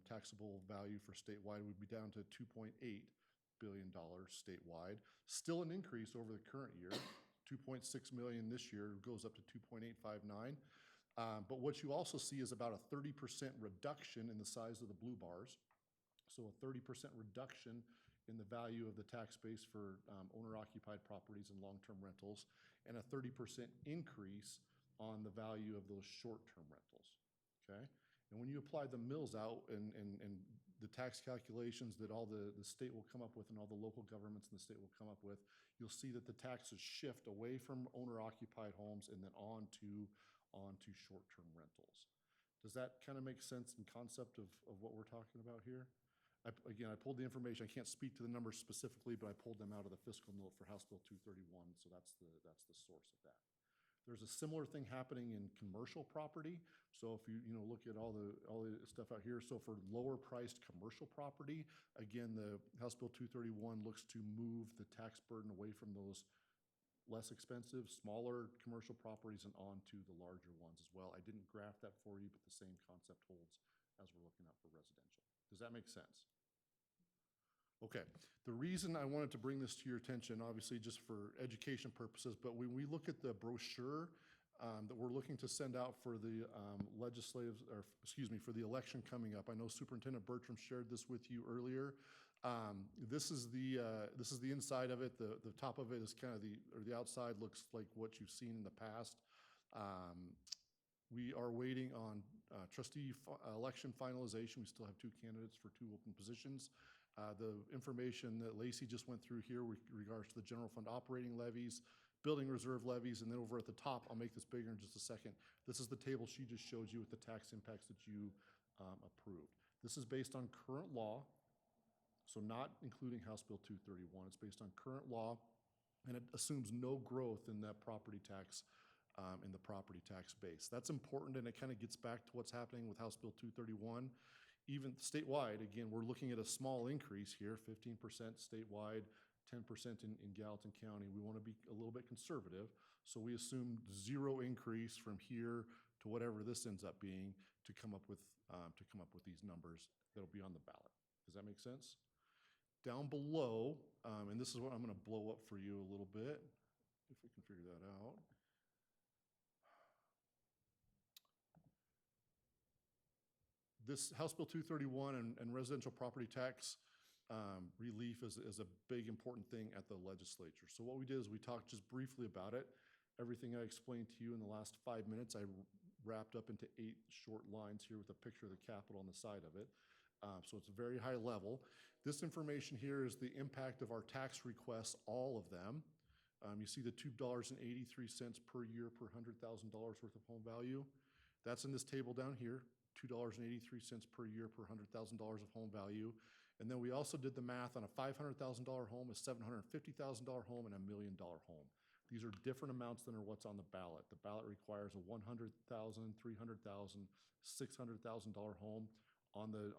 taxable value for statewide, we'd be down to $2.8 billion statewide. Still an increase over the current year. 2.6 million this year goes up to 2.859. But what you also see is about a 30% reduction in the size of the blue bars. So a 30% reduction in the value of the tax base for owner-occupied properties and long-term rentals, and a 30% increase on the value of those short-term rentals, okay? And when you apply the mills out and the tax calculations that all the state will come up with and all the local governments in the state will come up with, you'll see that the taxes shift away from owner-occupied homes and then on to short-term rentals. Does that kind of make sense in concept of what we're talking about here? Again, I pulled the information. I can't speak to the numbers specifically, but I pulled them out of the fiscal note for House Bill 231, so that's the source of that. There's a similar thing happening in commercial property. So if you look at all the stuff out here, so for lower priced commercial property, again, the House Bill 231 looks to move the tax burden away from those less expensive, smaller commercial properties and onto the larger ones as well. I didn't graph that for you, but the same concept holds as we're looking at for residential. Does that make sense? Okay, the reason I wanted to bring this to your attention, obviously just for education purposes, but when we look at the brochure that we're looking to send out for the for the election coming up, I know Superintendent Bertram shared this with you earlier. This is the inside of it. The top of it is kind of the outside looks like what you've seen in the past. We are waiting on trustee election finalization. We still have 2 candidates for 2 open positions. The information that Lacey just went through here with regards to the general fund operating levies, building reserve levies, and then over at the top, I'll make this bigger in just a second. This is the table she just showed you with the tax impacts that you approved. This is based on current law, so not including House Bill 231. It's based on current law, and it assumes no growth in that property tax in the property tax base. That's important, and it kind of gets back to what's happening with House Bill 231. Even statewide, again, we're looking at a small increase here, 15% statewide, 10% in Gallatin County. We want to be a little bit conservative, so we assume 0 increase from here to whatever this ends up being to come up with these numbers that'll be on the ballot. Does that make sense? Down below, and this is what I'm going to blow up for you a little bit, if we can figure that out. This House Bill 231 and residential property tax relief is a big important thing at the legislature. So what we did is we talked just briefly about it. Everything I explained to you in the last 5 minutes, I wrapped up into 8 short lines here with a picture of the Capitol on the side of it. So it's a very high level. This information here is the impact of our tax requests, all of them. You see the $2.83 per year per $100,000 worth of home value. That's in this table down here. $2.83 per year per $100,000 of home value. And then we also did the math on a $500,000 home, a $750,000 home, and a $1 million home. These are different amounts than are what's on the ballot. The ballot requires a $100,000, $300,000, $600,000 home. On the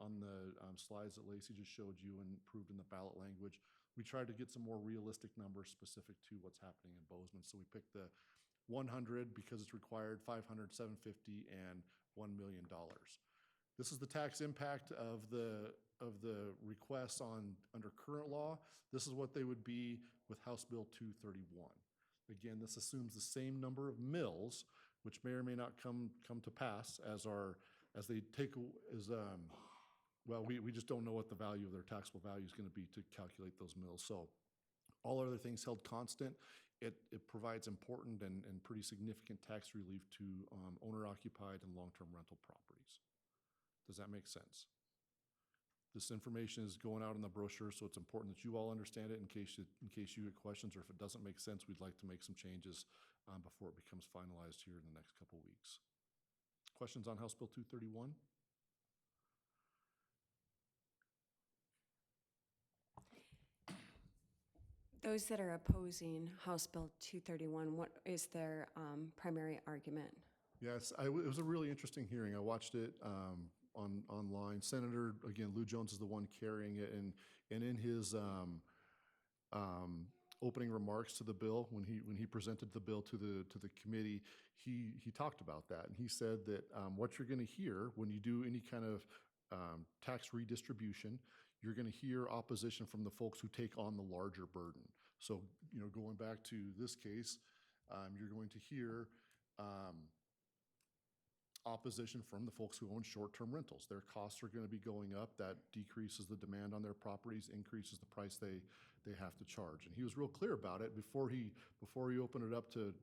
slides that Lacey just showed you and proved in the ballot language, we tried to get some more realistic numbers specific to what's happening in Bozeman. So we picked the 100 because it's required, 500, 750, and $1 million. This is the tax impact of the requests under current law. This is what they would be with House Bill 231. Again, this assumes the same number of mills, which may or may not come to pass we just don't know what the value of their taxable value is going to be to calculate those mills. So all other things held constant, it provides important and pretty significant tax relief to owner-occupied and long-term rental properties. Does that make sense? This information is going out in the brochure, so it's important that you all understand it in case you get questions, or if it doesn't make sense, we'd like to make some changes before it becomes finalized here in the next couple weeks. Questions on House Bill 231? Those that are opposing House Bill 231, what is their primary argument? Yes, it was a really interesting hearing. I watched it online. Senator, again, Lou Jones is the one carrying it, and in his opening remarks to the bill, when he presented the bill to the committee, he talked about that, and he said that what you're going to hear when you do any kind of tax redistribution, you're going to hear opposition from the folks who take on the larger burden. So, going back to this case, you're going to hear opposition from the folks who own short-term rentals. Their costs are going to be going up. That decreases the demand on their properties, increases the price they have to charge. And he was real clear about it before he opened it up to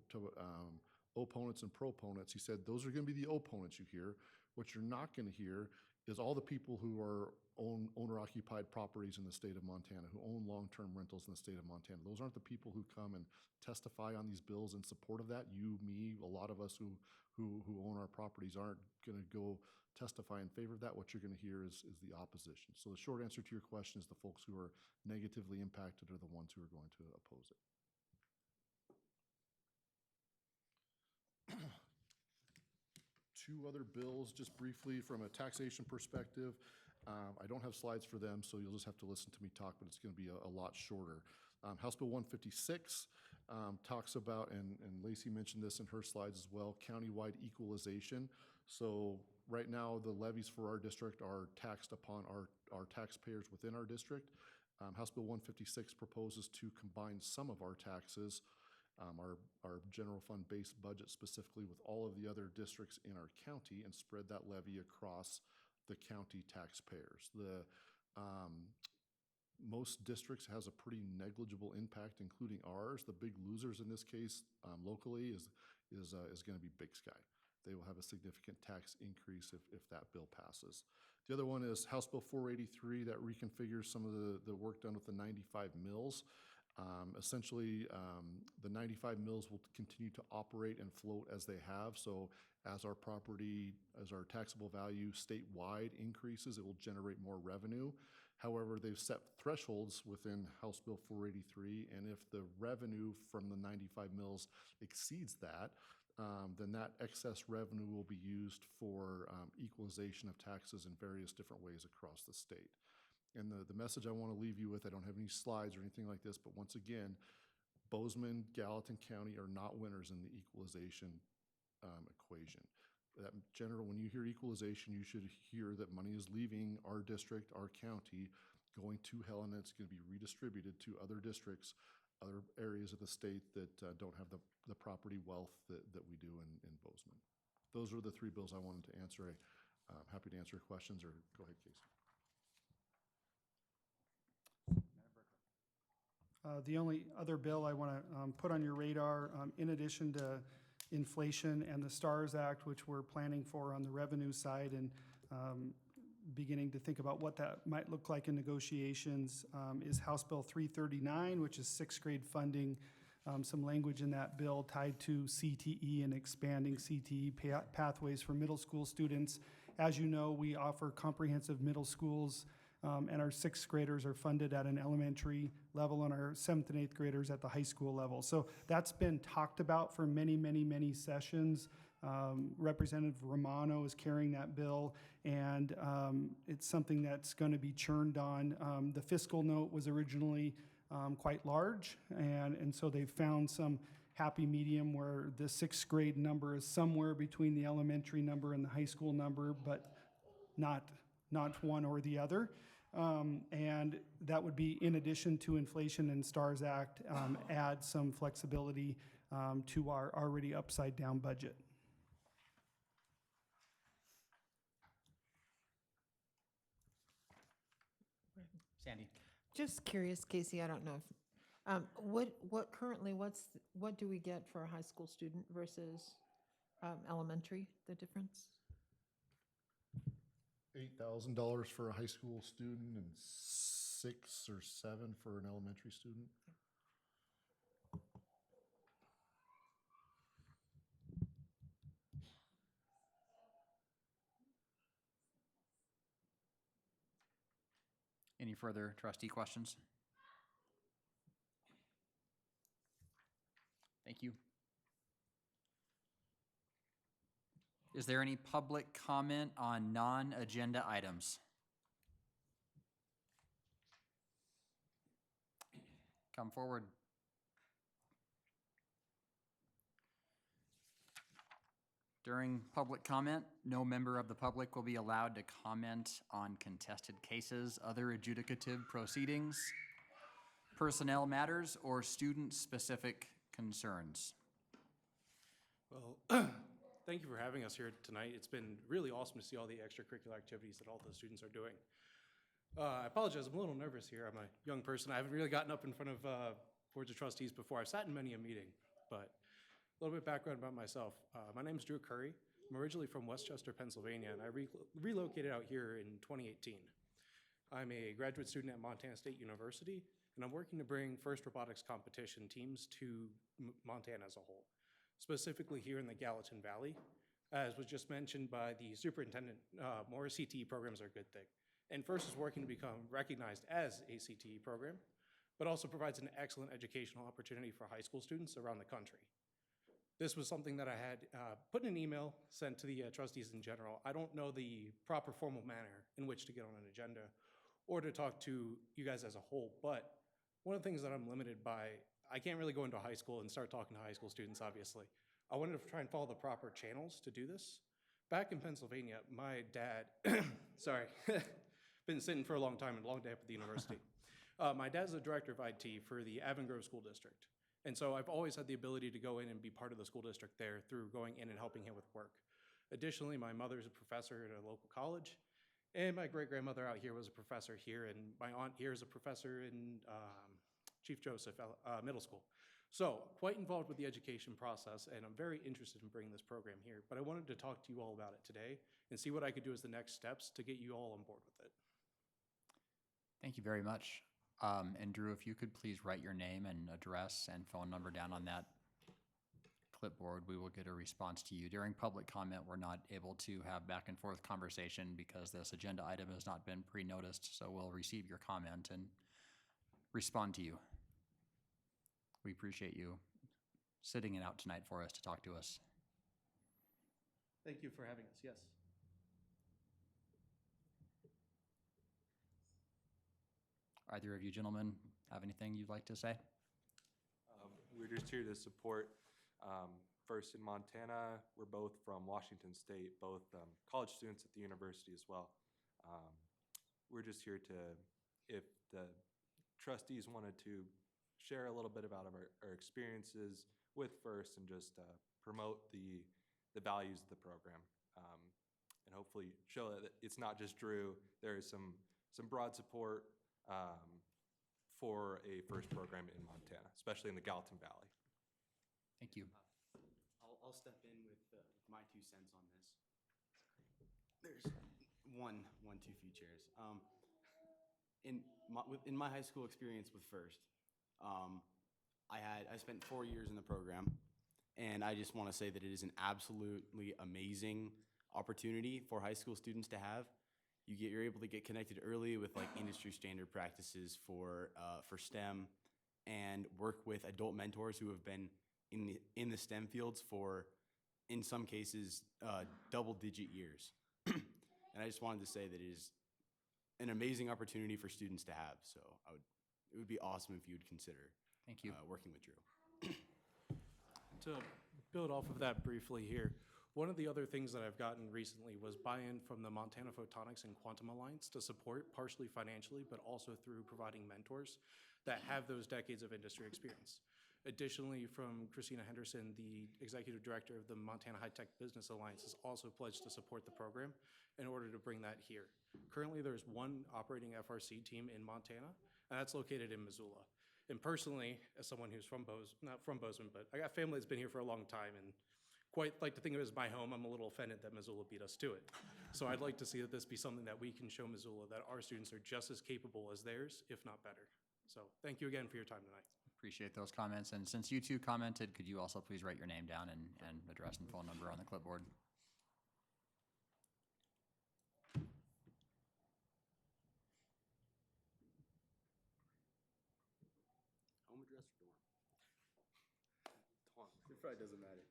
opponents and proponents. He said, those are going to be the opponents you hear. What you're not going to hear is all the people who own owner-occupied properties in the state of Montana, who own long-term rentals in the state of Montana. Those aren't the people who come and testify on these bills in support of that. You, me, a lot of us who own our properties aren't going to go testify in favor of that. What you're going to hear is the opposition. So the short answer to your question is the folks who are negatively impacted are the ones who are going to oppose it. Two other bills, just briefly from a taxation perspective. I don't have slides for them, so you'll just have to listen to me talk, but it's going to be a lot shorter. House Bill 156 talks about, and Lacey mentioned this in her slides as well, countywide equalization. So right now, the levies for our district are taxed upon our taxpayers within our district. House Bill 156 proposes to combine some of our taxes, our general fund based budget specifically, with all of the other districts in our county and spread that levy across the county taxpayers. Most districts has a pretty negligible impact, including ours. The big losers in this case locally is going to be Big Sky. They will have a significant tax increase if that bill passes. The other one is House Bill 483 that reconfigures some of the work done with the 95 mills. Essentially, the 95 mills will continue to operate and float as they have. So as our taxable value statewide increases, it will generate more revenue. However, they've set thresholds within House Bill 483, and if the revenue from the 95 mills exceeds that, then that excess revenue will be used for equalization of taxes in various different ways across the state. And the message I want to leave you with, I don't have any slides or anything like this, but once again, Bozeman, Gallatin County are not winners in the equalization equation. When you hear equalization, you should hear that money is leaving our district, our county, going to Helena. It's going to be redistributed to other districts, other areas of the state that don't have the property wealth that we do in Bozeman. Those are the three bills I wanted to answer. I'm happy to answer questions, or go ahead, Casey. The only other bill I want to put on your radar, in addition to inflation and the STARS Act, which we're planning for on the revenue side and beginning to think about what that might look like in negotiations, is House Bill 339, which is sixth grade funding. Some language in that bill tied to CTE and expanding CTE pathways for middle school students. As you know, we offer comprehensive middle schools and our sixth graders are funded at an elementary level, and our seventh and eighth graders at the high school level. So that's been talked about for many, many, many sessions. Representative Romano is carrying that bill, and it's something that's going to be churned on. The fiscal note was originally quite large, and so they've found some happy medium where the sixth grade number is somewhere between the elementary number and the high school number, but not one or the other. And that would be in addition to inflation and STARS Act, add some flexibility to our already upside down budget. Sandy? Just curious, Casey, I don't know if, what currently, what do we get for a high school student versus elementary, the difference? $8,000 for a high school student and 6 or 7 for an elementary student. Any further trustee questions? Thank you. Is there any public comment on non-agenda items? Come forward. During public comment, no member of the public will be allowed to comment on contested cases, other adjudicative proceedings, personnel matters, or student-specific concerns. Well, thank you for having us here tonight. It's been really awesome to see all the extracurricular activities that all the students are doing. I apologize, I'm a little nervous here. I'm a young person. I haven't really gotten up in front of boards of trustees before. I've sat in many a meeting, but a little bit of background about myself. My name is Drew Curry. I'm originally from Westchester, Pennsylvania, and I relocated out here in 2018. I'm a graduate student at Montana State University, and I'm working to bring FIRST robotics competition teams to Montana as a whole, specifically here in the Gallatin Valley. As was just mentioned by the superintendent, more CTE programs are a good thing. And FIRST is working to become recognized as a CTE program, but also provides an excellent educational opportunity for high school students around the country. This was something that I had put in an email sent to the trustees in general. I don't know the proper formal manner in which to get on an agenda or to talk to you guys as a whole, but one of the things that I'm limited by, I can't really go into high school and start talking to high school students, obviously. I wanted to try and follow the proper channels to do this. Back in Pennsylvania, my dad, sorry, been sitting for a long time and a long day up at the university. My dad's the director of IT for the Avon Grove School District. And so I've always had the ability to go in and be part of the school district there through going in and helping him with work. Additionally, my mother's a professor at a local college, and my great-grandmother out here was a professor here, and my aunt here is a professor in Chief Joseph Middle School. So quite involved with the education process, and I'm very interested in bringing this program here. But I wanted to talk to you all about it today and see what I could do as the next steps to get you all on board with it. Thank you very much. And Drew, if you could please write your name and address and phone number down on that clipboard, we will get a response to you. During public comment, we're not able to have back and forth conversation because this agenda item has not been pre-noticed, so we'll receive your comment and respond to you. We appreciate you sitting it out tonight for us to talk to us. Thank you for having us, yes. Either of you gentlemen have anything you'd like to say? We're just here to support FIRST in Montana. We're both from Washington State, both college students at the university as well. We're just here to, if the trustees wanted to share a little bit about our experiences with FIRST and just promote the values of the program. And hopefully show that it's not just Drew, there is some broad support for a FIRST program in Montana, especially in the Gallatin Valley. Thank you. I'll step in with my 2 cents on this. There's one too few chairs. In my high school experience with FIRST, I spent 4 years in the program, and I just want to say that it is an absolutely amazing opportunity for high school students to have. you're able to get connected early with like industry standard practices for STEM, and work with adult mentors who have been in the STEM fields for, in some cases, double-digit years. And I just wanted to say that it is an amazing opportunity for students to have. So it would be awesome if you would consider Thank you. Working with Drew. To build off of that briefly here, one of the other things that I've gotten recently was buy-in from the Montana Photonics and Quantum Alliance to support, partially financially, but also through providing mentors that have those decades of industry experience. Additionally, from Christina Henderson, the executive director of the Montana High Tech Business Alliance, has also pledged to support the program in order to bring that here. Currently, there's one operating FRC team in Montana, and that's located in Missoula. And personally, as someone who's not from Bozeman, but I got family that's been here for a long time and quite like to think of it as my home, I'm a little offended that Missoula beat us to it. So I'd like to see that this be something that we can show Missoula, that our students are just as capable as theirs, if not better. So thank you again for your time tonight. Appreciate those comments. And since you two commented, could you also please write your name down and address and phone number on the clipboard? Home address or dorm? It probably doesn't matter.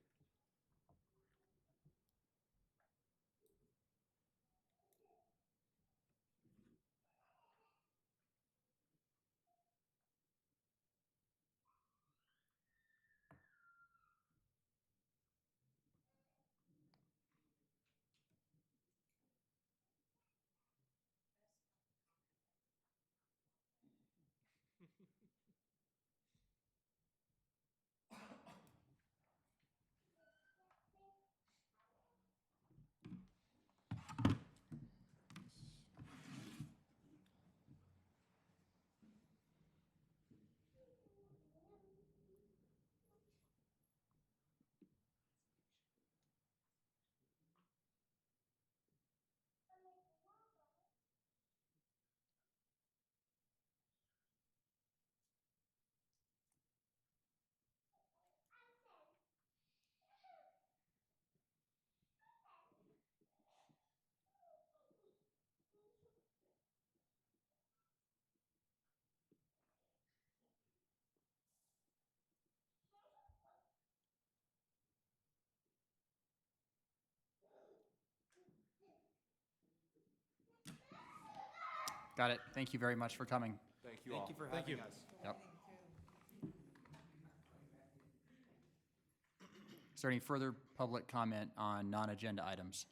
Got it. Thank you very much for coming. Thank you all. Thank you for Thank having you. us. Yep. Is there any further public comment on non-agenda items?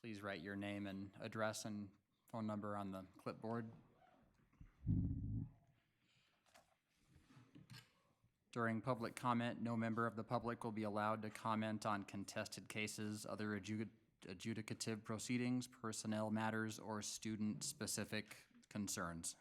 Please write your name and address and phone number on the clipboard. During public comment, no member of the public will be allowed to comment on contested cases, other adjudicative proceedings, personnel matters, or student-specific concerns.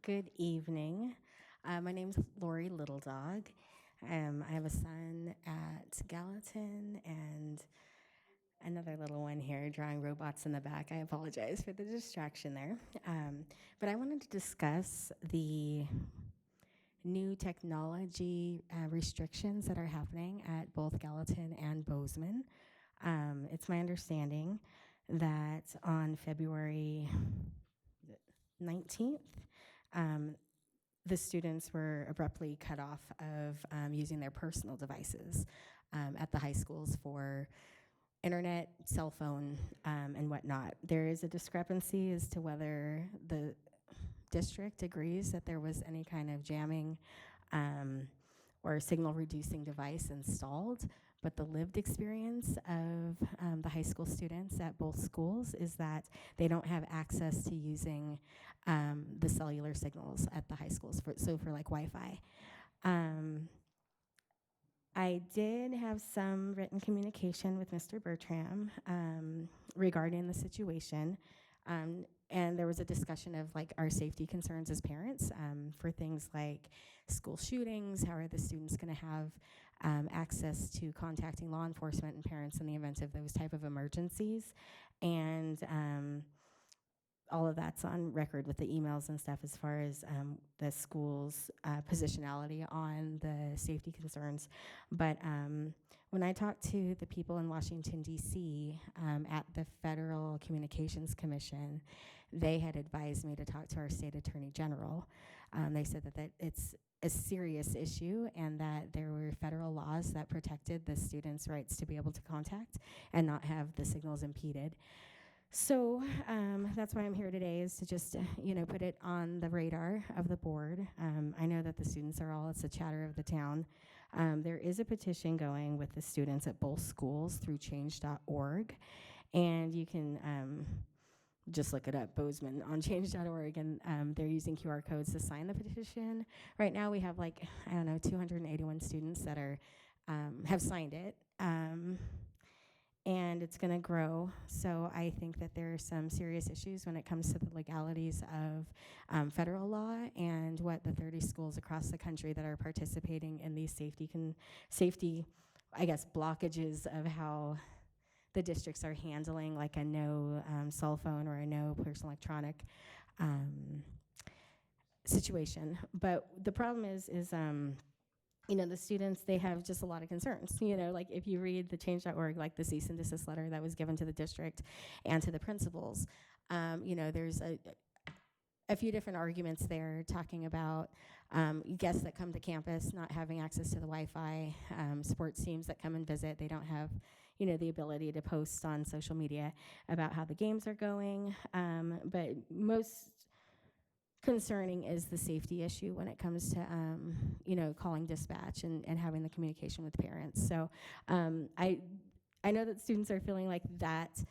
Good evening. My name's Lori Littledog. I have a son at Gallatin and another little one here drawing robots in the back. I apologize for the distraction there. But I wanted to discuss the new technology restrictions that are happening at both Gallatin and Bozeman. It's my understanding that on February 19th, the students were abruptly cut off of using their personal devices at the high schools for internet, cell phone, and whatnot. There is a discrepancy as to whether the district agrees that there was any kind of jamming or signal reducing device installed, but the lived experience of the high school students at both schools is that they don't have access to using the cellular signals at the high schools, for like Wi-Fi. I did have some written communication with Mr. Bertram regarding the situation. and there was a discussion of like our safety concerns as parents for things like school shootings. How are the students going to have access to contacting law enforcement and parents in the event of those type of emergencies? And all of that's on record with the emails and stuff as far as the school's positionality on the safety concerns. But when I talked to the people in Washington, D.C. At the Federal Communications Commission, they had advised me to talk to our state attorney general. They said that it's a serious issue and that there were federal laws that protected the students' rights to be able to contact and not have the signals impeded. So that's why I'm here today, is to just, put it on the radar of the board. I know that the students are all, it's the chatter of the town. There is a petition going with the students at both schools through change.org, and you can just look it up, Bozeman, on change.org, and they're using QR codes to sign the petition. Right now we have 281 students that are have signed it. And it's going to grow. So I think that there are some serious issues when it comes to the legalities of federal law and what the 30 schools across the country that are participating in these safety, I guess, blockages of how the districts are handling like a no cell phone or a no personal electronic situation. But the problem is the students, they have just a lot of concerns. Like if you read the change.org, like the cease and desist letter that was given to the district and to the principals, there's a few different arguments there talking about guests that come to campus not having access to the Wi-Fi, sports teams that come and visit, they don't have the ability to post on social media about how the games are going. But most concerning is the safety issue when it comes to calling dispatch and having the communication with parents. So I know that students are feeling like that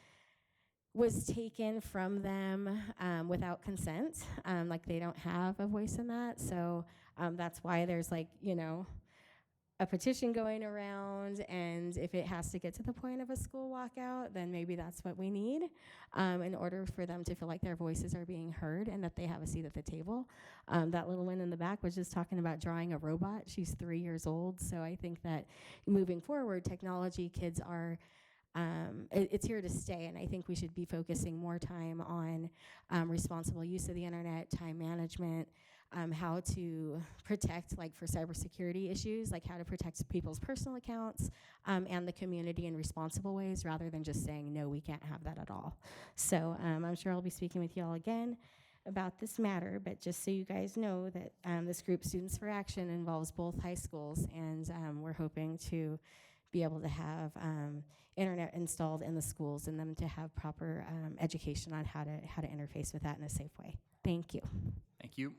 was taken from them without consent, like they don't have a voice in that. So that's why there's a petition going around, and if it has to get to the point of a school walkout, then maybe that's what we need in order for them to feel like their voices are being heard and that they have a seat at the table. That little one in the back was just talking about drawing a robot. She's 3 years old, so I think that moving forward, technology, kids are, it's here to stay, and I think we should be focusing more time on responsible use of the internet, time management, how to protect, for cybersecurity issues, how to protect people's personal accounts and the community in responsible ways, rather than just saying, no, we can't have that at all. So I'm sure I'll be speaking with you all again about this matter, but just so you guys know that this group, Students for Action, involves both high schools, and we're hoping to be able to have internet installed in the schools and them to have proper education on how to interface with that in a safe way. Thank you. Thank you.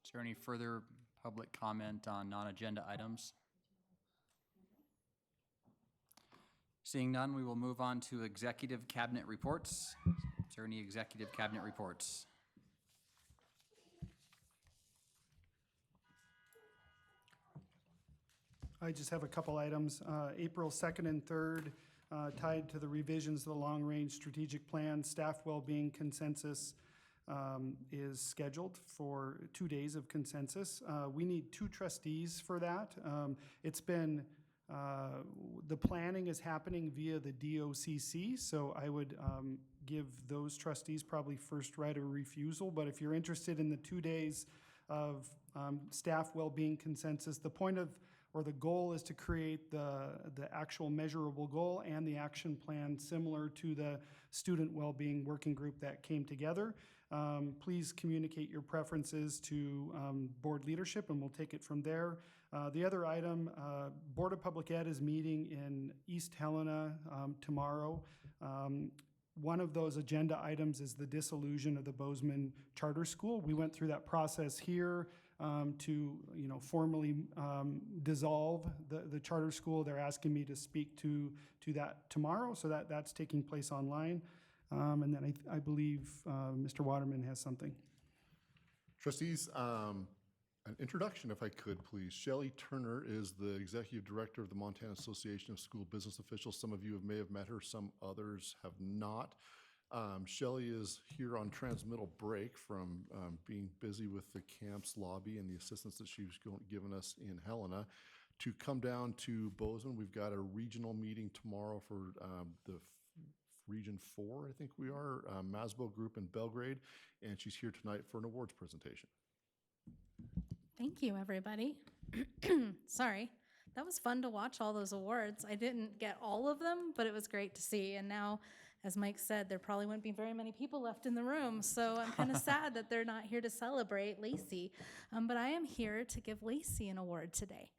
Is there any further public comment on non-agenda items? Seeing none, we will move on to executive cabinet reports. Is there any executive cabinet reports? I just have a couple items. April 2nd and 3rd, tied to the revisions to the long-range strategic plan, staff well-being consensus is scheduled for 2 days of consensus. We need 2 trustees for that. It's been, the planning is happening via the DOCC, so I would give those trustees probably first right of refusal. But if you're interested in the 2 days of staff well-being consensus, the point of, or the goal is to create the actual measurable goal and the action plan similar to the student well-being working group that came together. Please communicate your preferences to board leadership, and we'll take it from there. The other item, Board of Public Ed is meeting in East Helena tomorrow. One of those agenda items is the dissolution of the Bozeman Charter School. We went through that process here to formally dissolve the charter school. They're asking me to speak to that tomorrow, so that's taking place online. And then I believe Mr. Waterman has something. Trustees, an introduction, if I could, please. Shelley Turner is the Executive Director of the Montana Association of School Business Officials. Some of you may have met her, some others have not. Shelley is here on transmittal break from being busy with the camp's lobby and the assistance that she's given us in Helena to come down to Bozeman. We've got a regional meeting tomorrow for the Region 4, I think we are, Masbo Group in Belgrade, and she's here tonight for an awards presentation. Thank you, everybody. Sorry. That was fun to watch all those awards. I didn't get all of them, but it was great to see. And now, as Mike said, there probably wouldn't be very many people left in the room. So I'm kind of sad that they're not here to celebrate Lacey. But I am here to give Lacey an award today.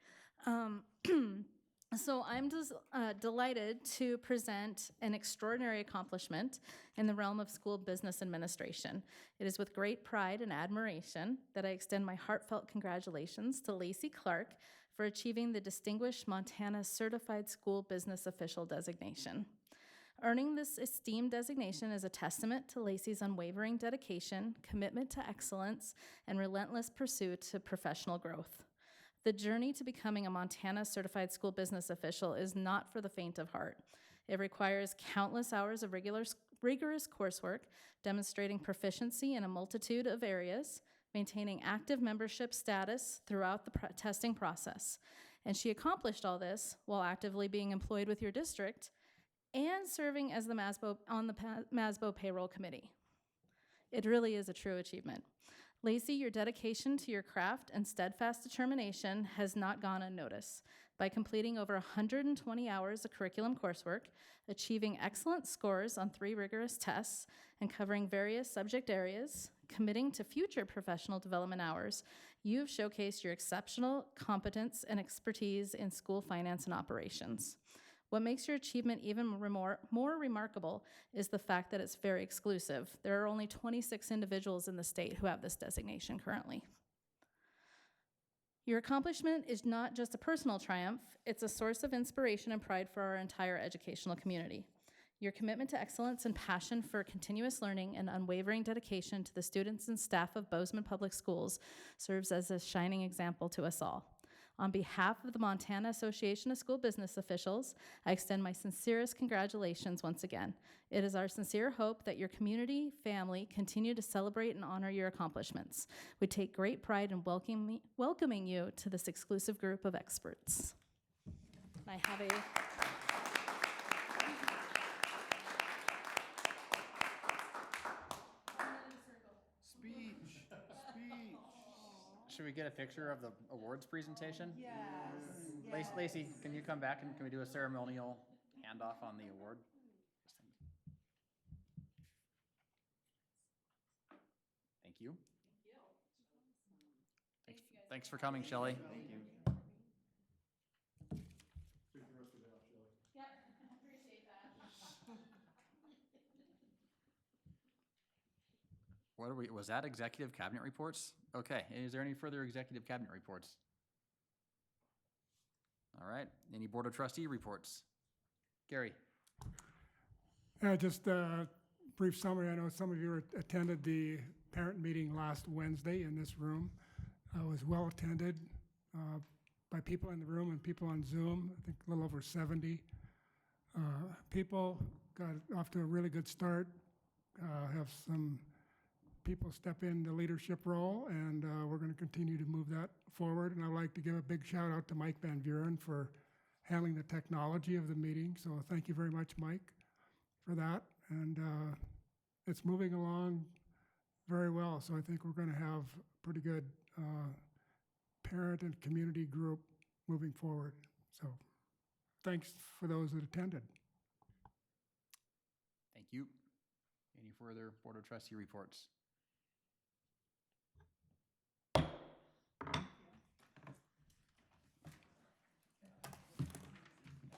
So I'm just delighted to present an extraordinary accomplishment in the realm of school business administration. It is with great pride and admiration that I extend my heartfelt congratulations to Lacey Clark for achieving the Distinguished Montana Certified School Business Official designation. Earning this esteemed designation is a testament to Lacey's unwavering dedication, commitment to excellence, and relentless pursuit to professional growth. The journey to becoming a Montana Certified School Business Official is not for the faint of heart. It requires countless hours of rigorous coursework, demonstrating proficiency in a multitude of areas, maintaining active membership status throughout the testing process. And she accomplished all this while actively being employed with your district and serving as the MASBO payroll committee. It really is a true achievement. Lacey, your dedication to your craft and steadfast determination has not gone unnoticed. By completing over 120 hours of curriculum coursework, achieving excellent scores on 3 rigorous tests, and covering various subject areas, committing to future professional development hours, you've showcased your exceptional competence and expertise in school finance and operations. What makes your achievement even more remarkable is the fact that it's very exclusive. There are only 26 individuals in the state who have this designation currently. Your accomplishment is not just a personal triumph, it's a source of inspiration and pride for our entire educational community. Your commitment to excellence and passion for continuous learning and unwavering dedication to the students and staff of Bozeman Public Schools serves as a shining example to us all. On behalf of the Montana Association of School Business Officials, I extend my sincerest congratulations once again. It is our sincere hope that your community, family continue to celebrate and honor your accomplishments. We take great pride in welcoming you to this exclusive group of experts. I have a Should we get a picture of the awards presentation? Yes. Lacey, can you come back and can we do a ceremonial handoff on the award? Thank you. Thanks for coming, Shelley. Thank you. Yep, appreciate that. What are we, was that executive cabinet reports? Okay, is there any further executive cabinet reports? All right, any board of trustee reports? Gary? Just a brief summary. I know some of you attended the parent meeting last Wednesday in this room. It was well attended by people in the room and people on Zoom. I think a little over 70 people. Got off to a really good start. Have some people step in the leadership role, and we're going to continue to move that forward. And I'd like to give a big shout out to Mike Van Buren for handling the technology of the meeting. So thank you very much, Mike, for that. And it's moving along very well. So I think we're going to have a pretty good parent and community group moving forward. So thanks for those that attended. Thank you. Any further board of trustee reports?